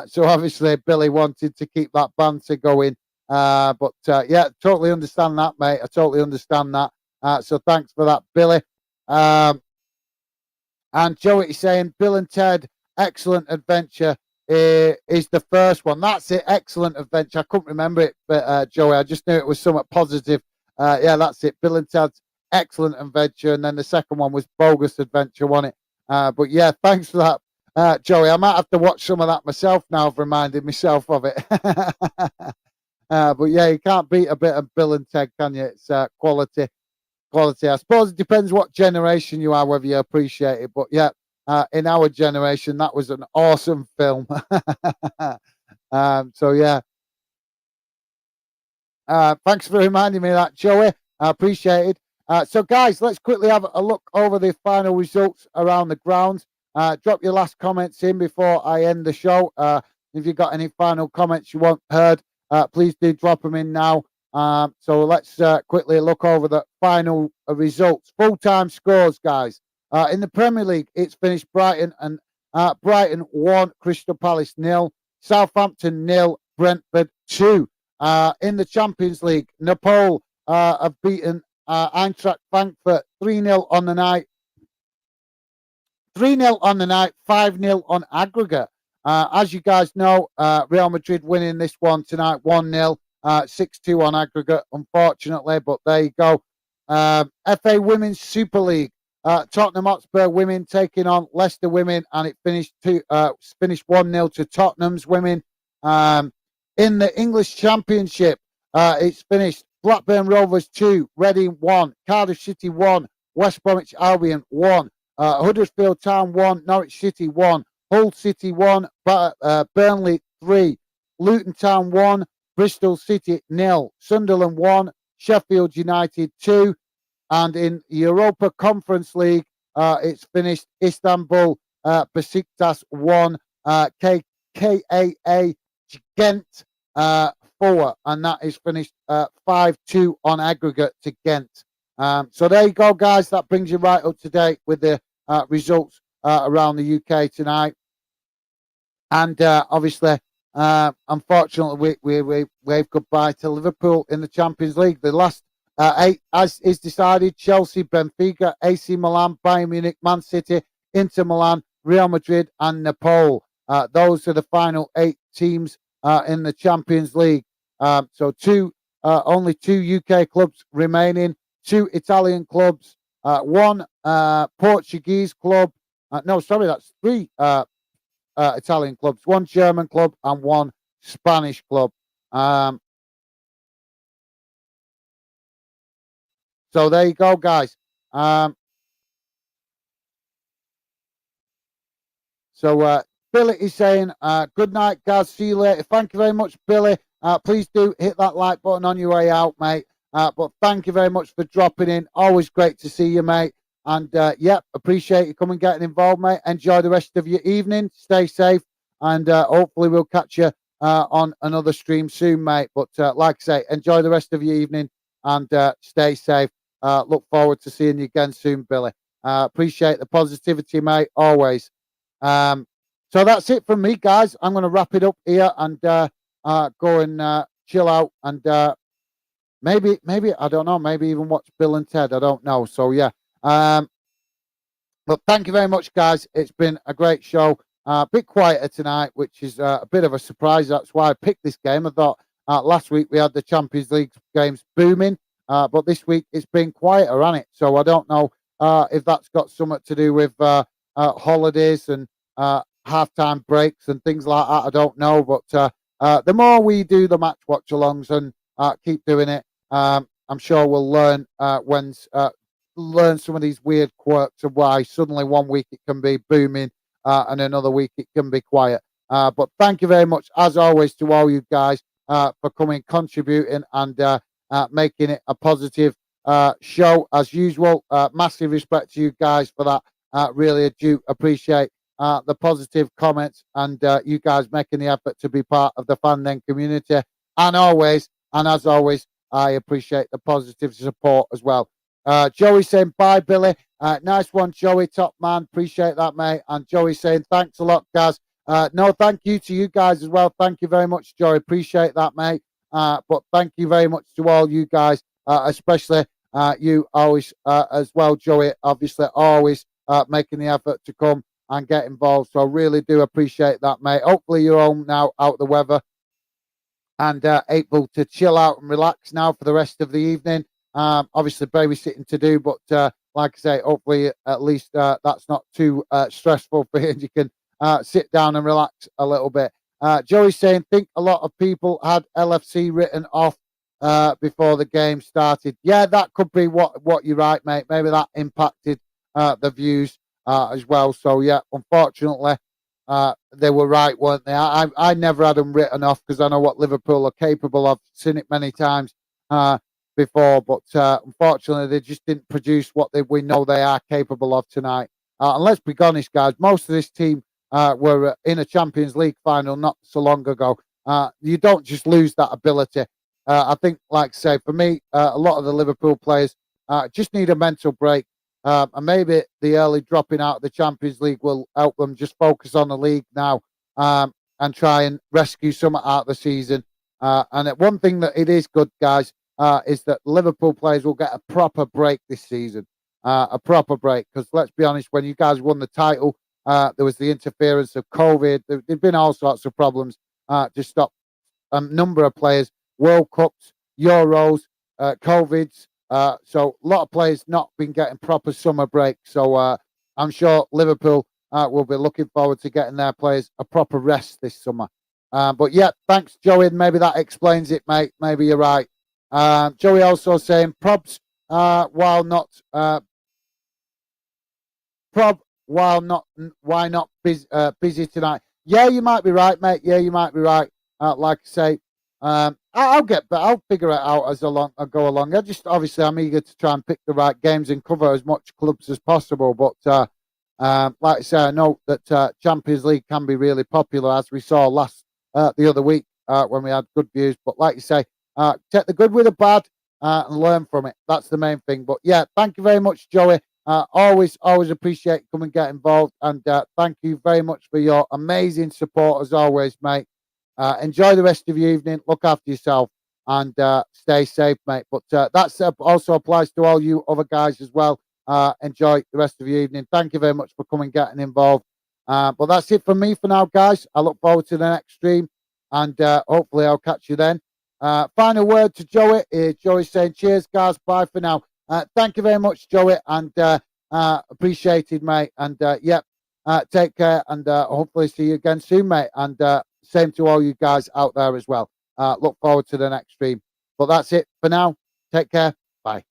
So obviously, Billy wanted to keep that banter going. But yeah, totally understand that, mate. I totally understand that. So thanks for that, Billy. And Joey is saying Bill and Ted, excellent adventure is the first one. That's it, excellent adventure. I couldn't remember it, but Joey, I just knew it was somewhat positive. Yeah, that's it. Bill and Ted's excellent adventure, and then the second one was bogus adventure, wasn't it? But yeah, thanks for that, Joey. I might have to watch some of that myself now. I've reminded myself of it. But yeah, you can't beat a bit of Bill and Ted, can you? It's quality quality. I suppose it depends what generation you are, whether you appreciate it. But yeah, in our generation, that was an awesome film. So yeah, thanks for reminding me of that, Joey. I appreciate it. So guys, let's quickly have a look over the final results around the grounds. Drop your last comments in before I end the show. If you've got any final comments you want heard, please do drop them in now. So let's quickly look over the final results. Full-time scores, guys. In the Premier League, it's finished Brighton 1, Crystal Palace 0, Southampton 0, Brentford 2. In the Champions League, Napoli have beaten Eintracht Frankfurt 3-0 on the night. 3-0 on the night, 5-0 on aggregate. As you guys know, Real Madrid winning this one tonight, 1-0, 6-2 on aggregate, unfortunately, but there you go. FA Women's Super League, Tottenham Hotspur women taking on Leicester women, and it finished 1-0 to Tottenham's women. In the English Championship, it's finished Blackburn Rovers 2, Reading 1, Cardiff City 1, West Bromwich Albion 1, Huddersfield Town 1, Norwich City 1, Hull City 1, Burnley 3, Luton Town 1, Bristol City 0, Sunderland 1, Sheffield United 2, and in Europa Conference League, it's finished Istanbul Besiktas 1, KAA Ghent 4, and that is finished 5-2 on aggregate to Ghent. So there you go, guys. That brings you right up to date with the results around the UK tonight. And obviously, unfortunately, we wave goodbye to Liverpool in the Champions League. The last 8, as is decided: Chelsea, Benfica, AC Milan, Bayern Munich, Man City, Inter Milan, Real Madrid, and Napoli. Those are the final 8 teams in the Champions League. So only 2 UK clubs remaining, 2 Italian clubs, 1 Portuguese club. That's 3 Italian clubs, 1 German club, and 1 Spanish club. So there you go, guys. So Billy is saying, good night, guys. See you later. Thank you very much, Billy. Please do hit that like button on your way out, mate. But thank you very much for dropping in. Always great to see you, mate. And appreciate you coming getting involved, mate. Enjoy the rest of your evening. Stay safe. And hopefully we'll catch you on another stream soon, mate. But like I say, enjoy the rest of your evening and stay safe. Look forward to seeing you again soon, Billy. Appreciate the positivity, mate. Always. So that's it from me, guys. I'm going to wrap it up here and go and chill out and maybe I don't know, maybe even watch Bill and Ted. I don't know. So yeah. But thank you very much, guys. It's been a great show. A bit quieter tonight, which is a bit of a surprise. That's why I picked this game. I thought last week we had the Champions League games booming, but this week it's been quieter, hasn't it? So I don't know if that's got something to do with holidays and halftime breaks and things like that. I don't know, but the more we do the match watch alongs and keep doing it, I'm sure we'll learn learn some of these weird quirks of why suddenly one week it can be booming and another week it can be quiet. But thank you very much, as always, to all you guys for coming, contributing, and making it a positive show as usual. Massive respect to you guys for that. Really do appreciate the positive comments and you guys making the effort to be part of the Fan community. And as always, I appreciate the positive support as well. Joey saying, bye, Billy. Nice one, Joey. Top man. Appreciate that, mate. And Joey saying, thanks a lot, guys. No, thank you to you guys as well. Thank you very much, Joey. Appreciate that, mate. But thank you very much to all you guys, especially you always as well, Joey. Obviously, always making the effort to come and get involved. So I really do appreciate that, mate. Hopefully you're home now, out the weather, and able to chill out and relax now for the rest of the evening. Obviously babysitting to do, but like I say, hopefully at least that's not too stressful for you and you can sit down and relax a little bit. Joey's saying, think a lot of people had LFC written off before the game started. Yeah, that could be what you're right, mate. Maybe that impacted the views as well. So yeah, unfortunately, they were right, weren't they? I never had them written off because I know what Liverpool are capable of. Seen it many times before, but unfortunately, they just didn't produce what we know they are capable of tonight. And let's be honest, guys, most of this team were in a Champions League final not so long ago. You don't just lose that ability. I think, like I say, for me, a lot of the Liverpool players just need a mental break. And maybe the early dropping out of the Champions League will help them just focus on the league now and try and rescue some out of the season. And one thing that it is good, guys, is that Liverpool players will get a proper break this season. A proper break. Because let's be honest, when you guys won the title, there was the interference of COVID. There've been all sorts of problems to stop a number of players, World Cups, Euros, COVIDs. So a lot of players not been getting proper summer break. So I'm sure Liverpool will be looking forward to getting their players a proper rest this summer. But yeah, thanks, Joey. Maybe that explains it, mate. Maybe you're right. Joey also saying probs while not prob while not why not busy tonight. Yeah, you might be right, mate. Yeah, you might be right. Like I say, I'll figure it out as I go along. Obviously I'm eager to try and pick the right games and cover as much clubs as possible. But like I say, I know that Champions League can be really popular, as we saw the other week when we had good views. But like you say, take the good with the bad and learn from it. That's the main thing. But yeah, thank you very much, Joey. Always appreciate come and get involved. And thank you very much for your amazing support as always, mate. Enjoy the rest of your evening. Look after yourself and stay safe, mate. But that also applies to all you other guys as well. Enjoy the rest of your evening. Thank you very much for coming, getting involved. But that's it from me for now, guys. I look forward to the next stream, and hopefully I'll catch you then. Final word to Joey. Joey saying, cheers, guys. Bye for now. Thank you very much, Joey, and appreciated, mate. And take care, and hopefully see you again soon, mate. And same to all you guys out there as well. Look forward to the next stream. But that's it for now. Take care. Bye.